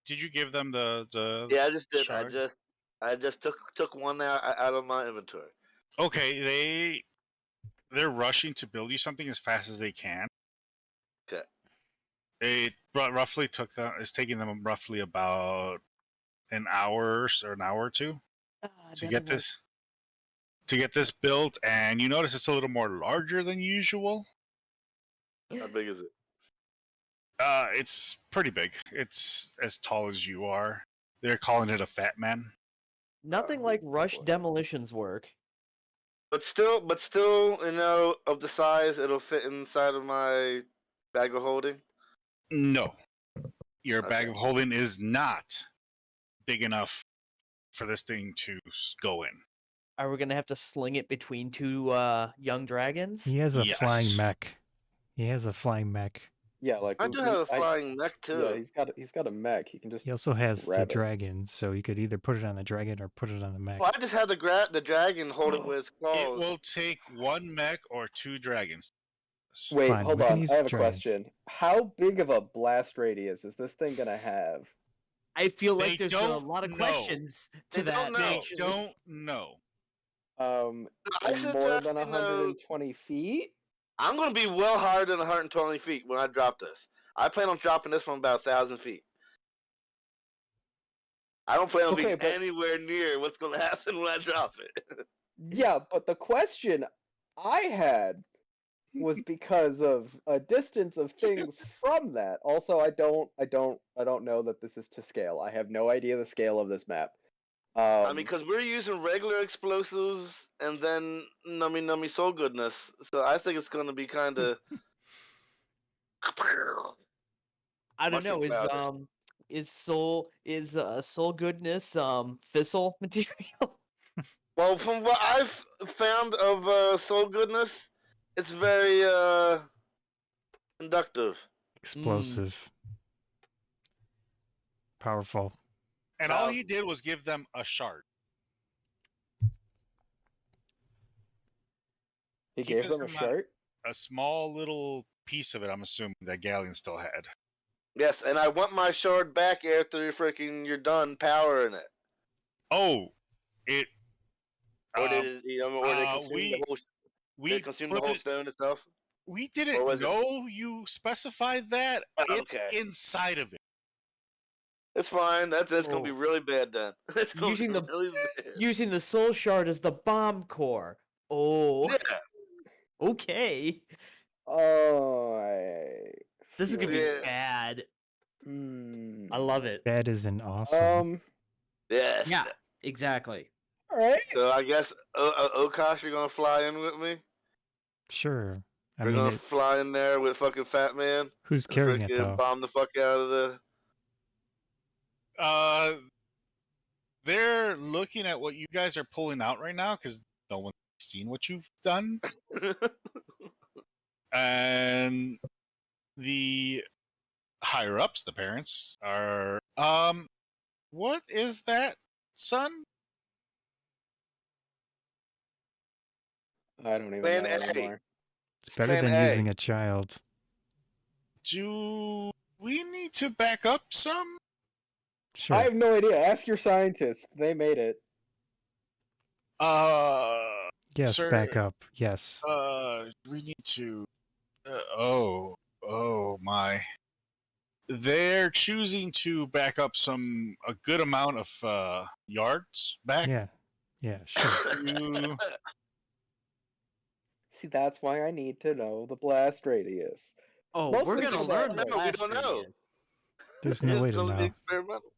did you give them the Yeah, I just did. shard? I just took one out of my inventory. Okay, they're rushing to build you something as fast as they can. Okay. It it's taking them roughly about an hour or two to get this built, and you notice it's a little more larger than usual. How big is it? It's pretty big. It's as tall as you are. They're calling it a fat man. Nothing like rush demolitions work. But still, of the size, it'll fit inside of my bag of holding. No, your bag Okay. of holding is not big enough for this thing to go in. Are we gonna have to sling it between two young dragons? He has a flying Yes. mech. He has a flying mech. Yeah, like I do have a flying mech too. Yeah, he's got a mech. He can just He also has the grab it. dragon, so you could either put it on the dragon or put it on the mech. Well, I just had the dragon holding with his claws. It will take 1 mech or 2 dragons. Wait, Fine, hold we can on. use I have a dragons. question. How big of a blast radius is this thing gonna have? I feel They like there's a don't lot of know. questions to They don't that. know. They actually. don't know. I In should more just, than 120 feet? I'm going to be well higher than 120 feet when I drop this. I plan on dropping this from about 1,000 feet. I don't plan on being anywhere near what's going to happen when I drop it. Yeah, but the question I had was because of a distance of things from that. Also, I don't know that this is to scale. I have no idea the scale of this map. I mean, because we're using regular explosives and then nummy soul goodness, so I think it's going to be kind of. I don't know. Is soul goodness fissile material? Well, from what I've found of soul goodness, it's very conductive. Explosive. Powerful. And all he did was give them a shard. He gave them a shard? A small little piece of it, I'm assuming, that Ghaleon still had. Yes, and I want my shard back after you're done powering it. Oh, it. Or did they consume the whole stone itself? We didn't know you specified that. It's inside of it. It's fine. That's gonna be really bad then. Using the soul shard as the bomb core. Oh. Yeah. Okay. Oh, this is gonna be bad. I love it. That is an awesome. Yeah. Yeah. Exactly. All right. So I guess O'Koss, you're gonna fly in with me. Sure. We're gonna fly in there with fucking Fat Man. Who's carrying it though? Bomb the fuck out of the. They're looking at what you guys are pulling out right now because no one's seen what you've done. And the higher ups, the parents, are what is that, son? I don't even know anymore. It's better than using a child. Do we need to back up some? Sure. I have no idea. Ask your scientists. They made it. Yes, sir, back up. Yes. We need to. Oh my. They're choosing to back up a good amount of yards back. Yeah, sure. See, that's why I need to know the blast radius. Oh, Mostly we're gonna learn the blast we don't know. radius. There's no way to know. Experimental.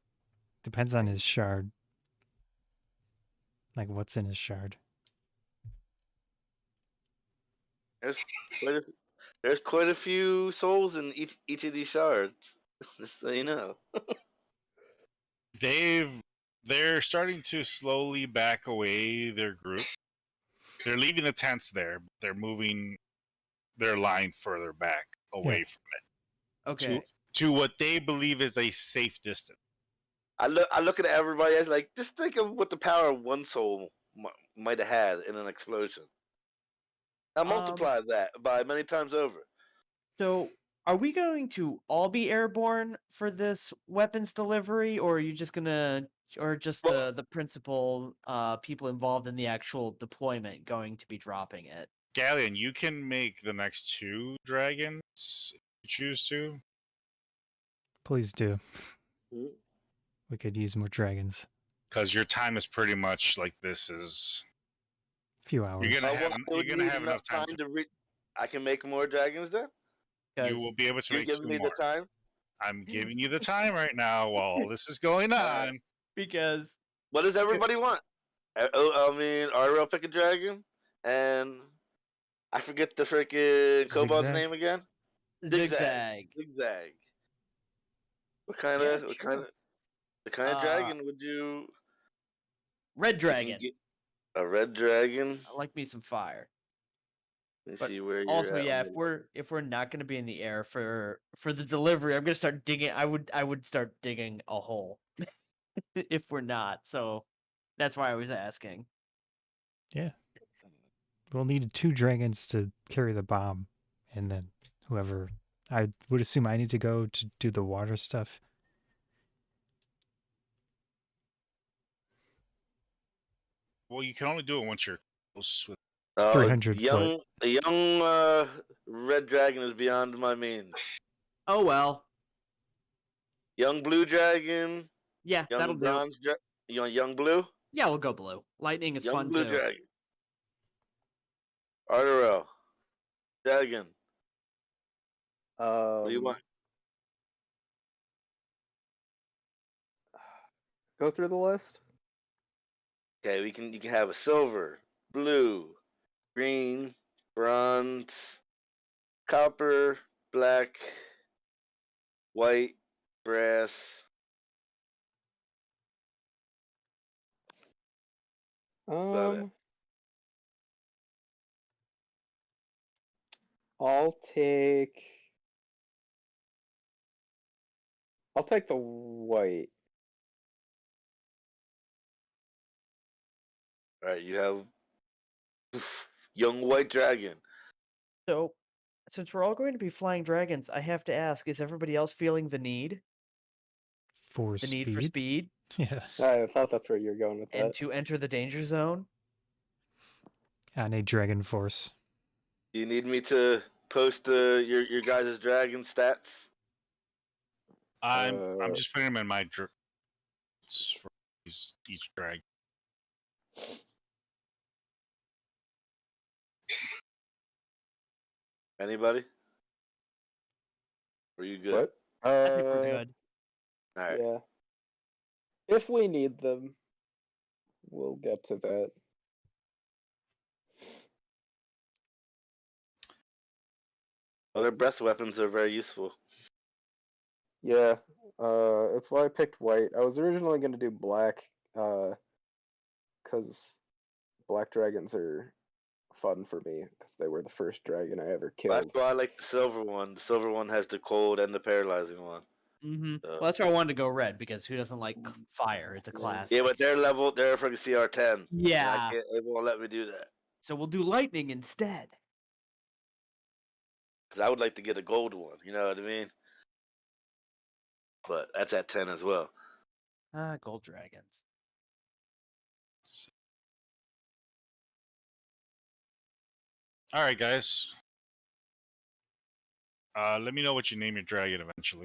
Depends on his shard. Like what's in his shard. There's quite a few souls in each of these shards, just so you know. They're starting to slowly back away their group. They're leaving the tents there. They're moving their line further back away from it. Okay. To what they believe is a safe distance. I look at everybody as like, just think of what the power of one soul might have had in an explosion. I multiply that by many times over. So, are we going to all be airborne for this weapons delivery, or are you just gonna, or just the principal people involved in the actual deployment going to be dropping it? Ghaleon, you can make the next 2 dragons if you choose to. Please do. We could use more dragons. Because your time is pretty much like this is. A few hours. You're gonna have enough time to. I can make more dragons then. You will be able to make 2 more. You're giving me the time. I'm giving you the time right now while this is going on. Because what does everybody want? Ardorel pick a dragon, and I forget the freaking kobold's name again. Zigzag. What kind of dragon would you? Red dragon. A red dragon. I like me some fire. Let me But see where you're also, at. yeah, if we're not going to be in the air for the delivery, I'm going to start digging. I would start digging a hole if we're not. So that's why I was asking. Yeah. We'll need 2 dragons to carry the bomb, and then whoever. I would assume I need to go to do the water stuff. Well, you can only do it once you're close with. 300 foot. A young red dragon is beyond my means. Oh well. Young blue dragon. Yeah, that'll Young do. bronze dragon. You want young blue? Yeah, we'll go blue. Lightning is Young fun blue too. dragon. Ardorel. Dragon. What do you want? Go through the list. Okay, you can have a silver, blue, green, bronze, copper, black, white, brass. About it. I'll take the white. All right, you have young white dragon. So, since we're all going to be flying dragons, I have to ask: is everybody else feeling the need? For The speed. need for speed Yeah. I thought that's where you were going with and that. to enter the danger zone? On a dragon force. Do you need me to post your guys' dragon stats? I'm just putting them in my for each drag. Anybody? Are you good? What? I think we're good. All right. Yeah. If we need them, we'll get to that. Other breath weapons are very useful. Yeah. That's why I picked white. I was originally going to do black, because black dragons are fun for me because they were the first dragon I ever That's killed. why I like the silver one. The silver one has the cold and the paralyzing one. Mm-hmm. So. Well, that's why I wanted to go red, because who doesn't like fire? It's a classic. Yeah, but they're for CR10. Yeah. It won't let me do that. So we'll do lightning instead. Because I would like to get a gold one. You know what I mean? But that's at 10 as well. Gold dragons. All right, guys. Let me know what you name your dragon eventually.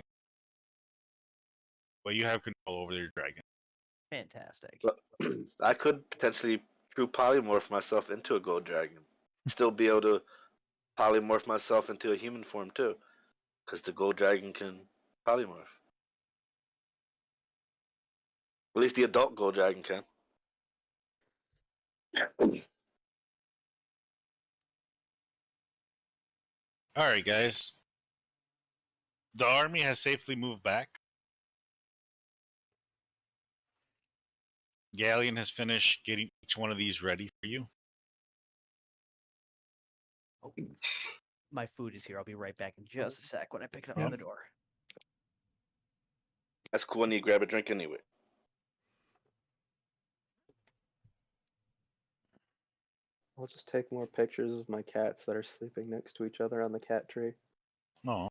Well, you have control over your dragon. Fantastic. But I could potentially true polymorph myself into a gold dragon. Still be able to polymorph myself into a human form too. Because the gold dragon can polymorph. At least the adult gold dragon can. All right, guys. The army has safely moved back. Ghaleon has finished getting each one of these ready for you. Oh, my food is here. I'll be right back in just a sec when I pick it up Yep. on the door. That's cool when you grab a drink anyway. I'll just take more pictures of my cats that are sleeping next to each other on the cat tree. No.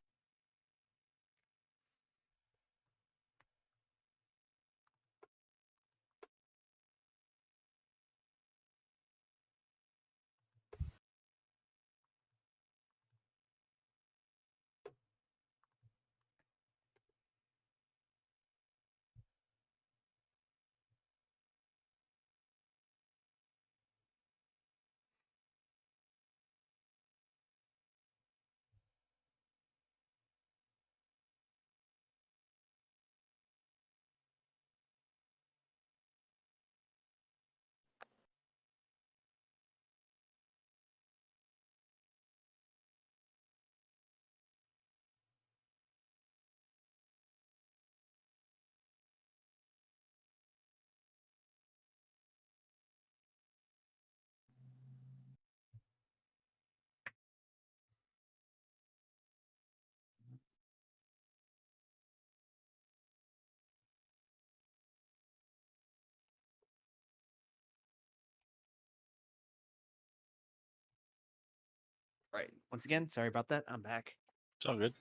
Right. Once again, sorry about that. I'm back. It's all good.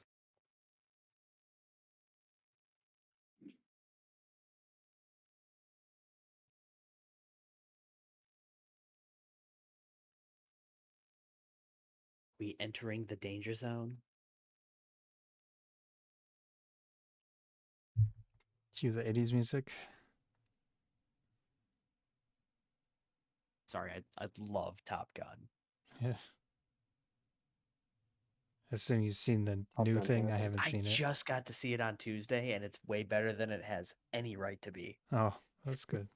We entering the danger zone? Cue the 80s music. Sorry, I love Top Gun. Yeah. I assume you've seen the Top new Gun thing. I Maverick. haven't I seen it. just got to see it on Tuesday, and it's way better than it has any right to be. Oh, that's good.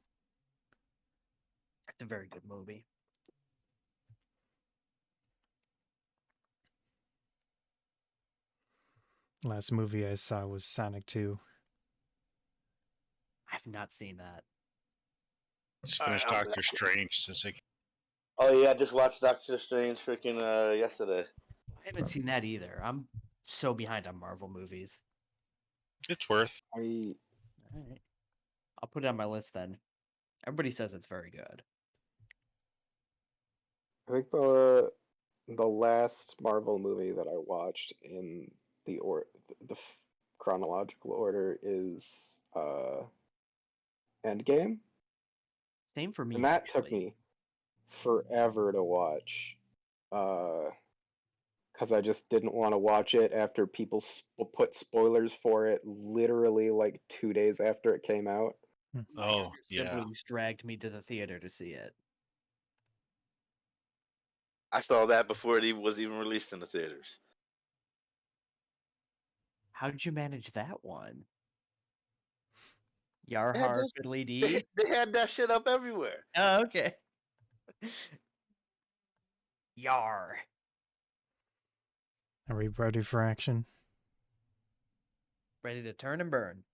It's a very good movie. Last movie I saw was Sonic 2. I've not seen that. Just finished I'm- Doctor Strange. So it's like, Oh yeah, I just watched Doctor Strange freaking yesterday. I haven't seen that either. I'm so behind on Marvel movies. it's worth. I All right. I'll put it on my list then. Everybody says it's very good. think the last Marvel movie that I watched in the chronological order is Endgame, Same for me. and that took actually. me forever to watch, because I just didn't want to watch it after people put spoilers for it literally like 2 days after it came out. My Oh, younger yeah. siblings dragged me to the theater to see it. I saw that before it was even released in the theaters. How did you manage that one? Yar They had har that- fiddly They, dee. they had that shit up everywhere. Oh, okay. Yar. Are we ready for action? Ready to turn and burn.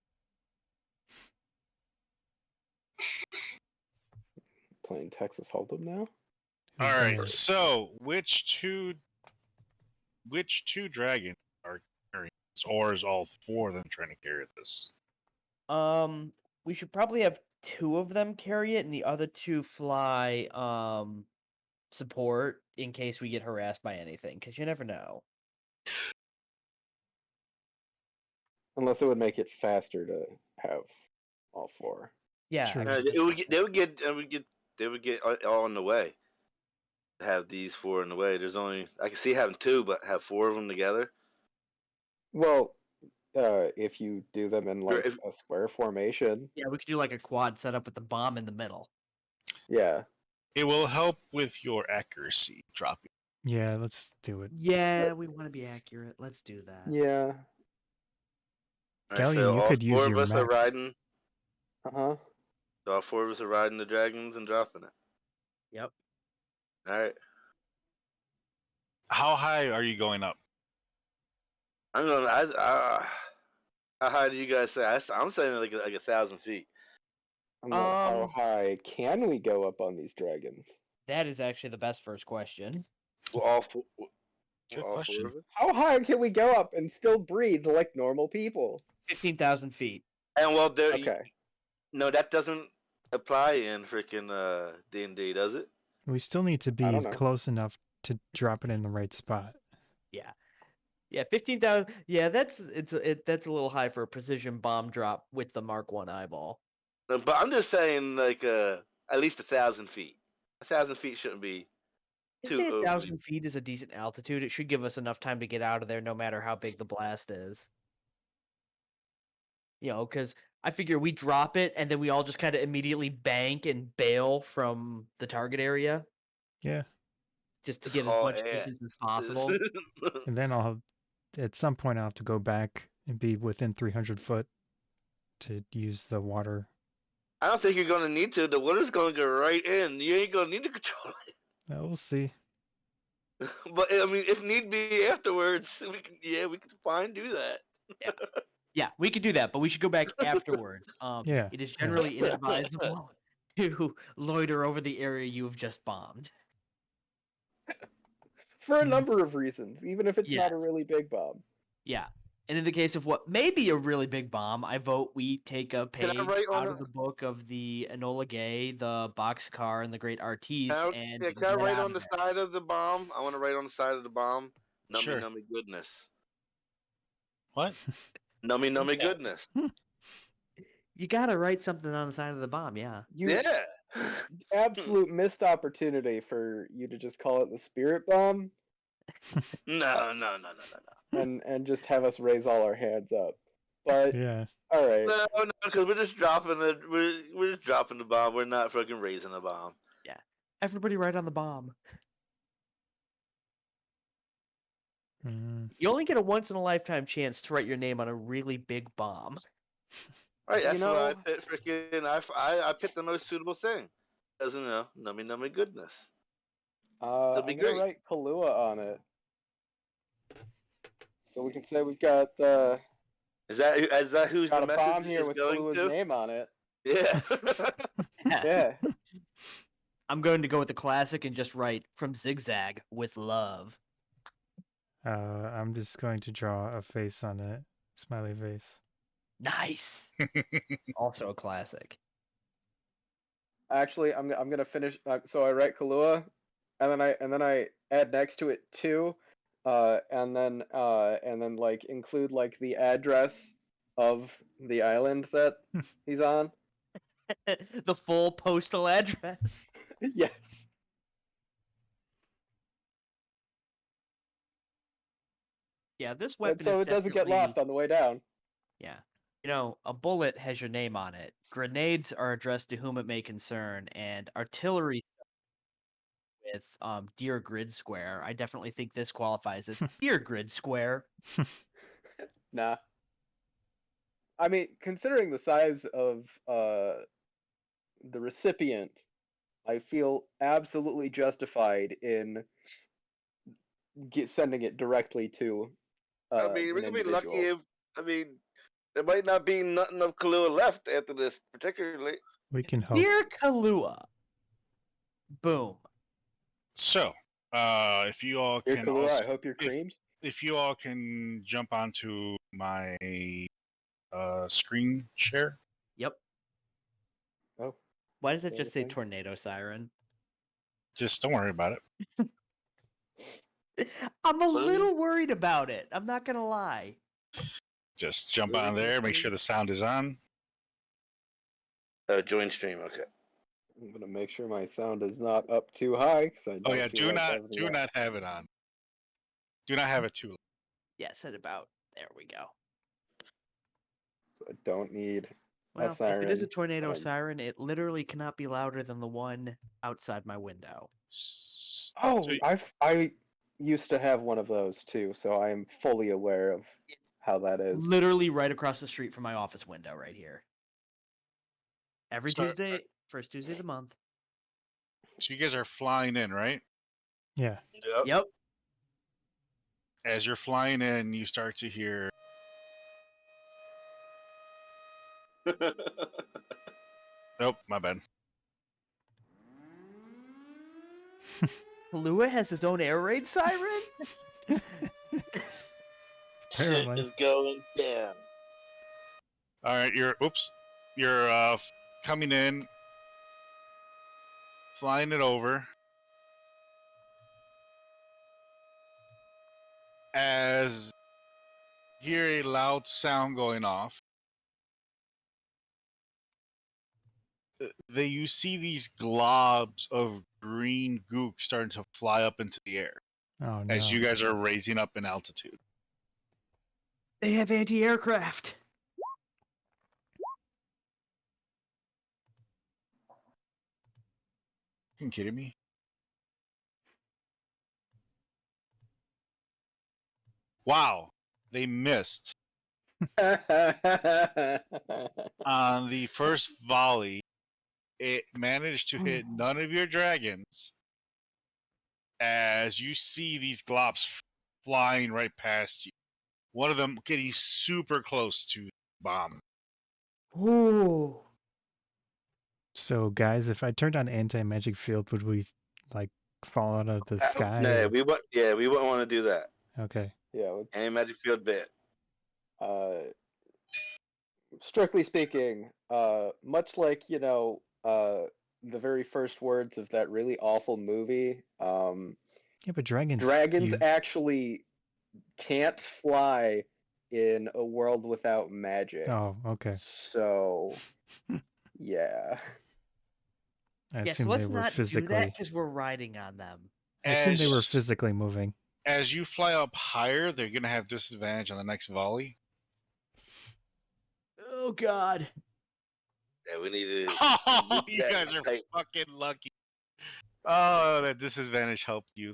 Playing Texas Hold'em now. All Who's right. gonna- So, which two dragons are carrying this, or is all four of them trying to carry this? We should probably have two of them carry it and the other two fly support in case we get harassed by anything, because you never know. Unless it would make it faster to have all four. Yeah, True. I mean, just- They would get all in the way. Have these four in the way. I can see having two, but have four of them together. Well, if you do them in like if- a square formation, yeah, we could do like a quad setup with the bomb in the middle. yeah. It will help with your accuracy dropping. Yeah, let's do it. Yeah, we want to be accurate. Let's do that. Yeah. All Ghaleon, you all could use four your of us are mech. riding. Uh-huh. So all four of us are riding the dragons and dropping it. Yep. All right. How high are you going up? I'm going. How high do you guys say? I'm saying like 1,000 feet. I'm like, how Um, high can we go up on these dragons? That is actually the best first question. Well, all four. Good all question. Four of us? How high can we go up and still breathe like normal people? 15,000 feet. And well, there. Okay. No, that doesn't apply in freaking D&D, does it? We still need to be don't know. close enough to drop it in the right spot. Yeah, 15,000. Yeah, that's a little high for a precision bomb drop with the Mark 1 eyeball. But I'm just saying, like, at least 1,000 feet. 1,000 feet shouldn't be I'd too say overly. 1,000 feet is a decent altitude. It should give us enough time to get out of there no matter how big the blast is. Because I figure we drop it and then we all just kind of immediately bank and bail from the target area Yeah. just to Just get as haul much ass. distance as possible. And then at some point I'll have to go back and be within 300 foot to use the water. I don't think you're gonna need to. The water's gonna go right in. You ain't gonna need to control We'll see. it. But I mean, if need be, afterwards, we can fine do that. Yeah, we could do that, but we should go back afterwards. Yeah, It is yeah. generally inadvisable to loiter over the area you have just bombed. For a Mm. number of reasons, even if it's not a Yes. really big bomb. Yeah. And in the case of what may be a really big bomb, I vote we take a Can I page write on out of the book of the Enola Gay, the Boxcar, and the Great Artiste, and can I get write out on of the there. side of the bomb? I want to write on the side of the bomb. Nummy Sure. nummy goodness. What? Nummy nummy goodness. You gotta write something on the side of the bomb, yeah. Yeah. Absolute missed opportunity for you to just call it the spirit bomb No. and just have us raise all our hands up. But Yeah. all right. No, because we're just dropping the we're just dropping the bomb. We're not fucking raising the bomb. Everybody write on the bomb. Mm. You only get a once in a lifetime chance to write your name on a really big bomb. All right, that's You why I know- picked freaking. I picked the most suitable thing. As nummy nummy goodness. That'd be I'm gonna great. write Kahlua on it, so we can say we've got the Is that who's got the a message bomb is here with going Kalua's to? name on it. Yeah. Yeah. I'm going to go with the classic and just write from Zigzag with love. I'm just going to draw a face on it. Smiley face. Nice. Also a classic. Actually, I'm gonna finish. So I write Kahlua, and then I add next to it 2, and then like include like the address of the island that he's on. The full postal address. Yes. Yeah, this And weapon so is it doesn't get definitely- lost on the way down. Yeah. You know, a bullet has your name on it. Grenades are addressed to whom it may concern, and artillery with Dear Grid Square. I definitely think this qualifies as Dear Grid Square. Nah. I mean, considering the size of the recipient, I feel absolutely justified in sending it directly to I mean, an we're gonna be lucky individual. if there might not be nothing of Kahlua left after this, particularly. We can hope. Dear Kahlua. Boom. So, if you all Dear can Kahlua, also, I hope you're creamed. if you all can jump onto my screen share. Yep. Oh, Why does it Say just say anything? tornado siren? Just don't worry about it. I'm a What is little worried about it. I'm not gonna lie. Just jump on there, make sure the sound is on. Join stream. Okay. I'm gonna make sure my sound is not up too high because I don't Oh yeah, feel like having do that. not have it on. Do not have it too loud. Yeah, set about. There we go. So I don't need. Well, if it is a siren, tornado um, siren, it literally cannot be louder than the one outside my window. Oh, So- I used to have one of those too, so I am fully aware of It's how that is. literally right across the street from my office window right here. Every So- Tuesday, first Tuesday of the month. So you guys are flying in, right? Yeah. Yep. Yep. As you're flying in, you start to hear. Nope, my bad. Kahlua has his own air raid siren? Shit Apparently. is going down. All right, you're coming in, flying it over. As you hear a loud sound going off, you see these globs of green gook starting to fly up into the air Oh no. as you guys are raising up in altitude. They have anti-aircraft. You kidding me? Wow, they missed on the first volley. It managed to hit none of your dragons as you see these globs flying right past you. One of them getting super close to the bomb. Ooh. So guys, if I turned on anti-magic field, would we like fall out of the sky? No, or- we wouldn't want to do that. Okay. Yeah, Any magic field bit. strictly speaking, much like, the very first words of that really awful movie, Yeah, but dragons actually can't fly in a world without magic. Oh, okay. So, yeah. I Yeah, so assume they let's were not do that physically. because we're riding on them. I assume they were As physically moving. as you fly up higher, they're gonna have disadvantage on the next volley. Oh God. Yeah, we need to. Oh, nuke you that guys are tight. fucking lucky. Oh, that disadvantage helped you.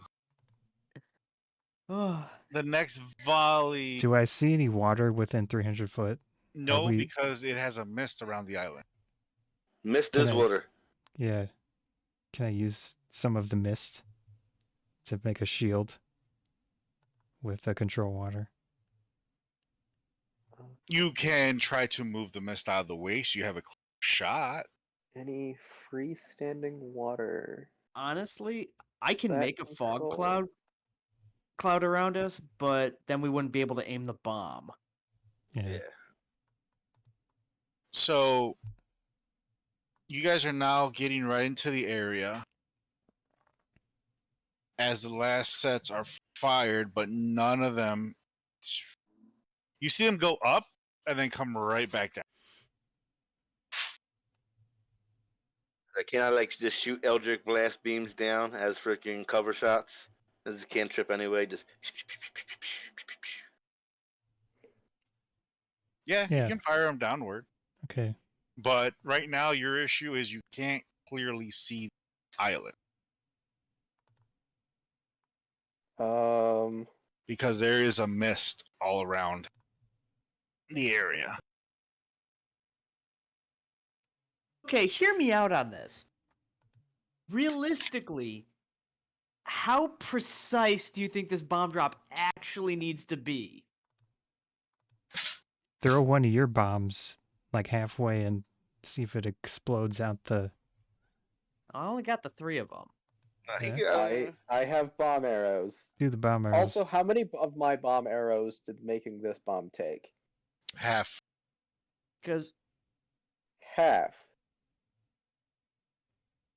Oh. The next volley. Do I see any water within 300 foot? No, we- because it has a mist around the island. Mist Can is I- water. Yeah. Can I use some of the mist to make a shield with the control water? You can try to move the mist out of the way so you have a clear shot. Any freestanding water? Honestly, I can That make a fog control. cloud around us, but then we wouldn't be able to aim the bomb. Yeah. Yeah. So you guys are now getting right into the area as the last sets are fired, but none of them. You see them go up and then come right back down. Can I just shoot Eldritch Blast beams down as freaking cover shots? This is a cantrip anyway. Just. Yeah, Yeah. you can fire them downward. Okay. But right now, your issue is you can't clearly see the island because there is a mist all around the area. Okay, hear me out on this. Realistically, how precise do you think this bomb drop actually needs to be? Throw one of your bombs like halfway and see if it explodes out the. I only got the 3 of them. I have bomb arrows. Do the bomb arrows. Also, how many of my bomb arrows did making this bomb take? Half. Because Half.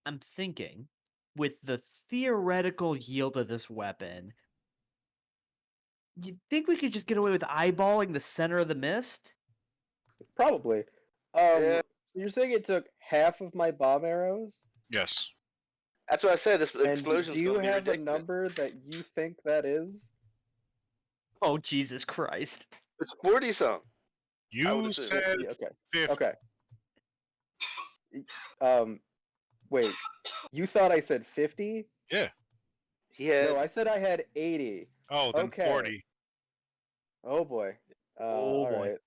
I'm thinking, with the theoretical yield of this weapon, you think we could just get away with eyeballing the center of the mist? Probably. Yeah. You're saying it took half of my bomb arrows? Yes. That's what I said. This And explosion's do you gonna be have a ridiculous. number that you think that is? Oh, Jesus Christ. It's 40 something. I would You assume. said 50, okay. 50. Okay. Wait. You thought I said 50? Yeah. He had. No, I said I had 80. Oh, then Okay. 40. Oh boy. Oh, all boy. right.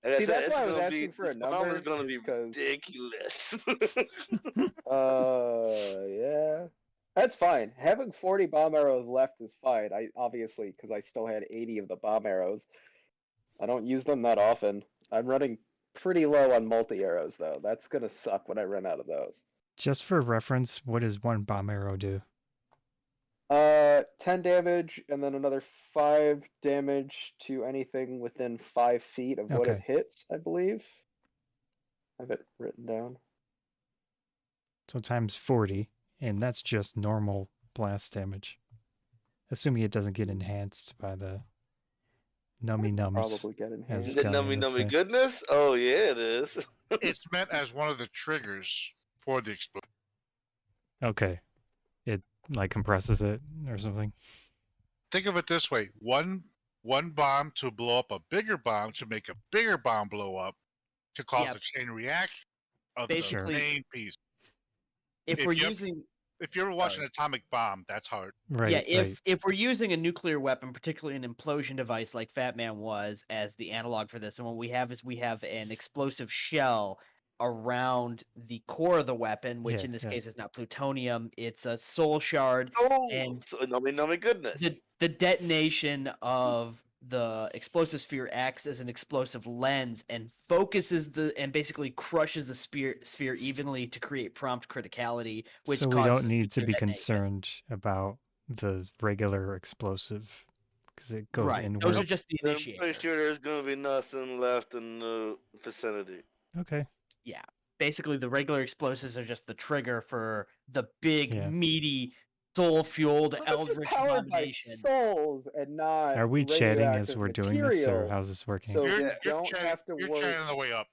Like I See, said, that's it's why I was gonna asking for a this bomb number. is gonna be 'cause- ridiculous. Yeah. That's fine. Having 40 bomb arrows left is fine. I obviously, because I still had 80 of the bomb arrows. I don't use them that often. I'm running pretty low on multi arrows though. That's gonna suck when I run out of those. Just for reference, what does one bomb arrow do? 10 damage and then another 5 damage to anything within 5 feet of what it Okay. hits, I believe. I have it written down. So times 40, and that's just normal blast damage. Assuming it doesn't get enhanced by the nummy nums. Probably get As enhanced. The Ghaleon nummy would say. goodness? Oh yeah, it is. It's meant as one of the triggers for the explosion. Okay. It like compresses it or something. Think of it this way: one bomb to blow up a bigger bomb to make a bigger bomb blow up to cause Yep. a chain reaction of Basically- the main piece. If If we're you- using If you're watching Atomic Bomb, that's how it. Right. yeah, if right. if we're using a nuclear weapon, particularly an implosion device like Fat Man was as the analog for this, and what we have is we have an explosive shell around the core of the weapon, which Yeah, in this yeah. case is not plutonium, it's a soul shard. Oh, And so nummy goodness. The detonation of the explosive sphere acts as an explosive lens and focuses and basically crushes the sphere evenly to create prompt criticality, which So we causes don't need to nuclear be detonation. concerned about the regular explosive because it goes Right. inward. Those are just the I'm initiators. pretty sure there's gonna be nothing left in the vicinity. Okay. Yeah. Basically, the regular explosives are just the trigger for the big, Yeah. meaty, soul-fueled This is Eldritch powered by abomination. souls and not Are we chatting as radioactive we're doing this, or material, how's this working? so You're, we Yeah. you're don't chatting, have to you're worry. chatting on the way up.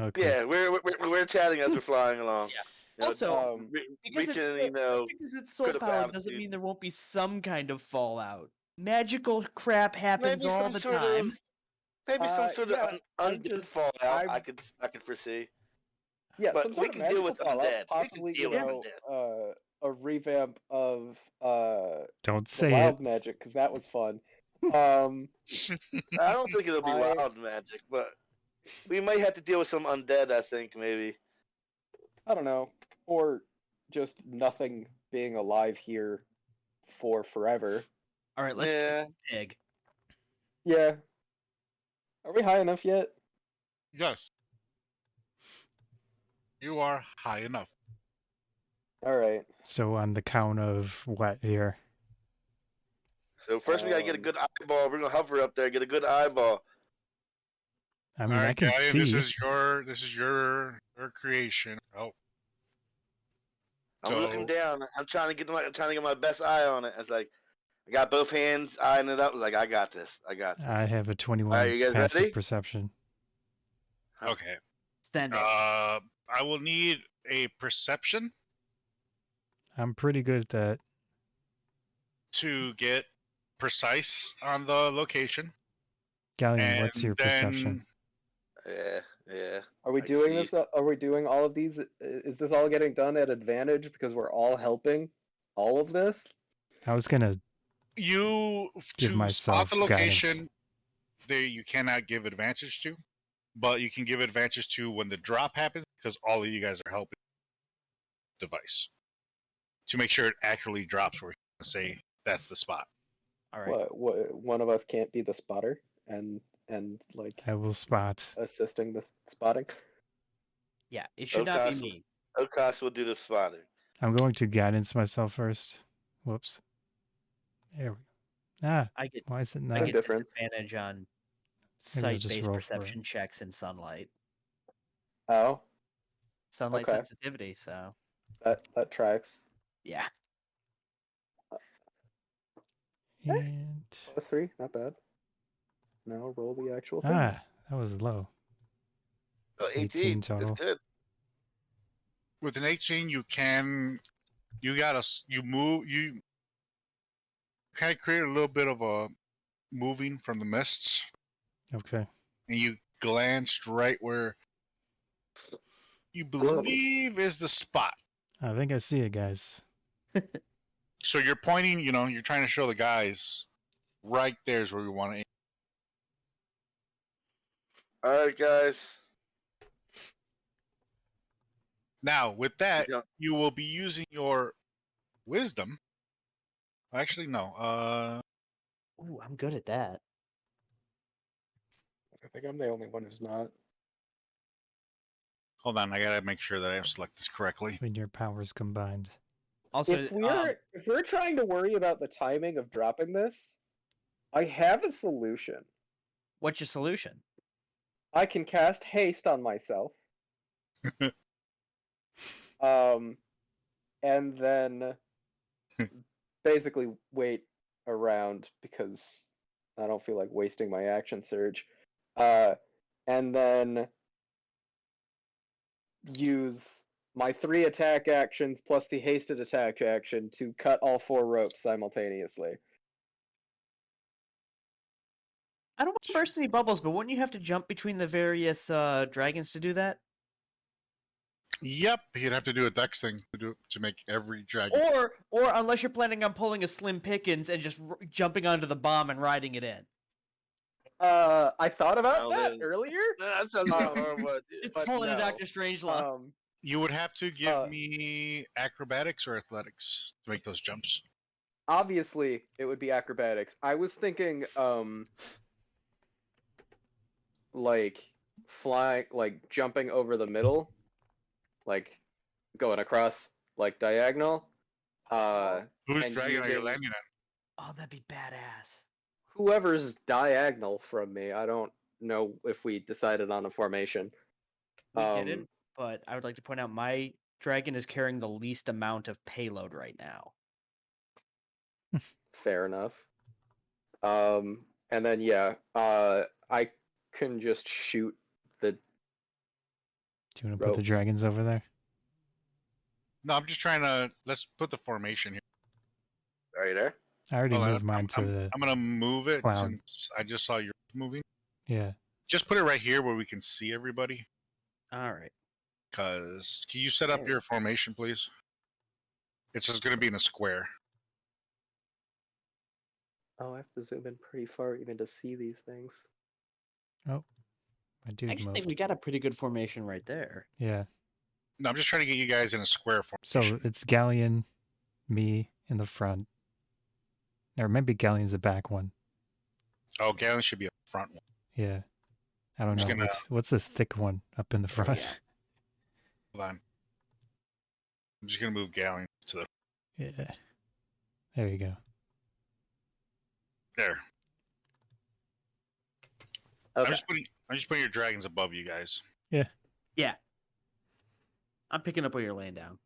Okay. Yeah, we're chatting as we're flying along. Yeah. You know, Also, because reaching, it's you know, just because it's soul critical powered doesn't altitude. mean there won't be some kind of fallout. Magical crap happens maybe all some the sort time. of maybe some sort Yeah, of I'm undead just- fallout. I'm- I could foresee. Yeah, But some we sort of can deal magical with fallout, undead. We can possibly, deal with undead. a revamp of Don't the say wild it. magic, because that was fun. I don't think it'll be I- wild magic, but we might have to deal with some undead. I think maybe. I don't know, or just nothing being alive here for forever. All right, let's Yeah. kill the pig. Yeah. Are we high enough yet? Yes. You are high enough. All right. So on the count of what here? So first we gotta get a good eyeball. We're gonna hover up there, get a good eyeball. I mean, All I right, can Ghaleon, see. this is your creation. Oh, I'm So- looking down. I'm trying to get my best eye on it. It's like I got both hands eyeing it up. Like I got this. I have a 21 Alright, you guys passive ready? perception. okay. Send it. I will need a perception I'm pretty good at that. to get precise on the location. Galleon, what's And your perception? Yeah. Are we I doing see. this? Are we doing all of these? Is this all getting done at advantage because we're all helping all of this? I was gonna. You Give to myself spot the location, you cannot give advantage to, but you can give advantage to when the drop happens because all of you guys are helping the device to make sure it accurately drops where you say that's the spot. All right. What? One of us can't be the spotter and like I will spot. assisting the spotting. Yeah, it should not be O'Koss me. O'Koss will do the spotting. I'm going to guidance myself first. Whoops. There we go. Ah, I get why is it I not? Good get difference. disadvantage on Maybe I'll just sight-based roll for perception it. checks in sunlight. Oh, Sunlight Okay. sensitivity, so that tracks. yeah. And +3, not bad. Now roll the actual thing. that was low. So 18 That's total. good. With an 18, you kind of create a little bit of a moving from the mists, Okay. and you glanced right where you believe is the spot. I think I see it, guys. So you're pointing, you're trying to show the guys right there's where we want to aim. All right, guys. Now, with that, Yeah. you will be using your wisdom. Actually, no. Ooh, I'm good at that. I think I'm the only one who's not. Hold on. I gotta make sure that I select this correctly. When your powers combined. Also, If we're trying to worry about the timing of dropping this, I have a solution. what's your solution? I can cast haste on myself. And then basically wait around because I don't feel like wasting my action surge. And then use my 3 attack actions plus the hasted attack action to cut all 4 ropes simultaneously. I don't want to burst any bubbles, but wouldn't you have to jump between the various dragons to do that? Yep, you'd have to do a dex thing to make every dragon. Or unless you're planning on pulling a Slim Pickens and just jumping onto the bomb and riding it in. I thought about Well, that then- earlier. That sounds horrible. Just but pulling a no. Dr. Strangelove. You would have to give me acrobatics or athletics to make those jumps. Obviously, it would be acrobatics. I was thinking, like flying, like jumping over the middle, like going across, like diagonal. Whose And dragon are you using- landing on? Oh, that'd be badass. whoever's diagonal from me. I don't know if we decided on a formation. We didn't, but I would like to point out my dragon is carrying the least amount of payload right now. Fair enough. And then yeah, I can just shoot the. Do you want to put the ropes. dragons over there? No, I'm just trying to. Let's put the formation here. Are you there? I already Hold on, moved mine to the. I'm gonna move it cloud. since I just saw yours moving. Yeah. Just put it right here where we can see everybody. All right. Cause can you set up Oh. your formation, please? It's just gonna be in a square. Oh, I have to zoom in pretty far even to see these things. Oh, my dude I actually moved. think we got a pretty good formation right there. Yeah. No, I'm just trying to get you guys in a square So formation. it's Ghaleon, me in the front. Or maybe Galleon's the back one. Oh, Galen should be a front one. Yeah. I don't Just know. gonna- What's this thick one up in the front? Yeah. Hold on. I'm just gonna move Galen to the Yeah. There you go. there. Okay. I'm just putting your dragons above you guys. Yeah. I'm picking up what you're laying down.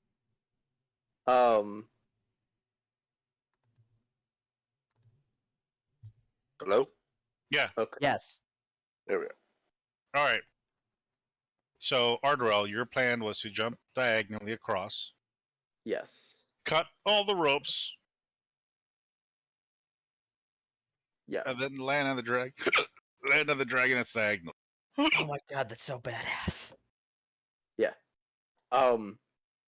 Hello? Yeah. Okay. Yes. There we go. All right. So Ardorel, your plan was to jump diagonally across, Yes. cut all the ropes, Yeah. and then land on the dragon. Land on the dragon that's diagonal. Oh my god, that's so badass.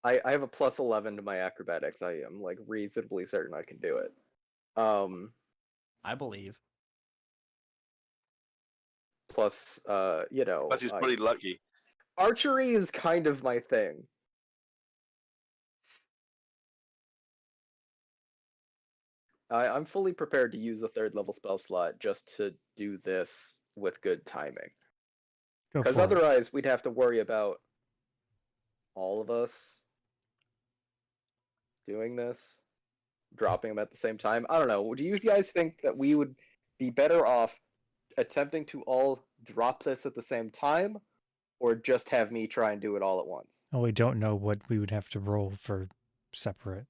I have a plus 11 to my acrobatics. I am like reasonably certain I can do it. I believe. Plus, you know, Plus he's pretty lucky. archery is kind of my thing. I'm fully prepared to use a 3rd level spell slot just to do this with good timing. Go Because for it. otherwise, we'd have to worry about all of us doing this, dropping them at the same time. I don't know. Do you guys think that we would be better off attempting to all drop this at the same time, or just have me try and do it all at once? Oh, we don't know what we would have to roll for separate.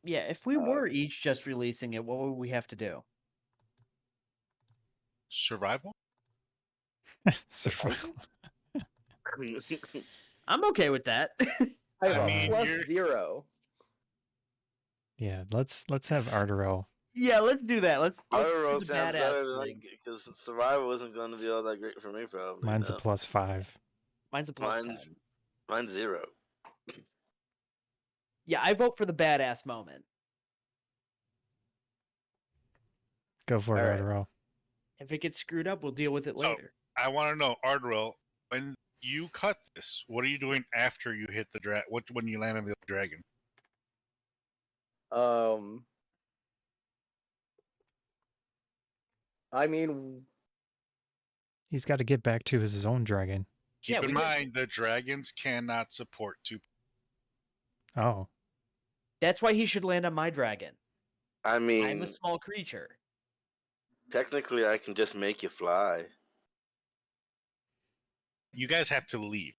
Yeah, if we were each just releasing it, what would we have to do? Survival? Survival. I'm okay with that. I have I a mean, plus you're- 0. Yeah, let's have Ardorel. Yeah, let's do that. Let's I do don't know the if that's badass better thing. because survival isn't going to be all that great for me, probably. Mine's no. a plus 5. Mine's a plus Mine's- 10. Mine's 0. Yeah, I vote for the badass moment. Go for it, All right. Ardorel. If it gets screwed up, we'll deal with it So- later. I want to know, Ardorel, when you cut this, what are you doing after you hit the when you land on the dragon? I mean, He's got to get back to his own dragon. Keep Yeah, in we just- mind the dragons cannot support 2. Oh, That's why he should land on my dragon. I mean, I'm a small creature. technically, I can just make you fly. You guys have to leave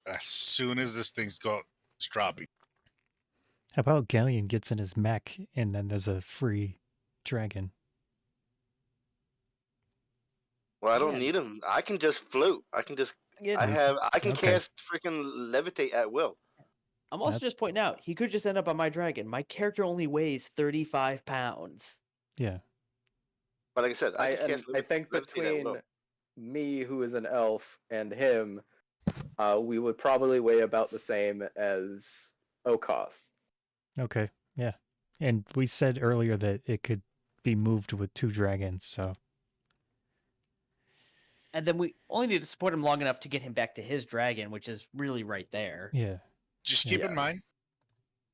as soon as this thing's dropping. how about Ghaleon gets in his mech and then there's a free dragon? Well, I don't Yeah. need him. I can just float. I can just. Again, I can Okay. cast freaking levitate at will. I'm also That- just pointing out, he could just end up on my dragon. My character only weighs 35 pounds. Yeah. But like I said, I can and cast I think levitate at between will. me, who is an elf, and him, we would probably weigh about the same as O'Koss. Okay. Yeah. And we said earlier that it could be moved with 2 dragons, so And then we only need to support him long enough to get him back to his dragon, which is really right there. yeah. Just keep Yeah. in mind,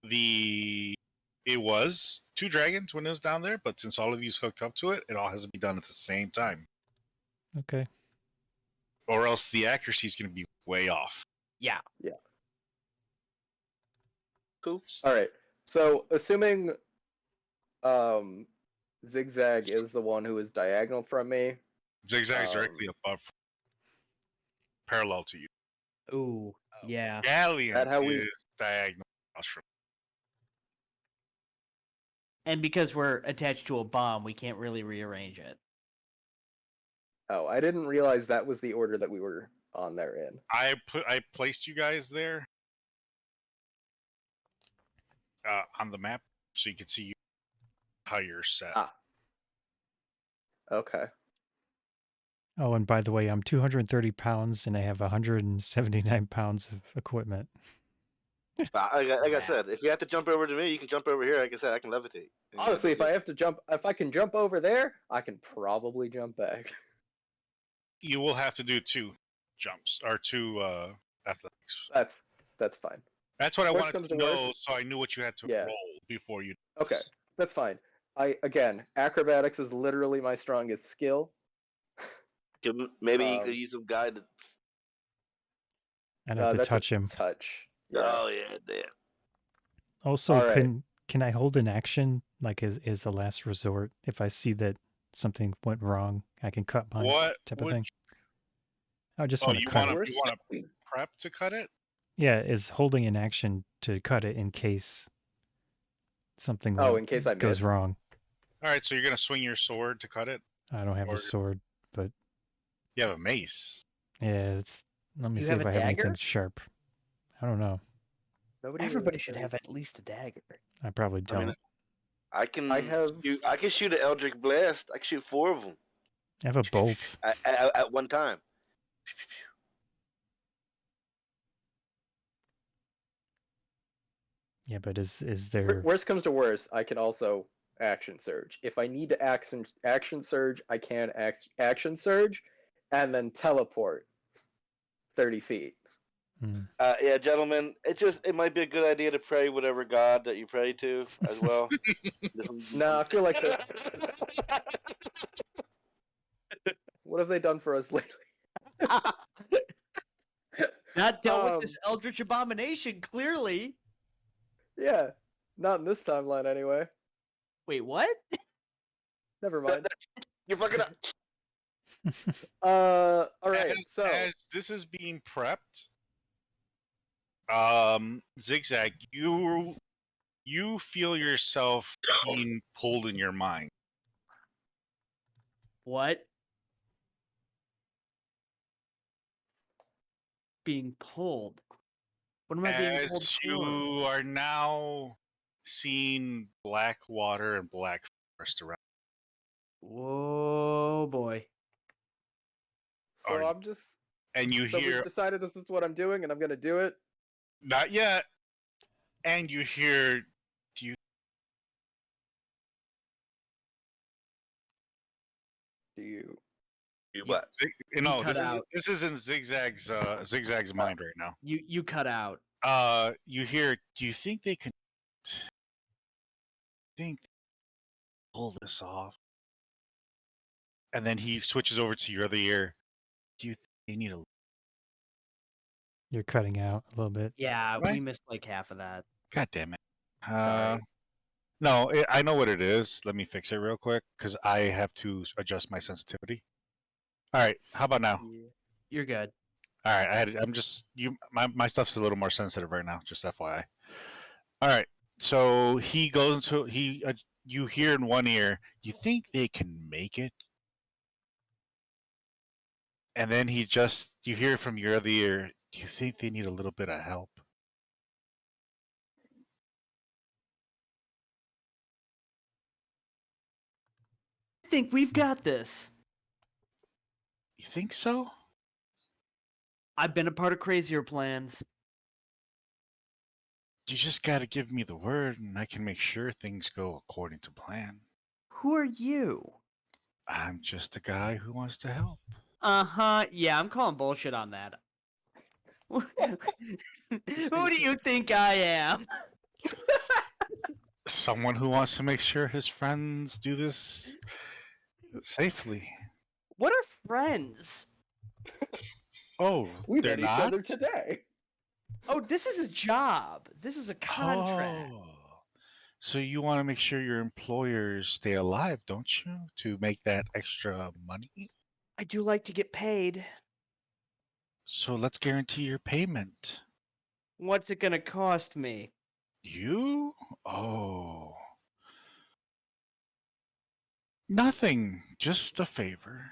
it was 2 dragons when it was down there, but since all of you's hooked up to it, it all has to be done at the same time, Okay. or else the accuracy is going to be way off. Yeah. Cool. All right. So assuming Zigzag is the one who is diagonal from me. Zigzag's directly above, parallel to you. Ooh, yeah. Ghaleon That how we- is diagonal across from. And because we're attached to a bomb, we can't really rearrange it. Oh, I didn't realize that was the order that we were on there in. I placed you guys there on the map so you can see how you're set. Ah. Okay. Oh, and by the way, I'm 230 pounds and I have 179 pounds of equipment. Like I said, if you have to jump over to me, you can jump over here. Like I said, I can levitate. Honestly, if I can jump over there, I can probably jump back. You will have to do 2 jumps or 2 athletics. That's fine. That's what I Worst wanted comes to to worst- know, so I knew what you had to Yeah. roll before you. Okay, that's fine. Acrobatics is literally my strongest skill. Maybe you could use some guidance. I'd have to that's touch a him. touch. Oh yeah, there. Also, All right. can I hold an action like as a last resort if I see that something went wrong? I can cut mine What type of would? thing. I just Oh, want to you cut want it. to prep to cut it? Yeah, is holding an action to cut it in case something Oh, in case I goes miss. wrong. All right, so you're gonna swing your sword to cut it. I don't have Or- a sword, but You have a mace. yeah, let me You see have if a I have anything dagger? sharp. I don't know. Everybody should have at least a dagger. I probably I don't. mean, I can have- I can shoot an Eldritch Blast. I can shoot 4 of them I have a bolt. at one time. Yeah, but is there? Worst comes to worst, I can also action surge. If I need to action surge, I can action surge, and then teleport 30 feet. Yeah, gentlemen, it might be a good idea to pray whatever god that you pray to as well. No, I feel like what have they done for us lately? Not dealt with this Eldritch abomination, clearly. Yeah, not in this timeline anyway. Wait, what? Never mind. You're fucking up. All right. As this is being prepped, Zigzag, you feel yourself being pulled in your mind. What? Being pulled. What am I being pulled As for? you are now seeing black water and black forest around. Whoa, boy. So Are- I'm just. And you So hear, we've decided this is what I'm doing, and I'm gonna do it. not yet, and you hear, do you You What? no, cut out. this is in Zigzag's mind right now. You cut out. You hear, do you think they can pull this off? And then he switches over to your other ear. Do you think they need a? You're cutting out a little bit. Yeah, Right? we missed like half of that. God damn it! Sorry. No, I know what it is. Let me fix it real quick because I have to adjust my sensitivity. All right, how about now? You're good. All right, I'm just my stuff's a little more sensitive right now. Just FYI. All right, so he goes into you hear in one ear. You think they can make it? And then you hear from your other ear. Do you think they need a little bit of help? I think we've got this. You think so? I've been a part of crazier plans. You just got to give me the word, and I can make sure things go according to plan. Who are you? I'm just a guy who wants to help. Uh-huh. Yeah, I'm calling bullshit on that. Who do you think I am? Someone who wants to make sure his friends do this safely. What are friends? Oh, we they're met each not? other today. Oh, this is a job. This is a contract. Oh. So you want to make sure your employers stay alive, don't you? To make that extra money? I do like to get paid. So let's guarantee your payment. What's it gonna cost me? You? Oh. Nothing. Just a favor.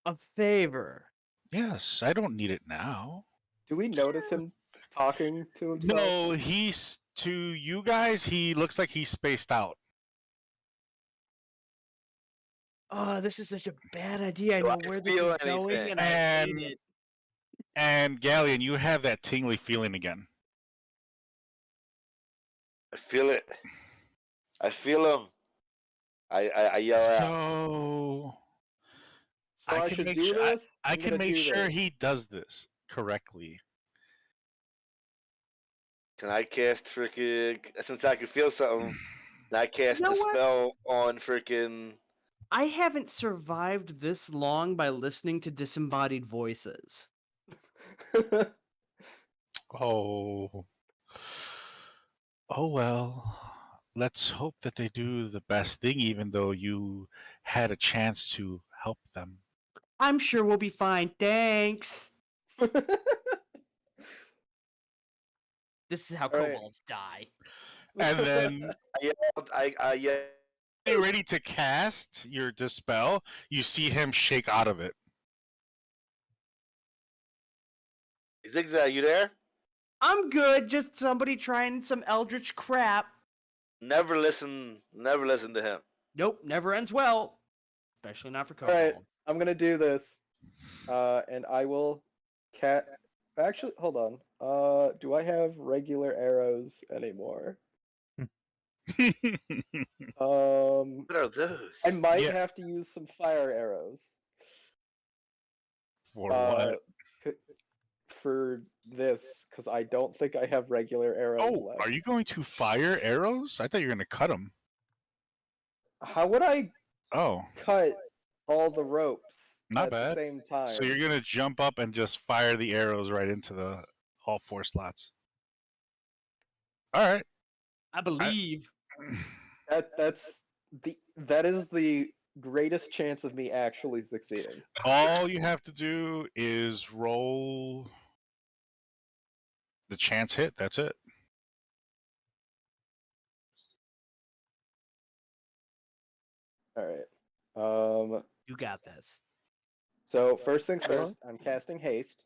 A favor. Yes, I don't need it now. Do we notice him talking to himself? No, to you guys, he looks like he's spaced out. Oh, this is such a bad idea. I Do know I where this feel is going, anything? and I hate And- it. And Ghaleon, you have that tingly feeling again. I feel it. I feel him. I yell out. So So I can should make do sure- this. I I'm can gonna make do sure this. he does this correctly. Can I cast freaking? Since I can feel something, can I cast You know a what? spell on freaking? I haven't survived this long by listening to disembodied voices. Oh. Oh well. Let's hope that they do the best thing, even though you had a chance to help them. I'm sure we'll be fine. Thanks. This is how All right. kobolds die. And then I yell. you're ready to cast your dispel, you see him shake out of it. Zigzag, you there? I'm good. Just somebody trying some eldritch crap. Never listen to him. Nope, never ends well. Especially not for All right. kobolds. I'm gonna do this, and I will Actually, hold on. Do I have regular arrows anymore? What are those? I might Yeah. have to use some fire arrows. For what? For this, because I don't think I have regular arrows Oh, left. are you going to fire arrows? I thought you were going to cut them. How would I Oh, cut all the ropes Not at bad. the same time? so you're going to jump up and just fire the arrows right into all 4 slots. All right. I believe. That is the greatest chance of me actually succeeding. All you have to do is roll the chance hit. That's it. All right. You got this. So first things first, I'm casting haste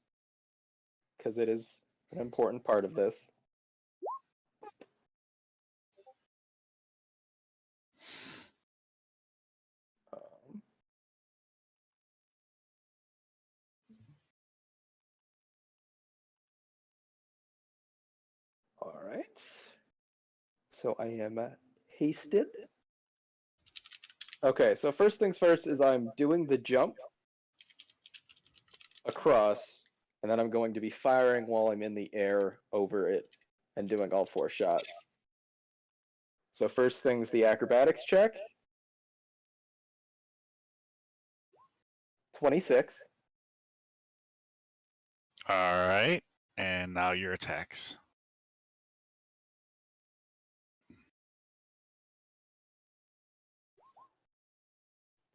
because it is an important part of this. All right. So I am hasted. Okay, so first things first is I'm doing the jump across, and then I'm going to be firing while I'm in the air over it and doing all 4 shots. So first thing's the acrobatics check. 26. All right. And now your attacks.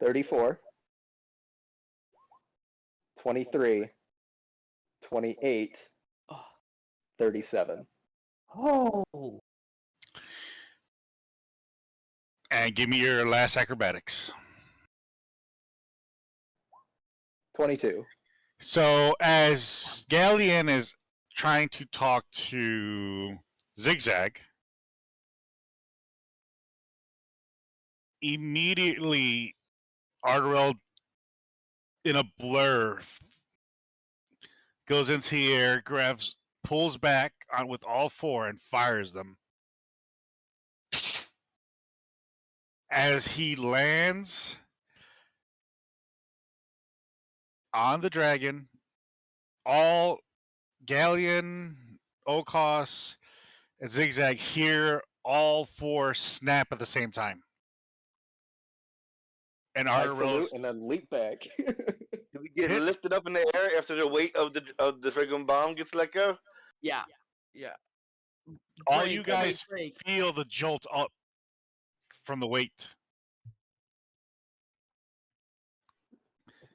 $34, 23, 28, Oh. 37. Oh. And give me your last acrobatics. 22. So as Ghaleon is trying to talk to Zigzag, immediately Ardorel, in a blur, goes into the air, pulls back on with all 4 and fires them. As he lands on the dragon, all Ghaleon, O'Koss, and Zigzag hear all 4 snap at the same time. And I Ardorel salute and then leap back. Do we get Hit. lifted up in the air after the weight of the freaking bomb gets let go? Yeah. All Break, you I made guys break. feel the jolt up from the weight.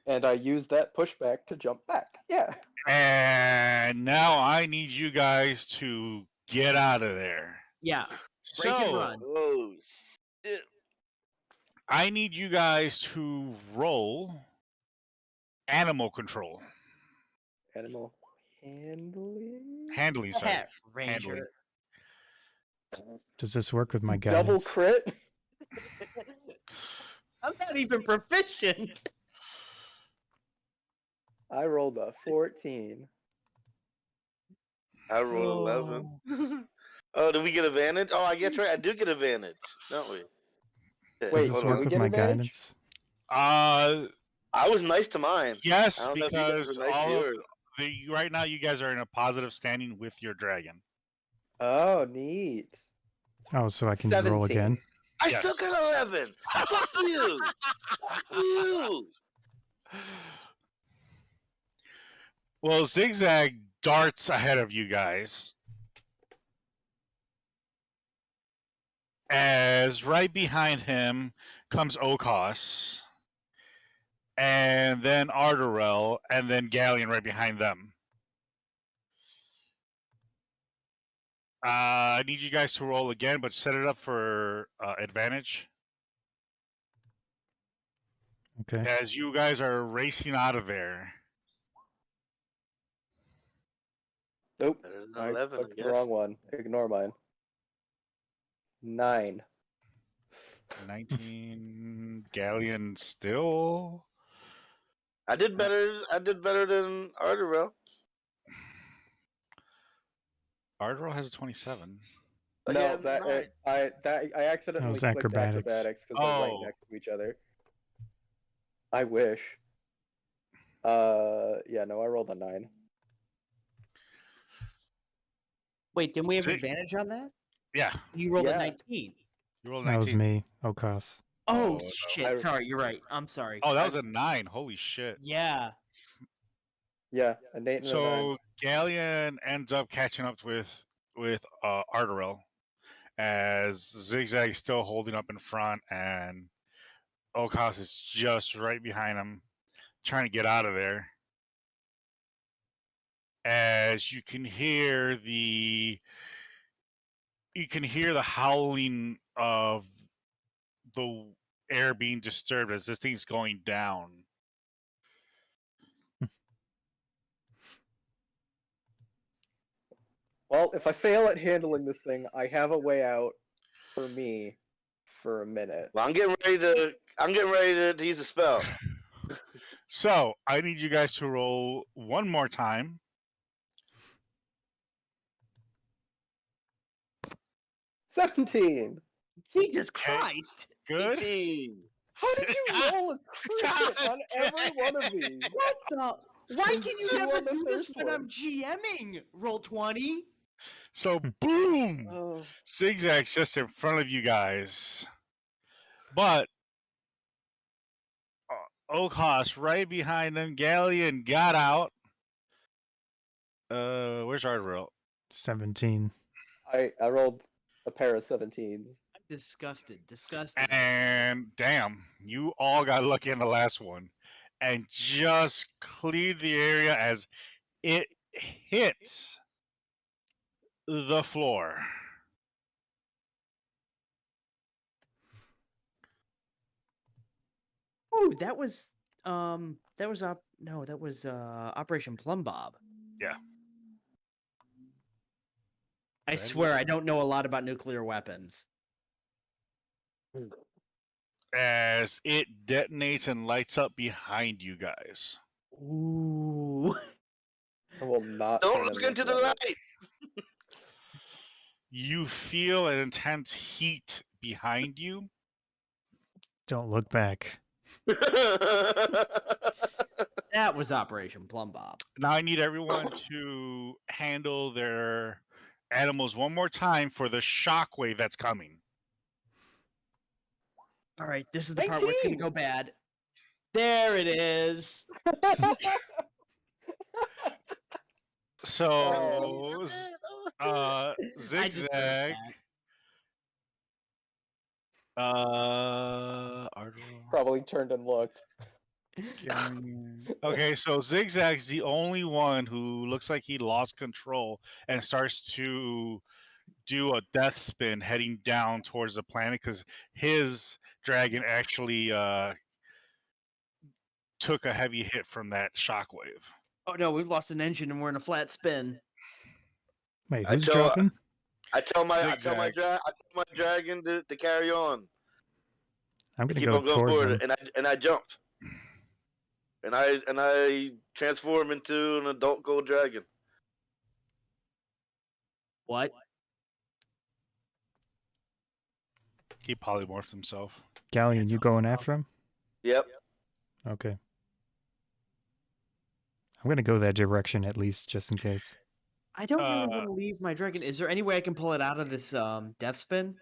And I use that pushback to jump back. Yeah. And now I need you guys to get out of there. Yeah. Break and So run. Oh, shit. I need you guys to roll animal control. Animal handling. Handling, sorry. Ranger. Does this work with my Double guidance? crit. I'm not even proficient. I rolled a 14. I rolled 11. Oh, do we get advantage? Oh, I guess right. I do get advantage, don't we? Okay, Does Wait, this hold do work we with get my advantage? guidance? I was nice to mine. I Yes, don't know if you guys because were nice to all of yours. right now you guys are in a positive standing with your dragon. Oh, neat. Oh, so I can roll 17. again? I Yes. still got 11. Fuck you. Fuck you. Well, Zigzag darts ahead of you guys. As right behind him comes O'Koss, and then Ardorel, and then Ghaleon right behind them. I need you guys to roll again, but set it up for advantage. Okay. As you guys are racing out of there. Nope. Better than I 11, clicked I the guess. wrong one. Ignore mine. 9. 19. Ghaleon still. I did better. I did better than Ardorel. Ardorel has a 27. Oh, No, yeah, that 9. I accidentally was clicked acrobatics. acrobatics because they're right Oh. next to each other. I wish. Yeah, no, I rolled a 9. Wait, didn't we have See? advantage on that? Yeah, You rolled a Yeah. 19. you rolled That was 19. me, O'Koss. Oh, Oh, no. shit. Sorry, you're right. I'm sorry. Oh, that was a 9. Holy shit. Yeah. Yeah, a 8 and a 9. So Ghaleon ends up catching up with Ardorel as Zigzag's still holding up in front, and O'Koss is just right behind him, trying to get out of there. As you can hear the howling of the air being disturbed as this thing's going down. Well, if I fail at handling this thing, I have a way out for me for a minute. Well, I'm getting ready to use a spell. So I need you guys to roll one more time. 17. Jesus Christ. Good. 18. How did you God- roll a crit God on every one of these? What the? Why can you You never won the do this first when I'm one. GMing? Roll 20. So boom, Oh, Zigzag's just in front of you guys, but O'Koss right behind him. Ghaleon got out. Where's Ardorel? 17. I rolled a pair of 17s. I'm disgusted. Disgusted. And damn, you all got lucky in the last one, and just cleared the area as it hits the floor. Ooh, that was Operation Plum Bob. Yeah. I Right. swear I don't know a lot about nuclear weapons. As it detonates and lights up behind you guys. Ooh. I will not. Don't turn look and into the at it. light. You feel an intense heat behind you. Don't look back. That was Operation Plum Bob. Now I need everyone to handle their animals one more time for the shockwave that's coming. All right, this is the part where it's going to 19. go bad. There it is. So, I just heard Zigzag. that. Ardorel. Probably turned and looked. Ghaleon. Okay, so Zigzag's the only one who looks like he lost control and starts to do a death spin heading down towards the planet because his dragon actually took a heavy hit from that shockwave. Oh no, we've lost an engine and we're in a flat spin. Wait, I who's tell- dropping? I tell my Zigzag. dragon to carry on. I'm gonna Keep go on going towards forward, him. and I jump, and I transform into an adult gold dragon. What? He polymorphed himself. Ghaleon, That's you going awesome. after him? Yep. Okay. I'm gonna go that direction at least, just in case. I don't really want to leave my dragon. Is there any way I can pull it out of this death spin?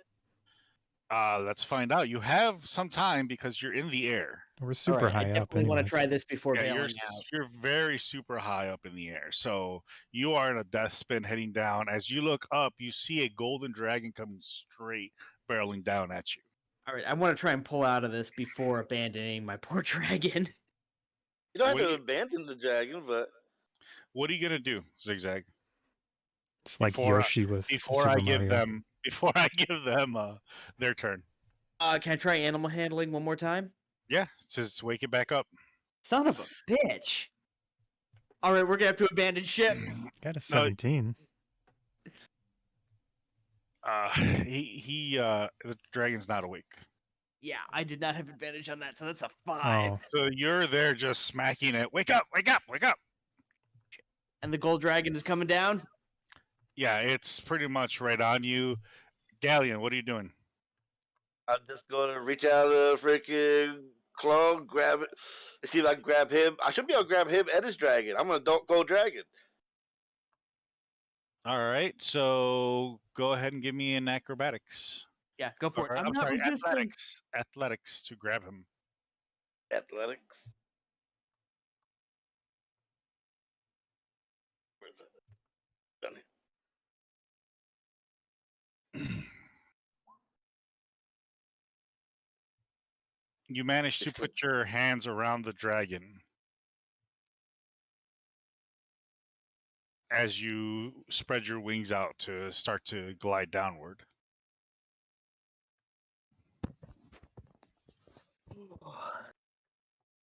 Let's find out. You have some time because you're in the air. We're super I high up, definitely want to anyways. try this before Yeah, bailing out. you're very super high up in the air. So you are in a death spin heading down. As you look up, you see a golden dragon coming straight, barreling down at you. All right, I want to try and pull out of this before abandoning my poor dragon. You don't have What do to you- abandon the dragon, but What are you gonna do, Zigzag? It's like Before I- Yoshi with Before Super I give Mario. them their turn. Can I try animal handling one more time? Yeah, just wake it back up. Son of a bitch! All right, we're gonna have to abandon ship. Got a 17. The dragon's not awake. Yeah, I did not have advantage on that, so that's a 5. Oh, So you're there just smacking it. Wake up! Wake up! Wake up! And the gold dragon is coming down. Yeah, it's pretty much right on you. Ghaleon, what are you doing? I'm just gonna reach out a freaking claw, grab it, and see if I can grab him. I should be able to grab him and his dragon. I'm an adult gold dragon. All right, so go ahead and give me an acrobatics. Yeah, go for Or, it. I'm not sorry, resisting. athletics to grab him. Athletics. Where's that? Down here. You manage to put your hands around the dragon as you spread your wings out to start to glide downward.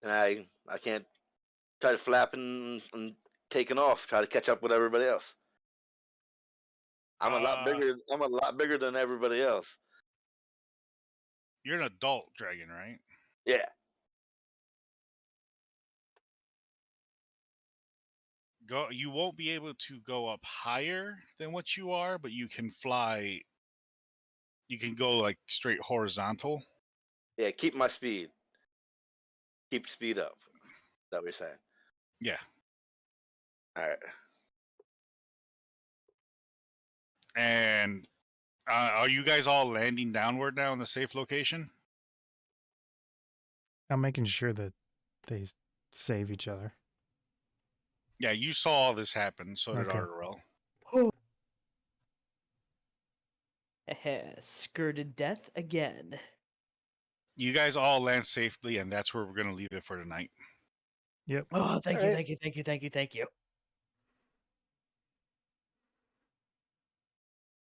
And I can't try to flap and taking off, try to catch up with everybody else. I'm a lot bigger. I'm a lot bigger than everybody else. You're an adult dragon, right? Yeah. You won't be able to go up higher than what you are, but you can fly. You can go like straight horizontal. Yeah. Keep my speed. Keep speed up. Is that what you're saying? Yeah. All right. And are you guys all landing downward now in the safe location? I'm making sure that they save each other. Yeah, you saw all this happen. So did Okay. Ardorel. Skirted death again. You guys all land safely, and that's where we're going to leave it for tonight. Yep. Oh, thank you, Alright. thank you, thank you, thank you, thank you.